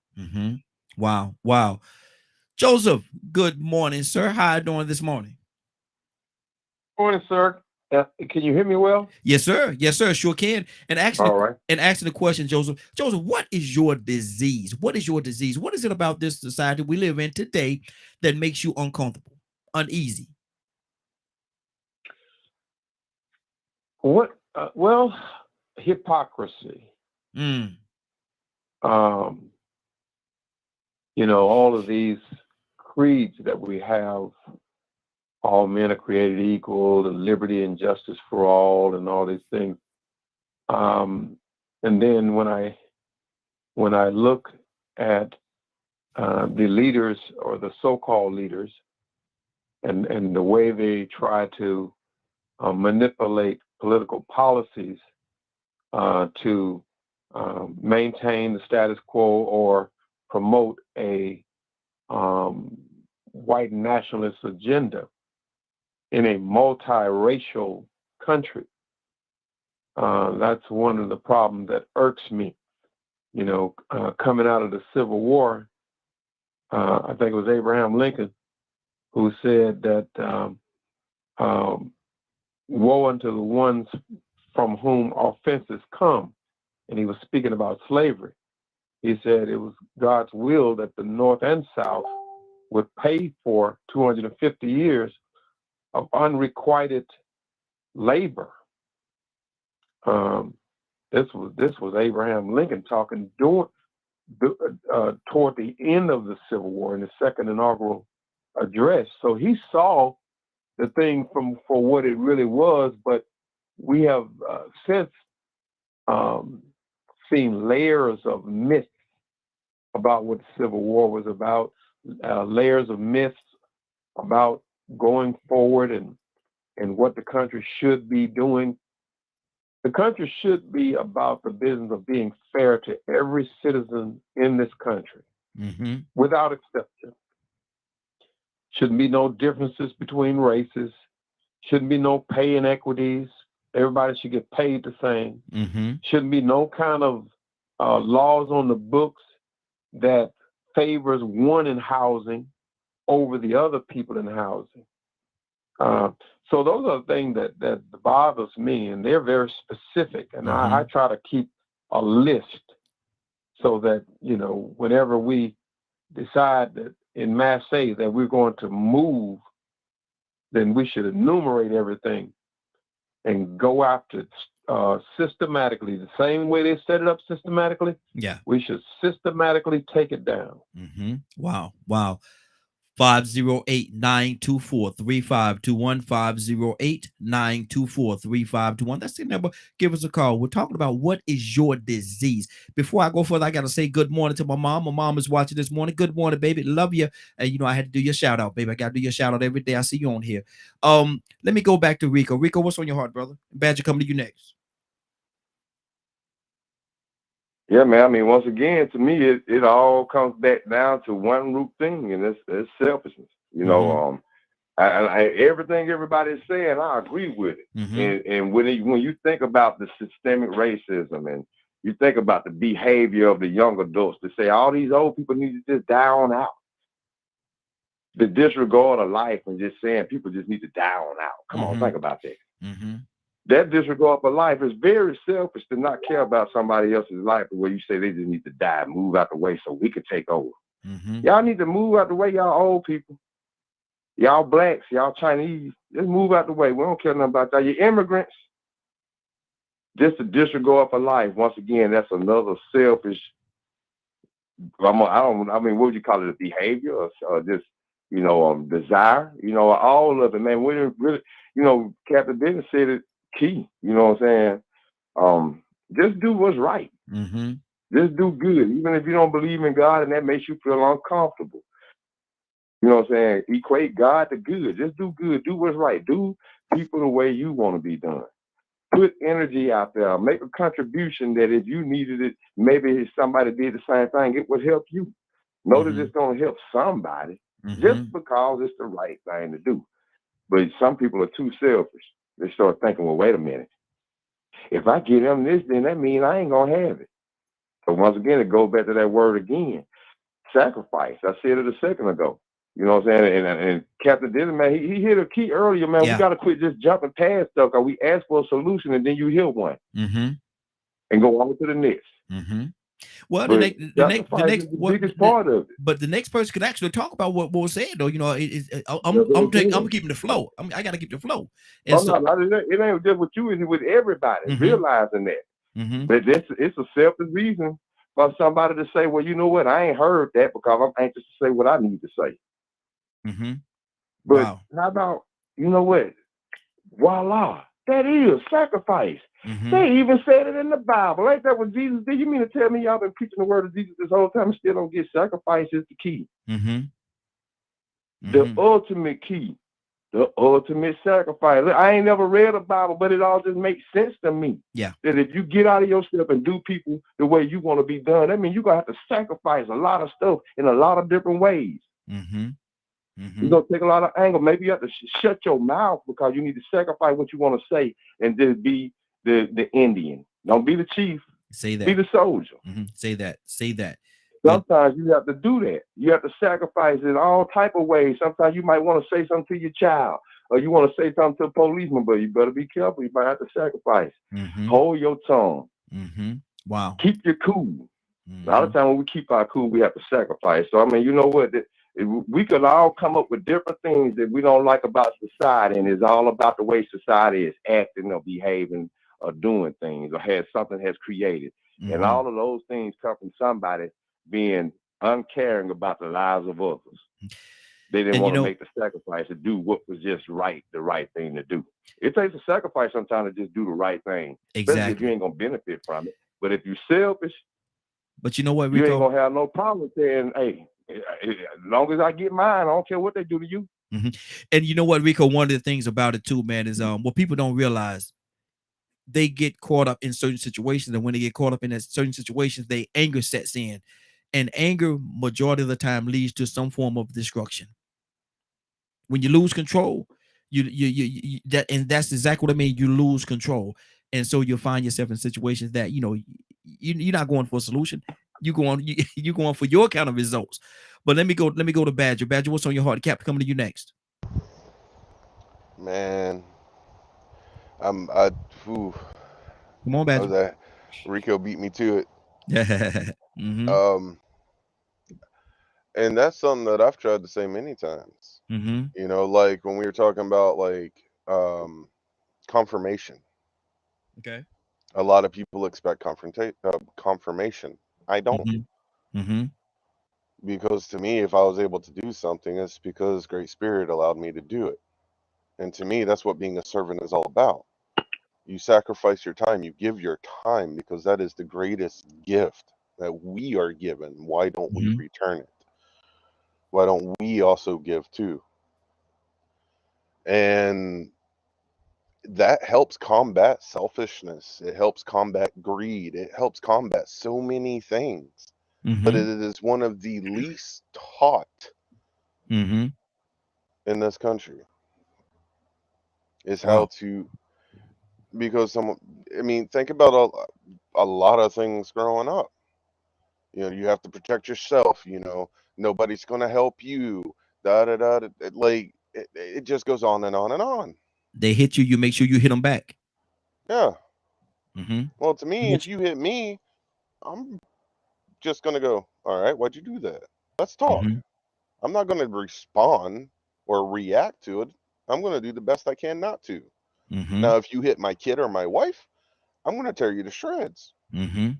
Wow. Joseph, good morning, sir. How are you doing this morning? Morning, sir. Can you hear me well? Yes, sir. Sure can. And actually, asking the question, Joseph, what is your disease? What is your disease? What is it about this society we live in today that makes you uncomfortable, uneasy? What? Well, hypocrisy. All of these creeds that we have. All men are created equal, the liberty and justice for all, and all these things. And then when I look at the leaders, or the so-called leaders, and the way they try to manipulate political policies to maintain the status quo or promote a white nationalist agenda in a multiracial country. That's one of the problems that irks me. Coming out of the Civil War, I think it was Abraham Lincoln who said that woe unto the ones from whom offenses come. And he was speaking about slavery. He said it was God's will that the North and South would pay for 250 years of unrequited labor. This was Abraham Lincoln talking toward the end of the Civil War in the second inaugural address. So he saw the thing for what it really was, but we have since seen layers of myths about what the Civil War was about, layers of myths about going forward and what the country should be doing. The country should be about the business of being fair to every citizen in this country, without exception. Shouldn't be no differences between races. Shouldn't be no pay inequities. Everybody should get paid the same. Shouldn't be no kind of laws on the books that favors one in housing over the other people in housing. So those are the things that bothers me, and they're very specific. And I try to keep a list so that, whenever we decide that in Marseille that we're going to move, then we should enumerate everything and go after it systematically, the same way they set it up systematically. Yeah, we should systematically take it down. Wow. 508-924-3521, 508-924-3521. That's the number. Give us a call. We're talking about what is your disease. Before I go further, I got to say good morning to my mom. My mom is watching this morning. Good morning, baby. Love you. And you know, I had to do your shout out, baby. I got to do your shout out every day I see you on here. Let me go back to Rico. Rico, what's on your heart, brother? Badger coming to you next. Yeah, man. I mean, once again, to me, it all comes back down to one root thing, and it's selfishness. You know, everything everybody's saying, I agree with it. And when you think about the systemic racism and you think about the behavior of the young adults, to say all these old people need to just die on out. The disregard of life and just saying people just need to die on out. Come on, think about that. That disregard for life is very selfish to not care about somebody else's life, where you say they just need to die, move out the way so we can take over. Y'all need to move out the way, y'all old people. Y'all blacks, y'all Chinese, just move out the way. We don't care nothing about that. You immigrants, just to disregard for life. Once again, that's another selfish, what would you call it, a behavior or just, desire? All of it, man. We didn't really, Captain Dennis said it key, you know what I'm saying? Just do what's right. Just do good, even if you don't believe in God and that makes you feel uncomfortable. You know what I'm saying? Equate God to good. Just do good. Do what's right. Do people the way you want to be done. Put energy out there. Make a contribution that if you needed it, maybe if somebody did the same thing, it would help you. Know that it's going to help somebody just because it's the right thing to do. But some people are too selfish. They start thinking, well, wait a minute. If I give them this, then that means I ain't going to have it. So once again, it goes back to that word again. Sacrifice. I said it a second ago. You know what I'm saying? And Captain Dennis, man, he hit a key earlier, man. We got to quit just jumping past stuff, because we ask for a solution and then you hear one and go on to the next. Well, but the next biggest part of it. But the next person could actually talk about what was said, though. You know, I'm keeping the flow. I got to keep the flow. And it ain't just with you; it's with everybody realizing that. But it's a selfish reason for somebody to say, "Well, you know what? I ain't heard that because I'm anxious to say what I need to say." But how about, you know what? Voila, that is sacrifice. They even said it in the Bible. Ain't that what Jesus did? You mean to tell me y'all been preaching the word of Jesus this whole time and still don't get sacrifice is the key? The ultimate key, the ultimate sacrifice. Look, I ain't never read a Bible, but it all just makes sense to me. Yeah. That if you get out of yourself and do people the way you want to be done, that means you're going to have to sacrifice a lot of stuff in a lot of different ways. You're going to take a lot of anger. Maybe you have to shut your mouth because you need to sacrifice what you want to say and just be the Indian. Don't be the chief. Say that. Be the soldier. Say that. Sometimes you have to do that. You have to sacrifice in all type of ways. Sometimes you might want to say something to your child, or you want to say something to a policeman, but you better be careful. You might have to sacrifice. Hold your tongue. Wow. Keep your cool. A lot of times when we keep our cool, we have to sacrifice. So, I mean, you know what? We could all come up with different things that we don't like about society, and it's all about the way society is acting or behaving or doing things or something has created. And all of those things come from somebody being uncaring about the lives of others. They didn't want to make the sacrifice to do what was just right, the right thing to do. It takes a sacrifice sometimes to just do the right thing. Especially if you ain't going to benefit from it. But if you're selfish, but you know what, Rico? You ain't going to have no problem saying, hey, as long as I get mine, I don't care what they do to you. And you know what, Rico, one of the things about it too, man, is what people don't realize, they get caught up in certain situations, and when they get caught up in that certain situations, their anger sets in, and anger majority of the time leads to some form of destruction. When you lose control, that's exactly what I mean. You lose control, and so you'll find yourself in situations that you're not going for a solution. You're going for your kind of results. But let me go to Badger. Badger, what's on your heart? Cap, coming to you next. Man, come on, Badger. Rico beat me to it. Mm-hmm. And that's something that I've tried to say many times. Mm-hmm. Like when we were talking about like confirmation. Okay. A lot of people expect confirmation. I don't. Mm-hmm. Because to me, if I was able to do something, it's because Great Spirit allowed me to do it. And to me, that's what being a servant is all about. You sacrifice your time, you give your time, because that is the greatest gift that we are given. Why don't we return it? Why don't we also give too? And that helps combat selfishness. It helps combat greed. It helps combat so many things. But it is one of the least taught in this country. Is how to, because think about a lot of things growing up. You have to protect yourself. Nobody's gonna help you. Da da da. Like it just goes on and on and on. They hit you, you make sure you hit them back. Yeah. Well, to me, if you hit me, I'm just gonna go, all right, why'd you do that? Let's talk. I'm not gonna respond or react to it. I'm gonna do the best I can not to. Now, if you hit my kid or my wife, I'm gonna tear you to shreds. I'm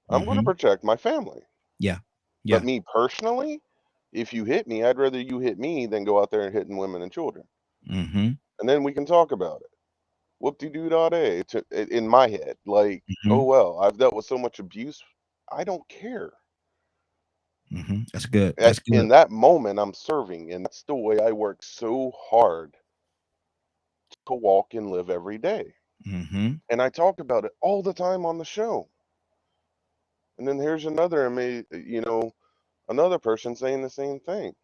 gonna protect my family. Yeah. But me personally, if you hit me, I'd rather you hit me than go out there and hitting women and children. And then we can talk about it. Whoop-de-doo-da-day. In my head, like, oh well, I've dealt with so much abuse. I don't care. That's good. That's good. In that moment, I'm serving, and that's the way I work so hard to walk and live every day. And I talk about it all the time on the show. And then here's another person saying the same thing.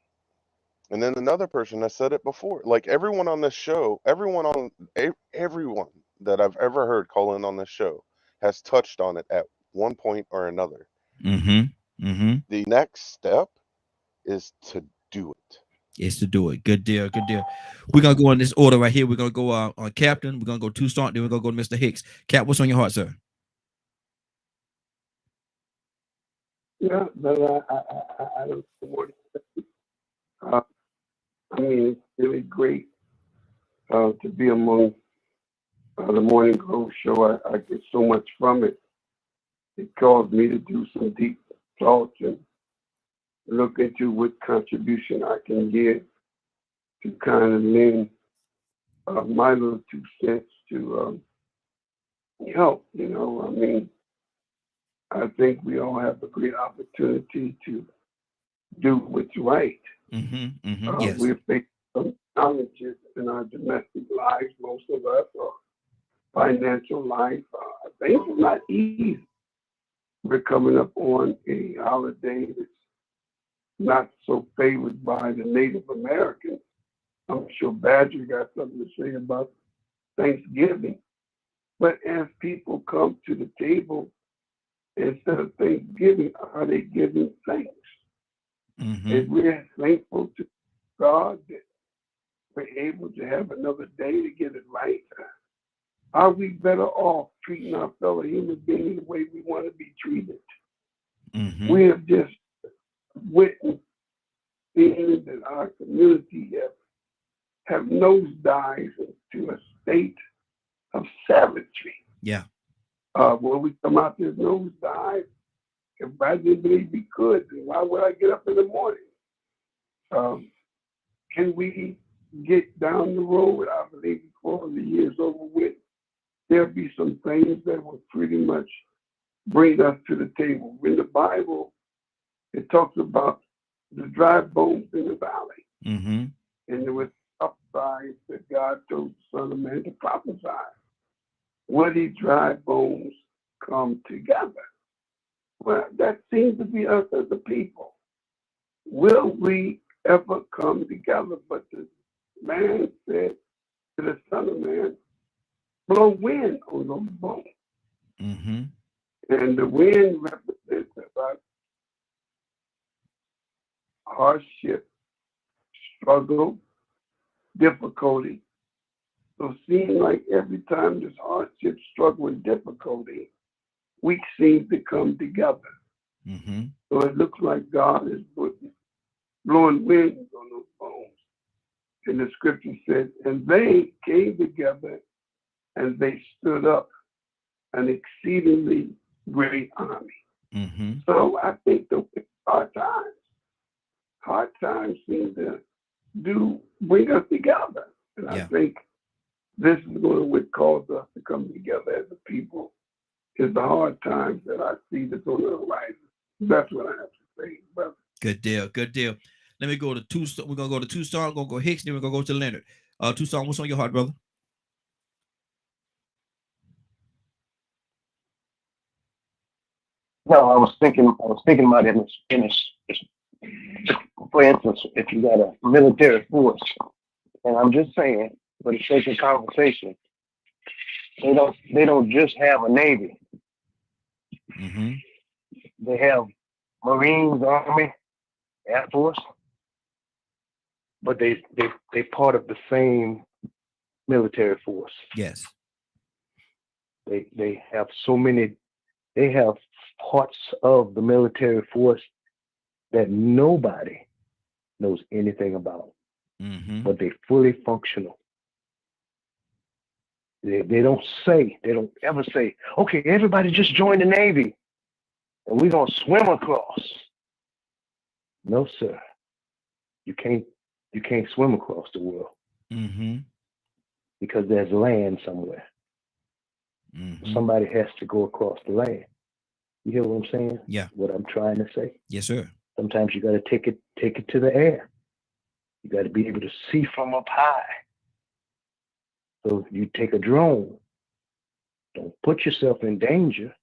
And then another person has said it before. Like everyone on this show, everyone that I've ever heard call in on this show has touched on it at one point or another. The next step is to do it. Is to do it. Good deal. Good deal. We're gonna go in this order right here. We're gonna go on Captain. We're gonna go Toussaint. Then we're gonna go to Mr. Hicks. Cap, what's on your heart, sir? Yeah, but I don't support it. It's really great to be among the Morning Glow show. I get so much from it. It caused me to do some deep thoughts and look into what contribution I can give to kind of lend my little 2 cents to help. I think we all have a great opportunity to do what's right. Yes. We're facing some challenges in our domestic lives, most of us, or financial life. Things are not easy. We're coming up on a holiday that's not so favored by the Native Americans. I'm sure Badger got something to say about Thanksgiving. But as people come to the table, instead of Thanksgiving, are they giving thanks? And we're thankful to God that we're able to have another day to get it right. Are we better off treating our fellow human beings the way we want to be treated? We have just witnessed things that our community have nosedived into a state of savagery. Yeah. When we come out this nosedive, if I didn't believe we could, then why would I get up in the morning? Can we get down the road? I believe before the year's over with, there'll be some things that will pretty much bring us to the table. In the Bible, it talks about the dry bones in the valley. And there was upsides that God told the Son of Man to prophesy. Will these dry bones come together? Well, that seems to be us as a people. Will we ever come together? But the man said to the Son of Man, blow wind on those bones. And the wind represents about hardship, struggle, difficulty. So it seems like every time there's hardship, struggle, and difficulty, we seem to come together. So it looks like God is blowing winds on those bones. And the scripture says, and they came together and they stood up an exceedingly great army. So I think the hard times. Hard times seem to bring us together. And I think this is what cause us to come together as a people, is the hard times that I see that's on the horizon. That's what I have to say, brother. Good deal. Good deal. Let me go to Two-Star. We're going to go to Two-Star. We're going to go Hicks. Then we're going to go to Leonard. Two-Star, what's on your heart, brother? No, I was thinking about it for instance, if you got a military force, and I'm just saying, for the sake of conversation, they don't just have a Navy. Mm-hmm. They have Marines, Army, Air Force, but they part of the same military force. Yes. They have so many. They have parts of the military force that nobody knows anything about, but they're fully functional. They don't ever say, okay, everybody just join the Navy and we're going to swim across. No, sir. You can't swim across the world because there's land somewhere. Somebody has to go across the land. You hear what I'm saying? Yeah. What I'm trying to say? Yes, sir. Sometimes you got to take it to the air. You got to be able to see from up high. So you take a drone. Don't put yourself in danger.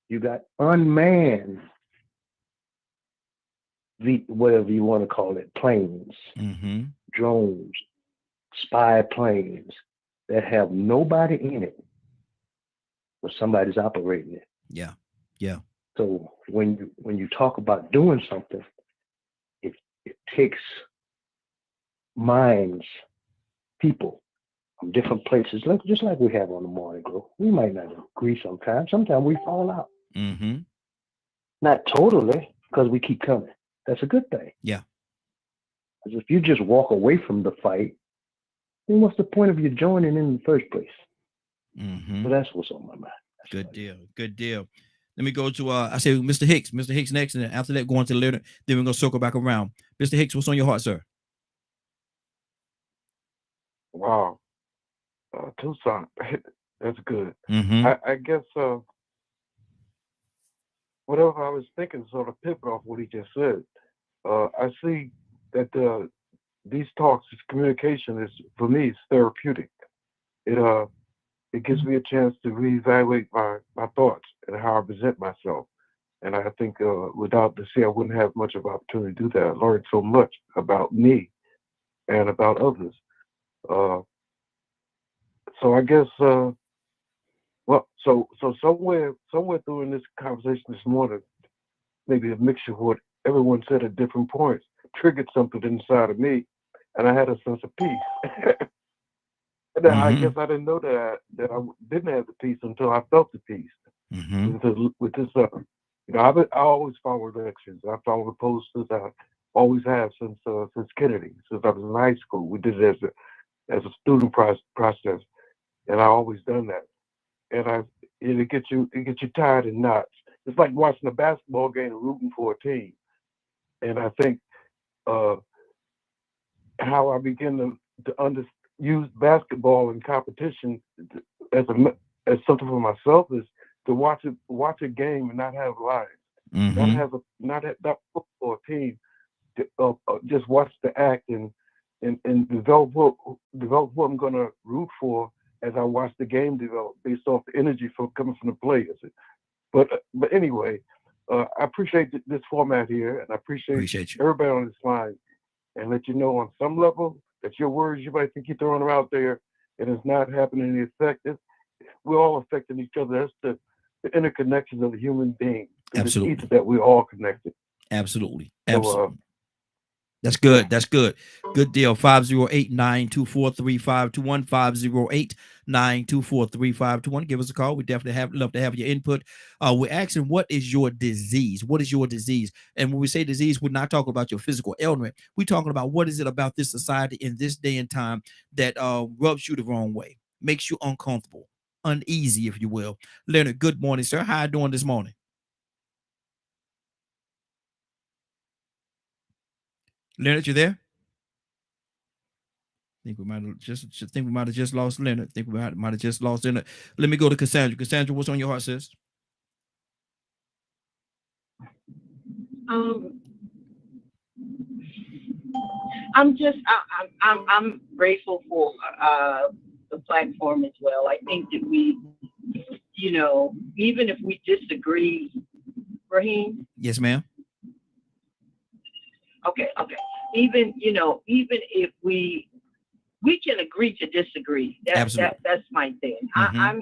You got unmanned, whatever you want to call it, planes, drones, spy planes that have nobody in it, but somebody's operating it. Yeah. Yeah. So when you talk about doing something, it takes minds, people from different places, just like we have on the Morning Glow. We might not agree sometimes. Sometimes we fall out. Not totally, because we keep coming. That's a good thing. Yeah. Because if you just walk away from the fight, then what's the point of you joining in the first place? So that's what's on my mind. Good deal. Good deal. Let me go to I say Mr. Hicks. Mr. Hicks next, and after that, going to Leonard. Then we're gonna circle back around. Mr. Hicks, what's on your heart, sir? Wow. Tucson, that's good. I guess whatever I was thinking sort of pivot off what he just said. I see that these talks, this communication is, for me, it's therapeutic. It gives me a chance to reevaluate my thoughts and how I present myself. And I think without the I wouldn't have much of an opportunity to do that. I learned so much about me and about others. So I guess, so somewhere during this conversation this morning, maybe a mixture of what everyone said at different points triggered something inside of me, and I had a sense of peace. And I guess I didn't know that I didn't have the peace until I felt the peace. With this, I always follow elections. I follow the posters. I always have since Kennedy, since I was in high school. We did it as a student process, and I always done that. And it gets you tired in knots. It's like watching a basketball game and rooting for a team. And I think how I begin to use basketball in competition as something for myself is to watch a game and not have lives, not for a team. Just watch the act and develop what I'm going to root for as I watch the game develop based off the energy coming from the players. But anyway, I appreciate this format here, and I appreciate you. Everybody on this line, and let you know on some level that your words you might think you're throwing them out there, and it's not happening any effect. We're all affecting each other. That's the interconnections of the human being. Absolutely. That we're all connected. Absolutely. So, Absolutely. That's good. That's good. Good deal. 508-924-3521. 508-924-3521. Give us a call. We definitely love to have your input. We're asking, what is your disease? What is your disease? And when we say disease, we're not talking about your physical ailment. We're talking about what is it about this society in this day and time that rubs you the wrong way, makes you uncomfortable, uneasy, if you will. Leonard, good morning, sir. How are you doing this morning? Leonard, you there? Think we might have just lost Leonard. Think we might have just lost Leonard. Let me go to Cassandra. Cassandra, what's on your heart, sis? I'm grateful for the platform as well. I think that we, you know, even if we disagree, Raheem. Yes, ma'am. Okay. Even if we can agree to disagree. That's my thing. Mm-hmm.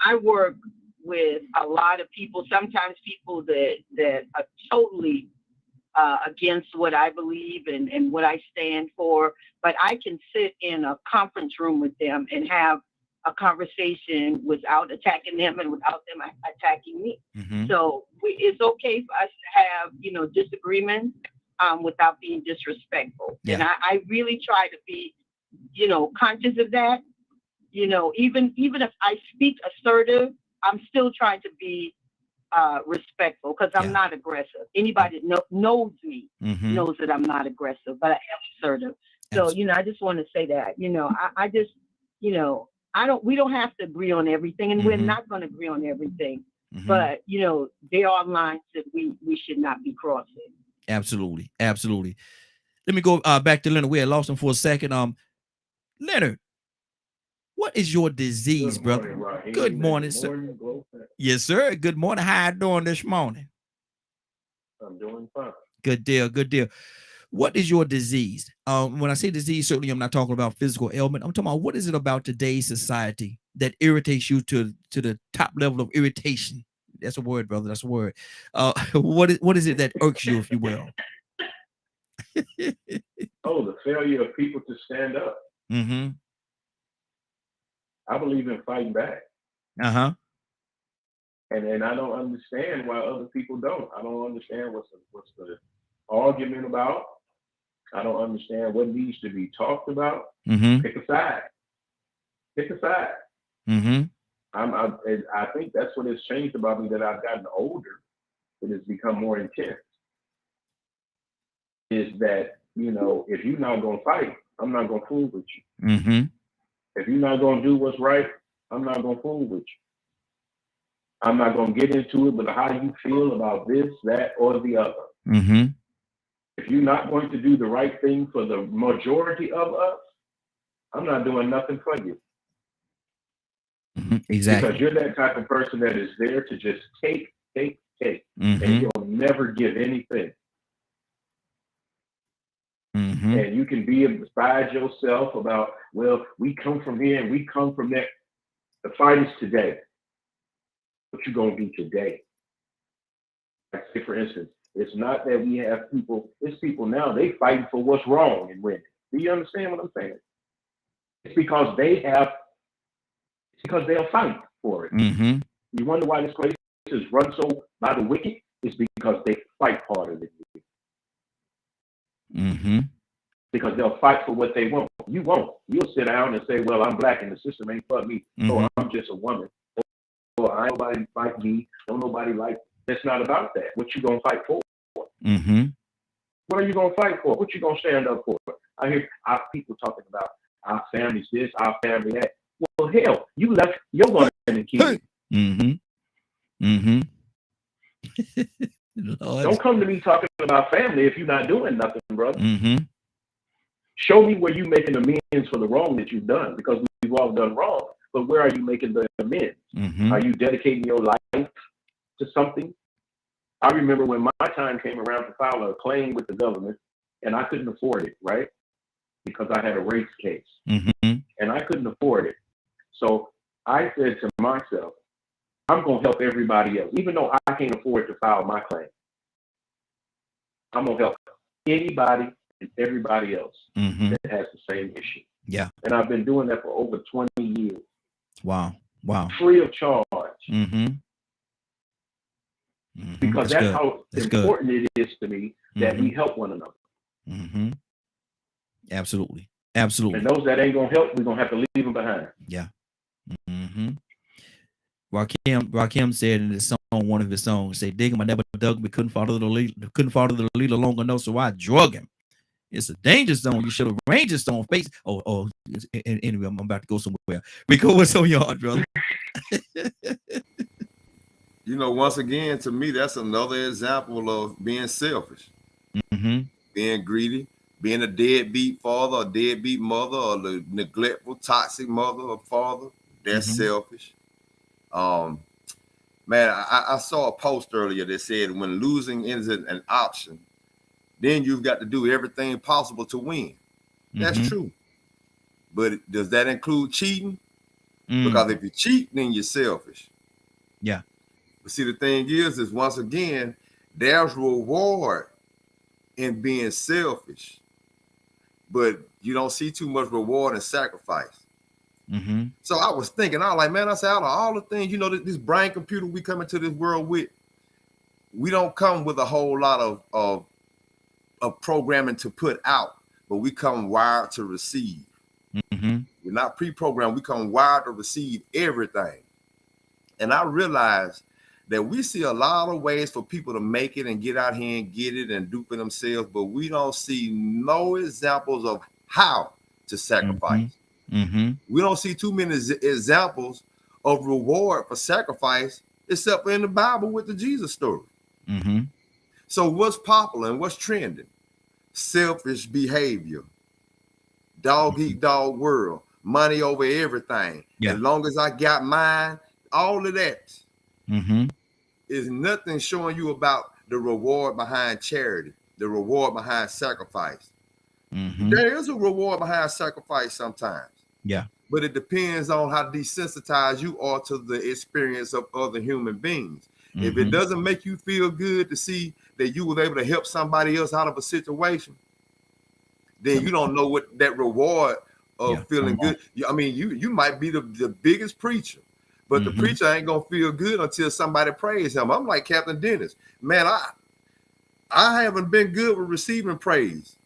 I work with a lot of people, sometimes people that are totally against what I believe and what I stand for, but I can sit in a conference room with them and have a conversation without attacking them and without them attacking me. Mm-hmm. So it's okay for us to have, disagreements without being disrespectful. Yeah. And I really try to be, conscious of that. Even if I speak assertive, I'm still trying to be respectful because I'm not aggressive. Anybody that knows me Mm-hmm. knows that I'm not aggressive, but I am assertive. So, I just want to say that, I just, we don't have to agree on everything, and Mm-hmm. we're not going to agree on everything. Mm-hmm. But, there are lines that we should not be crossing. Absolutely. Absolutely. Let me go back to Leonard. We had lost him for a second. Leonard, what is your disease, brother? Raheem. Good morning, sir. Yes, sir. Good morning. How you doing this morning? I'm doing fine. Good deal. Good deal. What is your disease? When I say disease, certainly I'm not talking about physical ailment. I'm talking about what is it about today's society that irritates you to the top level of irritation? That's a word, brother. That's a word. What is it that irks you, if you will? Oh, the failure of people to stand up. Mm-hmm. I believe in fighting back. Uh-huh. And I don't understand why other people don't. I don't understand what's the argument about. I don't understand what needs to be talked about. Mm-hmm. Pick a side. Pick a side. Mm-hmm. I think that's what has changed about me, that I've gotten older. It has become more intense. Is that, if you're not going to fight, I'm not going to fool with you. Mm-hmm. If you're not going to do what's right, I'm not going to fool with you. I'm not going to get into it, but how you feel about this, that, or the other. Mm-hmm. If you're not going to do the right thing for the majority of us, I'm not doing nothing for you. Mm-hmm. Exactly. Because you're that type of person that is there to just take, mm-hmm. and you'll never give anything. Mm-hmm. And you can be beside yourself about, well, we come from here and we come from there. The fight is today. What you gonna be today? Like, say, for instance, it's not that we have people, it's people now, they fighting for what's wrong and winning. Do you understand what I'm saying? It's because they'll fight for it. Mm-hmm. You wonder why this place is run so by the wicked? It's because they fight harder than you. Mm-hmm. Because they'll fight for what they want. You won't. You'll sit down and say, well, I'm black and the system ain't for me. Mm-hmm. Or I'm just a woman. Or I ain't nobody like me. Don't nobody like. It's not about that. What you gonna fight for? Mm-hmm. What are you gonna fight for? What you gonna stand up for? I hear people talking about our family's this, our family that. Well, hell, you left your mother and kids. Mm-hmm. Mm-hmm. Lord. Don't come to me talking about family if you're not doing nothing, brother. Mm-hmm. Show me where you're making amends for the wrong that you've done, because we've all done wrong. But where are you making the amends? Mm-hmm. Are you dedicating your life to something? I remember when my time came around to file a claim with the government, and I couldn't afford it, right? Because I had a race case, mm-hmm. and I couldn't afford it. So I said to myself, I'm going to help everybody else. Even though I can't afford to file my claim, I'm going to help anybody and everybody else mm-hmm. that has the same issue. Yeah. And I've been doing that for over 20 years. Wow. Wow. Free of charge. Mm-hmm. Mm-hmm. Because that's good. how That's important it is to me that mm-hmm. we help one another. Mm-hmm. Absolutely. Absolutely. And those that ain't going to help, we're going to have to leave them behind. Yeah. Mm-hmm. Rakim said in his song, one of his songs, say, dig him, I never dug him, couldn't follow the leader long enough, so I drug him. It's a danger zone. You should have arranged this on face. Anyway, I'm about to go somewhere. Rico, what's on your heart, brother? You know, once again, to me, that's another example of being selfish, being greedy, being a deadbeat father or deadbeat mother or the neglectful, toxic mother or father. That's selfish. Man, I saw a post earlier that said when losing is an option, then you've got to do everything possible to win. That's true. But does that include cheating? Because if you cheat, then you're selfish. Yeah. But see, the thing is once again, there's reward in being selfish, but you don't see too much reward in sacrifice. So I was thinking, I was like, man, I said, out of all the things, you know, this brain computer we come into this world with, we don't come with a whole lot of programming to put out, but we come wired to receive. We're not pre-programmed. We come wired to receive everything. And I realized that we see a lot of ways for people to make it and get out here and get it and do for themselves, but we don't see no examples of how to sacrifice. We don't see too many examples of reward for sacrifice, except for in the Bible with the Jesus story. So what's popular and what's trending? Selfish behavior, dog eat dog world, money over everything. As long as I got mine, all of that is nothing showing you about the reward behind charity, the reward behind sacrifice. There is a reward behind sacrifice sometimes. But it depends on how desensitized you are to the experience of other human beings. If it doesn't make you feel good to see that you were able to help somebody else out of a situation, then you don't know what that reward of feeling good. I mean, you might be the biggest preacher, but the preacher ain't gonna feel good until somebody praise him. I'm like Captain Dennis. Man, I haven't been good with receiving praise.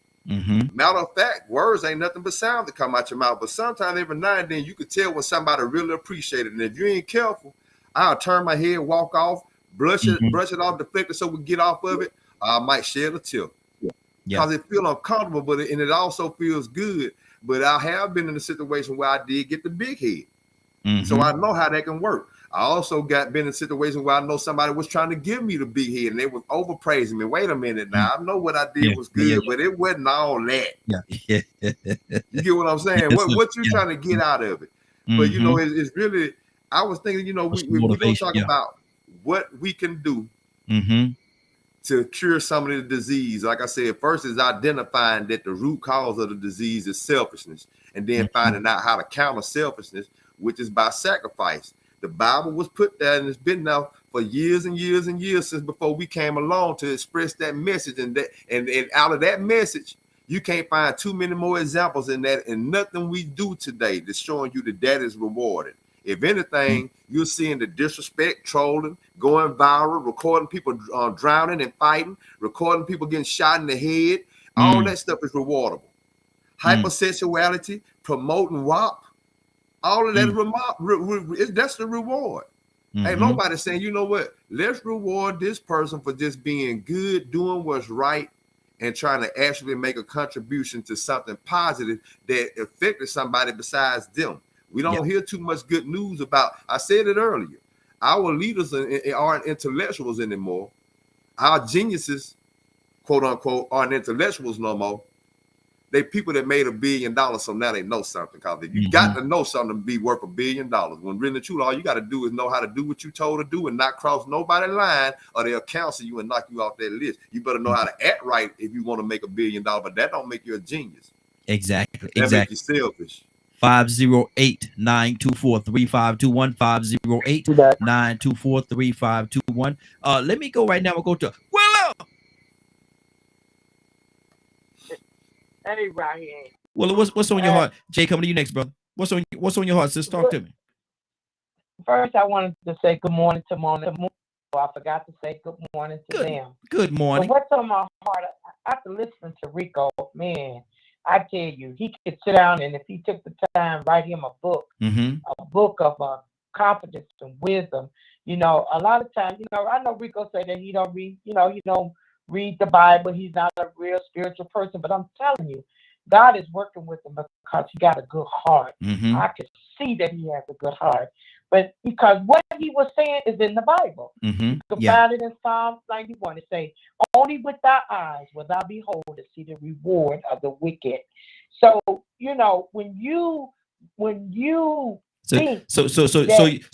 Matter of fact, words ain't nothing but sound to come out your mouth. But sometimes every now and then you could tell when somebody really appreciated it. And if you ain't careful, I'll turn my head, walk off, brush it off, deflect it so we get off of it. I might shed a tear. Because it feels uncomfortable, but it also feels good. But I have been in a situation where I did get the big head. So I know how that can work. I also been in a situation where I know somebody was trying to give me the big head and they was overpraising me. Wait a minute now. I know what I did was good, but it wasn't all that. You get what I'm saying? What you trying to get out of it? But you know, it's really, I was thinking, you know, we're going to talk about what we can do to cure some of the disease. Like I said, first is identifying that the root cause of the disease is selfishness, and then finding out how to counter selfishness, which is by sacrifice. The Bible was put there, and it's been now for years and years and years since before we came along to express that message. And out of that message, you can't find too many more examples in that. And nothing we do today that's showing you that is rewarded. If anything, you're seeing the disrespect, trolling, going viral, recording people drowning and fighting, recording people getting shot in the head. All that stuff is rewardable. Hypersexuality, promoting WAP. All of that that's the reward. Ain't nobody saying, you know what, let's reward this person for just being good, doing what's right, and trying to actually make a contribution to something positive that affected somebody besides them. We don't hear too much good news about, I said it earlier, our leaders aren't intellectuals anymore. Our geniuses, quote unquote, aren't intellectuals no more. They people that made $1 billion, so now they know something. Because if you got to know something to be worth $1 billion, when really true, all you got to do is know how to do what you told to do and not cross nobody's line, or they'll cancel you and knock you off that list. You better know how to act right if you want to make $1 billion, but that don't make you a genius. Exactly. That make you selfish. 508-924-3521. 508-924-3521. Let me go right now. We'll go to Willow. Hey, Raheem. Well, what's on your heart? Jay, coming to you next, brother. What's on your heart, sis? Talk to me. First, I wanted to say good morning to Mona. I forgot to say good morning to them. Good morning. But what's on my heart? After listening to Rico, man, I tell you, he could sit down and if he took the time, write him a book of confidence and wisdom. You know, a lot of times, you know, I know Rico said that he don't read, you know, he don't read the Bible. He's not a real spiritual person, but I'm telling you, God is working with him because he got a good heart. I can see that he has a good heart. But because what he was saying is in the Bible. You can find it in Psalm 91. It says, only with thy eyes will thou behold and see the reward of the wicked. So, you know, when you So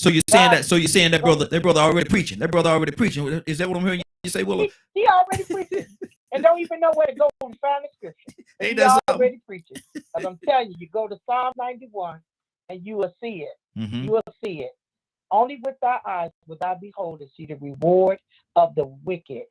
you're saying that brother already preaching. That brother already preaching. Is that what I'm hearing you say, Willow? He already preaching and don't even know where to go to find the scripture. Ain't He that already preaching. But I'm telling you, you go to Psalm 91 and you will see it. You will see it. Only with thy eyes will thou behold and see the reward of the wicked.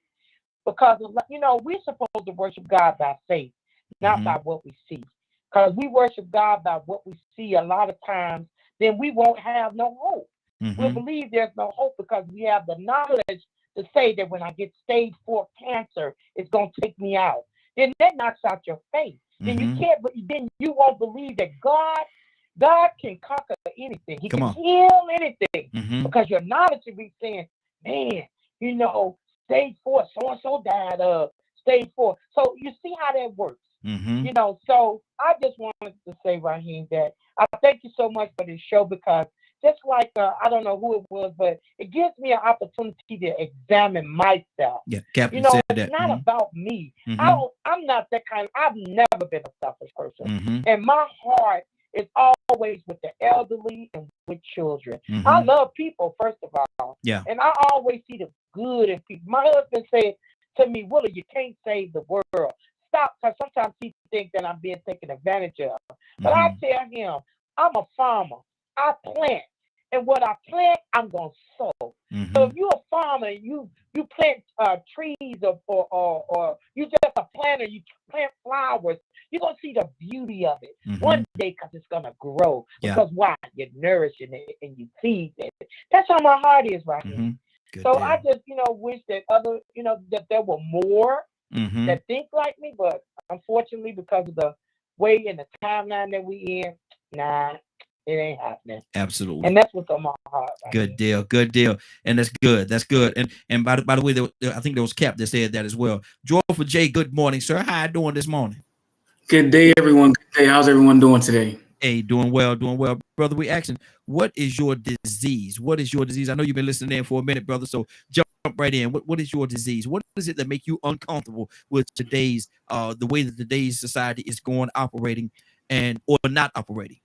Because, you know, we're supposed to worship God by faith, not by what we see. Because we worship God by what we see a lot of times, then we won't have no hope. We'll believe there's no hope because we have the knowledge to say that when I get stage 4 cancer, it's going to take me out. Then that knocks out your faith. Then you can't, then you won't believe that God can conquer anything. He can heal anything because your knowledge will be saying, man, you know, stage 4, so-and-so died of stage 4. So you see how that works. You know, so I just wanted to say, Raheem, that I thank you so much for this show because just like, I don't know who it was, but it gives me an opportunity to examine myself. Yeah, Captain you know, said it's that. not about me. I'm not that kind. I've never been a selfish person. And my heart is always with the elderly and with children. I love people, first of all. Yeah. And I always see the good in people. My husband said to me, Willie, you can't save the world. Stop, because sometimes he thinks that I'm being taken advantage of. But I tell him, I'm a farmer. I plant. And what I plant, I'm going to sow. So if you're a farmer and you plant trees or you just a planter, you plant flowers, you're going to see the beauty of it one day because it's going to grow. Because why? You're nourishing it and you feed it. That's how my heart is right here. So I just, you know, wish that other, you know, that there were more that think like me. But unfortunately, because of the way and the timeline that we in, nah. It ain't happening. Absolutely. And that's what's on my heart. Right good deal. Good deal. And that's good. That's good. And by the way, I think there was Cap that said that as well. Joyful J, good morning, sir. How you doing this morning? Good day, everyone. Good day. How's everyone doing today? Hey, doing well, brother. We asking, what is your disease? What is your disease? I know you've been listening in for a minute, brother. So jump right in. What is your disease? What is it that make you uncomfortable with today's the way that today's society is operating or not operating?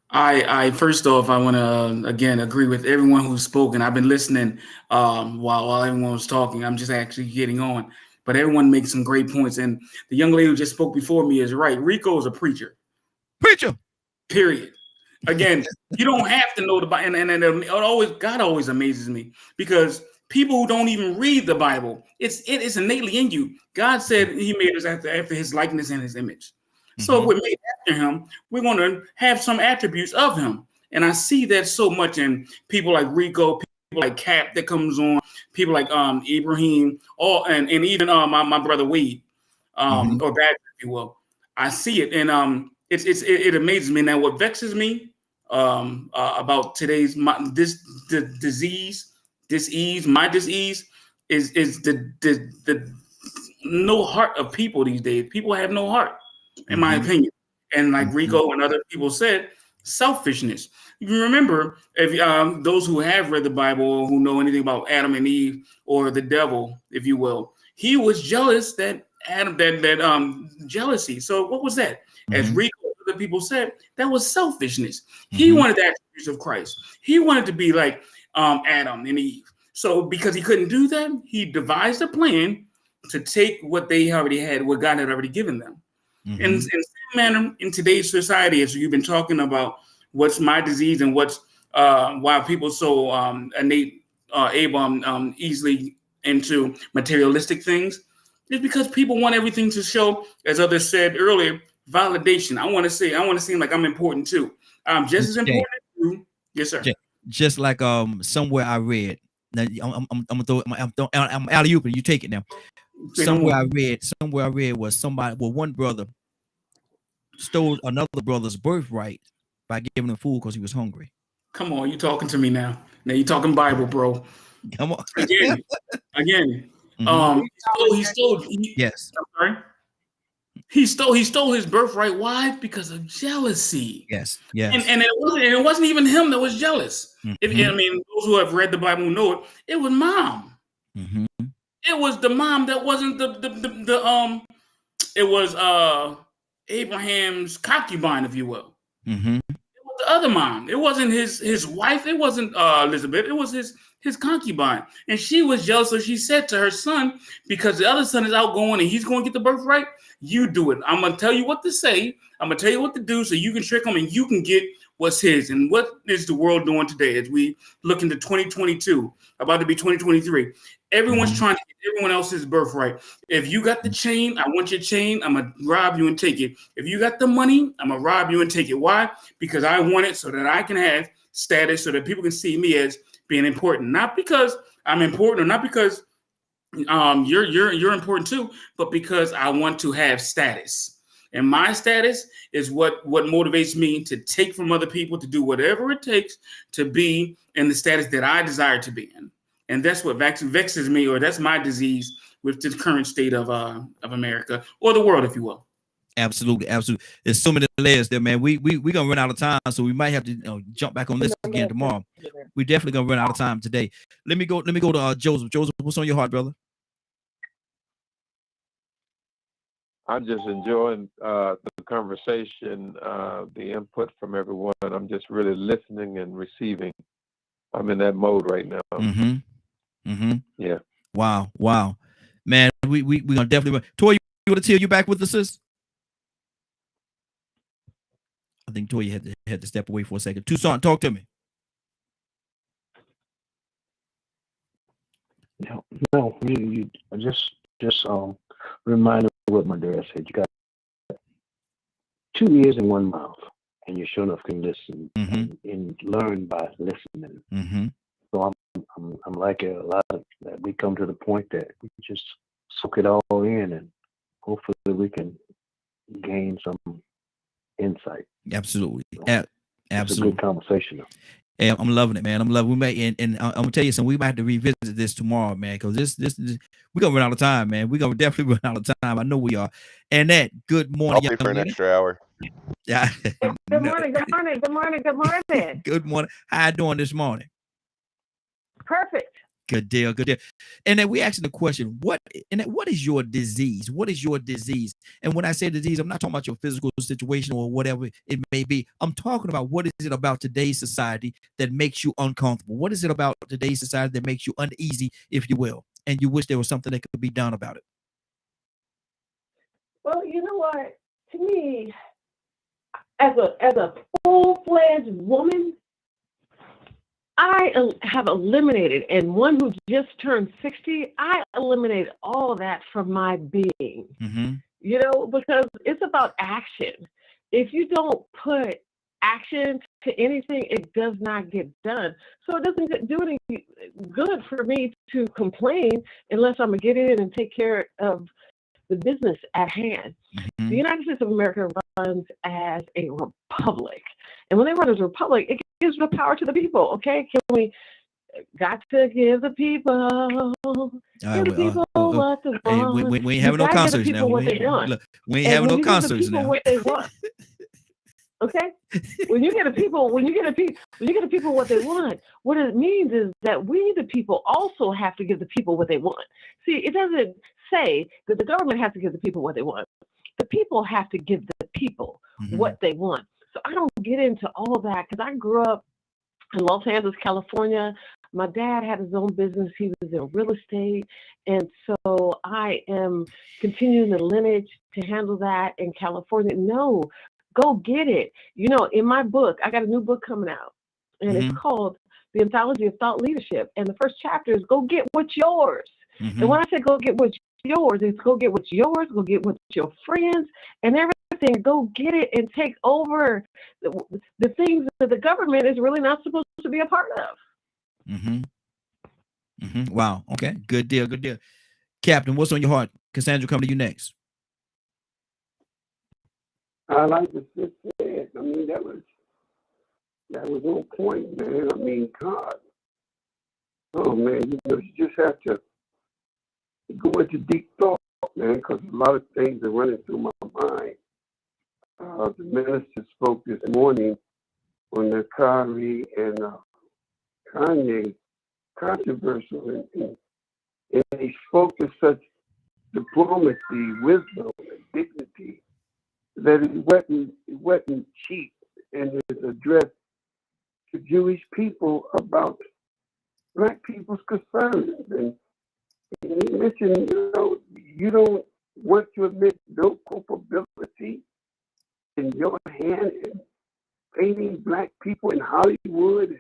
I first off, I want to again agree with everyone who's spoken. I've been listening while everyone was talking. I'm just actually getting on, but everyone makes some great points. And the young lady who just spoke before me is right. Rico is a preacher. Period. Again, you don't have to know the Bible, and God always amazes me because people who don't even read the Bible, it's innately in you. God said He made us after His likeness and His image. So if we're made after Him, we're going to have some attributes of Him. And I see that so much in people like Rico, people like Cap that comes on, people like Ibrahim, and even my brother Wade, or Badger, if you will. I see it, and it amazes me. Now, what vexes me about the disease is the no heart of people these days. People have no heart. In my opinion, and like Rico and other people said, selfishness. You remember, if those who have read the Bible or who know anything about Adam and Eve or the devil, if you will, he was jealous that jealousy. So what was that? As Rico and other people said, that was selfishness. He wanted the attributes of Christ. He wanted to be like Adam and Eve. So because he couldn't do that, he devised a plan to take what they already had, what God had already given them. In the same manner, in today's society, as you've been talking about what's my disease and what's why people so easily into materialistic things, is because people want everything to show, as others said earlier, validation. I want to seem like I'm important too. I'm just as important as you. Yes, sir. Just like somewhere I read. Now I'm out of you, but you take it now. Somewhere I read was one brother stole another brother's birthright by giving him food because he was hungry. Come on, you talking to me now. Now you talking Bible, bro. Come on. Again. Mhm. He stole. Yes. I'm sorry. He stole his birthright. Why? Because of jealousy. Yes. Yes. And it wasn't even him that was jealous. If Mhm. I mean, those who have read the Bible know it. It was mom. Mhm. It was the mom that wasn't the It was Abraham's concubine, if you will. Mhm. The other mom. It wasn't his wife. It wasn't Elizabeth. It was his concubine, and she was jealous. So she said to her son, because the other son is outgoing and he's going to get the birthright, you do it. I'm gonna tell you what to say. I'm gonna tell you what to do, so you can trick him and you can get what's his. And what is the world doing today as we look into 2022, about to be 2023? Everyone's trying to get everyone else's birthright. If you got the chain, I want your chain. I'm going to rob you and take it. If you got the money, I'm going to rob you and take it. Why? Because I want it so that I can have status, so that people can see me as being important. Not because I'm important, or not because you're important too, but because I want to have status. And my status is what motivates me to take from other people, to do whatever it takes to be in the status that I desire to be in. And that's what vexes me, or that's my disease with the current state of America, or the world, if you will. Absolutely, absolutely. There's so many layers there, man. We gonna run out of time, so we might have to jump back on this again tomorrow. We definitely gonna run out of time today. Let me go to Joseph. Joseph, what's on your heart, brother? I'm just enjoying the conversation, the input from everyone. I'm just really listening and receiving. I'm in that mode right now. Mm-hmm. Mm-hmm. Yeah. Wow. Man, we gonna definitely. Toya, you want to tell you back with the sis? I think Toya had to step away for a second. Tucson, talk to me. No, you just reminded what my dad said. You got 2 ears and 1 mouth, and you sure enough can listen and learn by listening. Mm-hmm. So I'm like a lot of that. We come to the point that we just soak it all in, and hopefully we can gain some insight. Absolutely. So Absolutely. It's a good conversation. Yeah, I'm loving it, man. I'm loving. We may and I'm gonna tell you something. We might have to revisit this tomorrow, man, because this we're gonna run out of time, man. We're gonna definitely run out of time. I know we are. And that good morning, I'll pay for an extra hour. Yeah. Good morning. Good morning. Good morning. Good morning. Good morning. How you doing this morning? Perfect. Good deal. Good deal. And then we asking the question, what is your disease? What is your disease? And when I say disease, I'm not talking about your physical situation or whatever it may be. I'm talking about what is it about today's society that makes you uncomfortable? What is it about today's society that makes you uneasy, if you will, and you wish there was something that could be done about it? Well, you know what? To me, as a full-fledged woman, I have eliminated, and one who just turned 60, I eliminated all of that from my being, you know, because it's about action. If you don't put action to anything, it does not get done. So it doesn't do any good for me to complain unless I'm going to get in and take care of the business at hand. The United States of America runs as a republic. And when they run as a republic, it gives the power to the people, okay? Got to give the people, what they want. We ain't having no concerts now. We ain't having no concerts now. What they want. Okay? When you get the people what they want, what it means is that we, the people, also have to give the people what they want. See, it doesn't say that the government has to give the people what they want. The people have to give the people what they want. So I don't get into all that because I grew up in Los Angeles, California. My dad had his own business. He was in real estate. And so I am continuing the lineage to handle that in California. No, go get it. You know, in my book, I got a new book coming out, and it's called The Anthology of Thought Leadership. And the first chapter is go get what's yours. And when I say go get what's yours, it's go get what's yours, go get what's your friends, and everything. Go get it and take over the things that the government is really not supposed to be a part of. Wow. Okay. Good deal. Good deal. Captain, what's on your heart? Cassandra, come to you next. I like the sister said. I mean, that was That was on point, man. I mean, God. Oh, man, you just have to go into deep thought, man, because a lot of things are running through my mind. The minister spoke this morning on the Kyrie and Kanye controversial, and he spoke with such diplomacy, wisdom, and dignity that it wasn't cheap, and it's addressed to Jewish people about Black people's concerns. And he mentioned, you don't want to admit no culpability in your hand in painting Black people in Hollywood,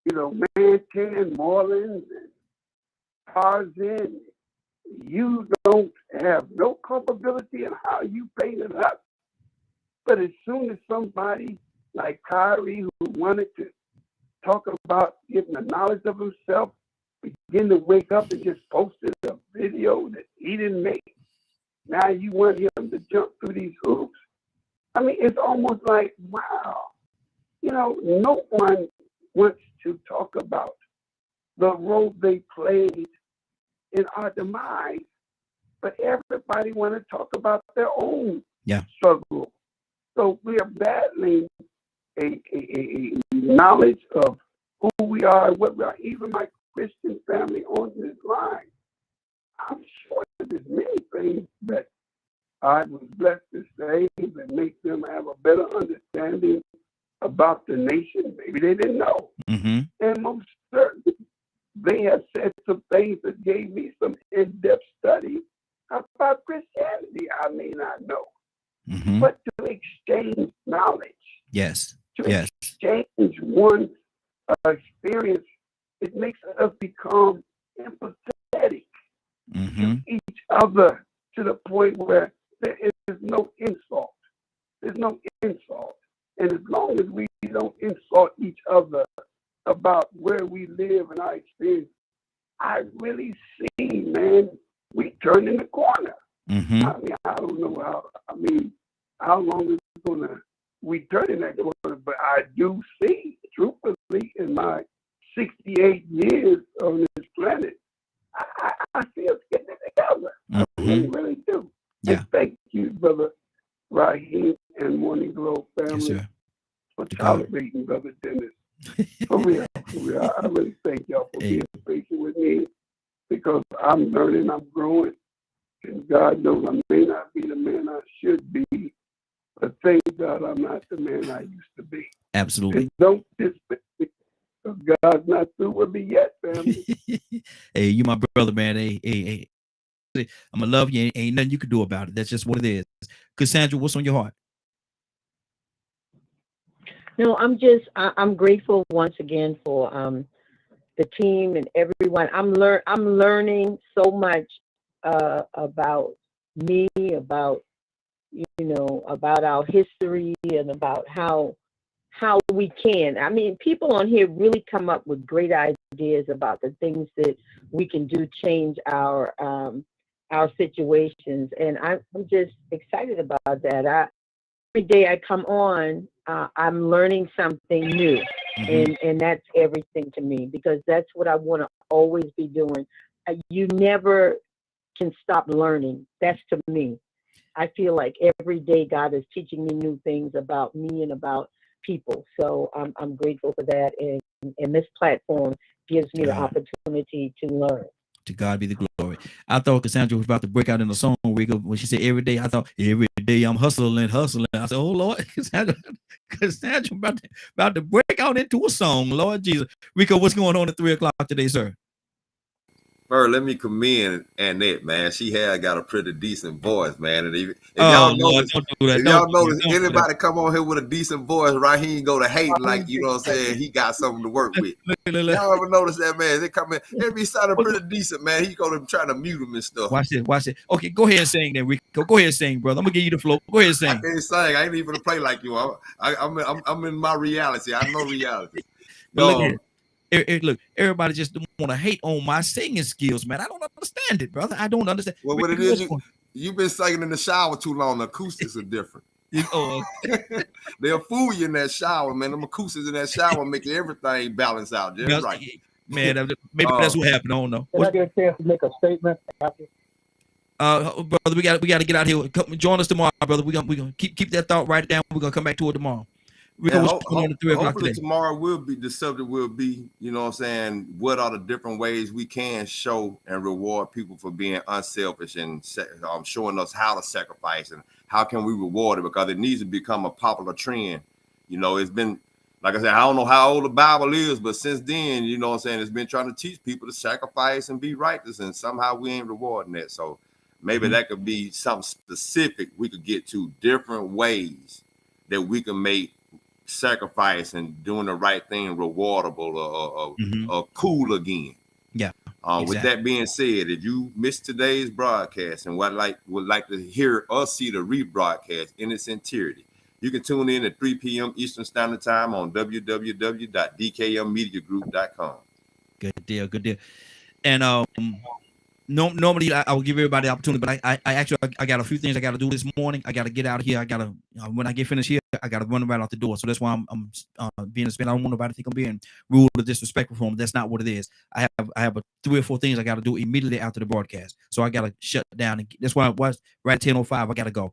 Mantan, Marlins, and Tarzan. You don't have no culpability in how you paint it up. But as soon as somebody like Kyrie, who wanted to talk about getting the knowledge of himself, begin to wake up and just posted a video that he didn't make, now you want him to jump through these hoops. I mean, it's almost like, wow. No one wants to talk about the role they played in our demise, but everybody want to talk about their own struggle. So we are battling a knowledge of who we are, what we are. Even my Christian family on this line, I'm sure there's many things that I was blessed to say that make them have a better understanding about the nation. Maybe they didn't know. Mm-hmm. And most certainly, they have said some things that gave me some in-depth study about Christianity I may not know. Mm-hmm. But to exchange knowledge, Yes. to exchange one's experience, it makes us become empathetic Mm-hmm. to each other to the point where there is no insult. There's no insult. And as long as we don't insult each other about where we live and our experience, I really see, man, we turn in the corner. Mm-hmm. I mean, I don't know how long it's gonna we turn in that corner, but I do see, truthfully, in my 68 years on this planet, I see us getting it together. Mm-hmm. I really do. Yeah. And thank you, Brother Raheem and Morning Glow family, Yes, sir. for tolerating Brother Dennis. For real. I really thank y'all for being patient with me, because I'm learning, I'm growing, and God knows I may not be the man I should be, but thank God I'm not the man I used to be. Absolutely. And don't dismiss me, because God's not through with me yet, family. Hey, you my brother, man. Hey. I'm gonna love you. Ain't nothing you can do about it. That's just what it is. Cassandra, what's on your heart? No, I'm grateful once again for the team and everyone. I'm learning so much about me, about about our history, and about how we can. I mean, people on here really come up with great ideas about the things that we can do, change our situations, and I'm just excited about that. Every day I come on, I'm learning something new, and that's everything to me, because that's what I want to always be doing. You never can stop learning. That's to me. I feel like every day God is teaching me new things about me and about people. So I'm grateful for that, and this platform gives me the opportunity to learn. To God be the glory. I thought Cassandra was about to break out in a song, Rico, when she said every day. I thought every day I'm hustling. I said, oh Lord, Cassandra about to break out into a song. Lord Jesus. Rico, what's going on at 3:00 today, sir? First, let me commend Annette, man. She had got a pretty decent voice, man. And if y'all notice, anybody come on here with a decent voice, right? He ain't go to hating like, you know what I'm saying? He got something to work with. Y'all ever notice that, man? They come in, every sounding pretty decent, man. He go to try to mute him and stuff. Watch it. Okay, go ahead and sing then, Rico. Go ahead and sing, brother. I'm gonna give you the flow. Go ahead and sing. I can't sing. I ain't even play like you. I'm in my reality. I know reality. Look here. Look, everybody just want to hate on my singing skills, man. I don't understand it, brother. I don't understand. Well, what it is, you've been singing in the shower too long. The acoustics are different. They'll fool you in that shower, man. Them acoustics in that shower make everything balance out. Just right. Man, maybe that's what happened. I don't know. Can I get a chance to make a statement after? Brother, we got to get out here. Come, join us tomorrow, brother. We're gonna keep that thought right down. We're gonna come back to it tomorrow. Hopefully tomorrow the subject will be, you know what I'm saying, what are the different ways we can show and reward people for being unselfish and showing us how to sacrifice and how can we reward it, because it needs to become a popular trend. You know, it's been, like I said, I don't know how old the Bible is, but since then, you know what I'm saying, it's been trying to teach people to sacrifice and be righteous, and somehow we ain't rewarding that. So maybe that could be something specific we could get to, different ways that we can make sacrifice and doing the right thing rewardable or cool again. Yeah. Exactly. With that being said, if you missed today's broadcast and would like to hear or see the rebroadcast in its entirety, you can tune in at 3 p.m. Eastern Standard Time on www.dkmmediagroup.com. Good deal. And normally I will give everybody the opportunity, but I actually got a few things I got to do this morning. I got to get out of here. I got to when I get finished here, I got to run right out the door. So that's why I'm being a spin. I don't want nobody to think I'm being rude or disrespectful for them. That's not what it is. I have 3 or 4 things I got to do immediately after the broadcast. So I got to shut down. And that's why I was right at 10:05. I got to go.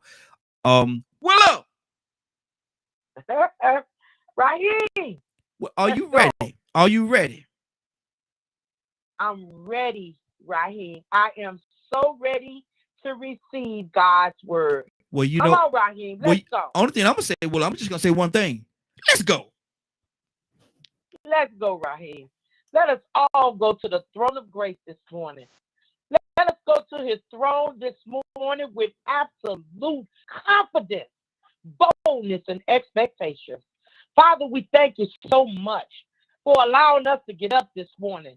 Willow, Raheem, are you ready? Are you ready? I'm ready, Raheem. I am so ready to receive God's word. Well, you Come know, on, Raheem, let's go. Only thing I'm gonna say, I'm just gonna say one thing. Let's go. Let's go, Raheem. Let us all go to the throne of grace this morning. Let us go to his throne this morning with absolute confidence, boldness, and expectation. Father, we thank you so much for allowing us to get up this morning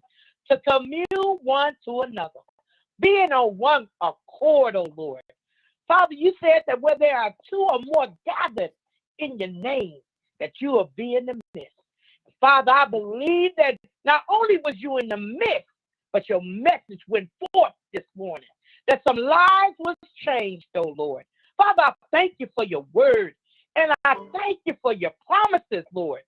to commune one to another, being on one accord, oh Lord. Father, you said that where there are 2 or more gathered in your name, that you will be in the midst. Father, I believe that not only was you in the midst, but your message went forth this morning, that some lives was changed, oh Lord. Father, I thank you for your word, and I thank you for your promises, Lord.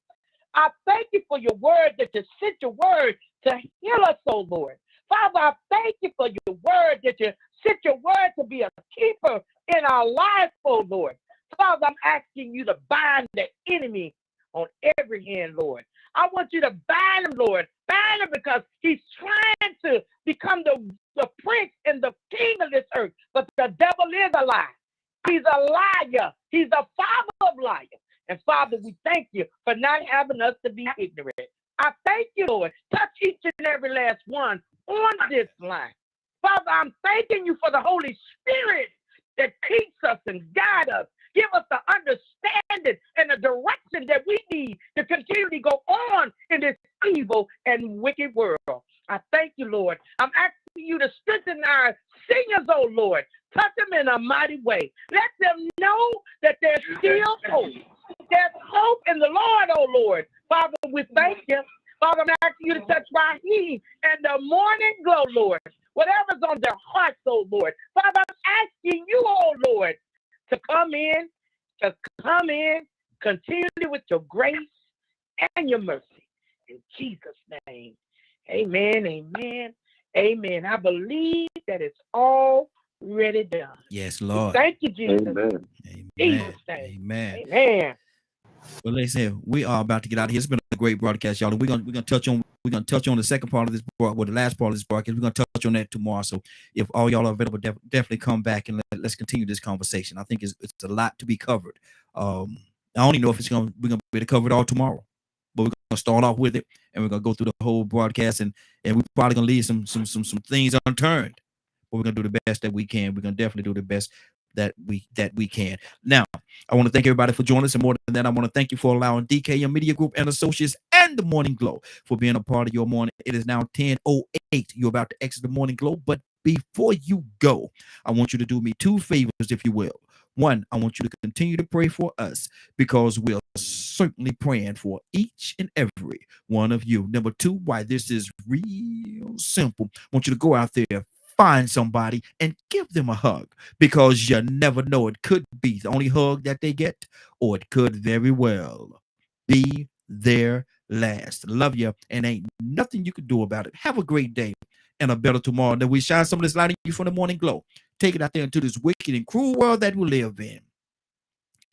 I thank you for your word, that you sent your word to heal us, oh Lord. Father, I thank you for your word, that you sent your word to be a keeper in our lives, oh Lord. Father, I'm asking you to bind the enemy on every hand, Lord. I want you to bind him, Lord. Bind him because he's trying to become the prince and the king of this earth. But the devil is a lie. He's a liar. He's a father of liars. And Father, we thank you for not having us to be ignorant. I thank you, Lord. Touch each and every last one on this line. Father, I'm thanking you for the Holy Spirit that keeps us and guides us. Give us the understanding and the direction that we need to continually go on in this evil and wicked world. I thank you, Lord. I'm asking you to strengthen our singers, oh Lord. Touch them in a mighty way. Let them know that there's still hope. There's hope in the Lord, oh Lord. Father, we thank you. Father, I'm asking you to touch Raheem and the morning glow, Lord. Whatever's on their hearts, oh Lord. Father, I'm asking you, oh Lord, to come in continually with your grace and your mercy. In Jesus' name, amen, amen, amen. I believe that it's already done. Yes, Lord. Thank you, Jesus. Amen. Jesus' name. Amen. Amen. Well, listen, we are about to get out of here. It's been a great broadcast, y'all. And we're gonna touch on the second part of this the last part of this broadcast. We're gonna touch on that tomorrow. So if all y'all are available, definitely come back and let's continue this conversation. I think it's a lot to be covered. I don't even know if we're gonna be able to cover it all tomorrow, but we're gonna start off with it and we're gonna go through the whole broadcast and we're probably gonna leave some things unturned. But we're gonna do the best that we can. We're gonna definitely do the best that we can. Now, I want to thank everybody for joining us, and more than that, I want to thank you for allowing DKM Media Group and Associates and the Morning Glow for being a part of your morning. It is now 10:08. You're about to exit the Morning Glow, but before you go, I want you to do me 2 favors, if you will. One, I want you to continue to pray for us because we're certainly praying for each and every one of you. Number 2, why this is real simple. I want you to go out there, find somebody and give them a hug, because you never know. It could be the only hug that they get, or it could very well be their last. Love you, and ain't nothing you can do about it. Have a great day and a better tomorrow. Then we shine some of this light in you from the morning glow. Take it out there into this wicked and cruel world that we live in.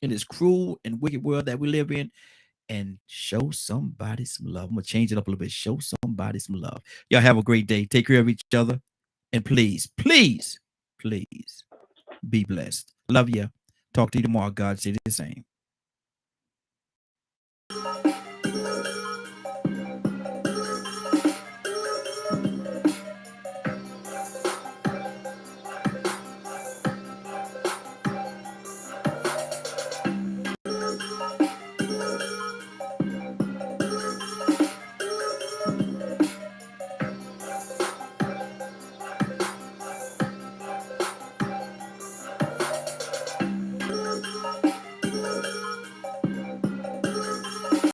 In this cruel and wicked world that we live in, and show somebody some love. I'm gonna change it up a little bit. Show somebody some love. Y'all have a great day. Take care of each other. And please, please, please be blessed. Love you. Talk to you tomorrow. God say the same.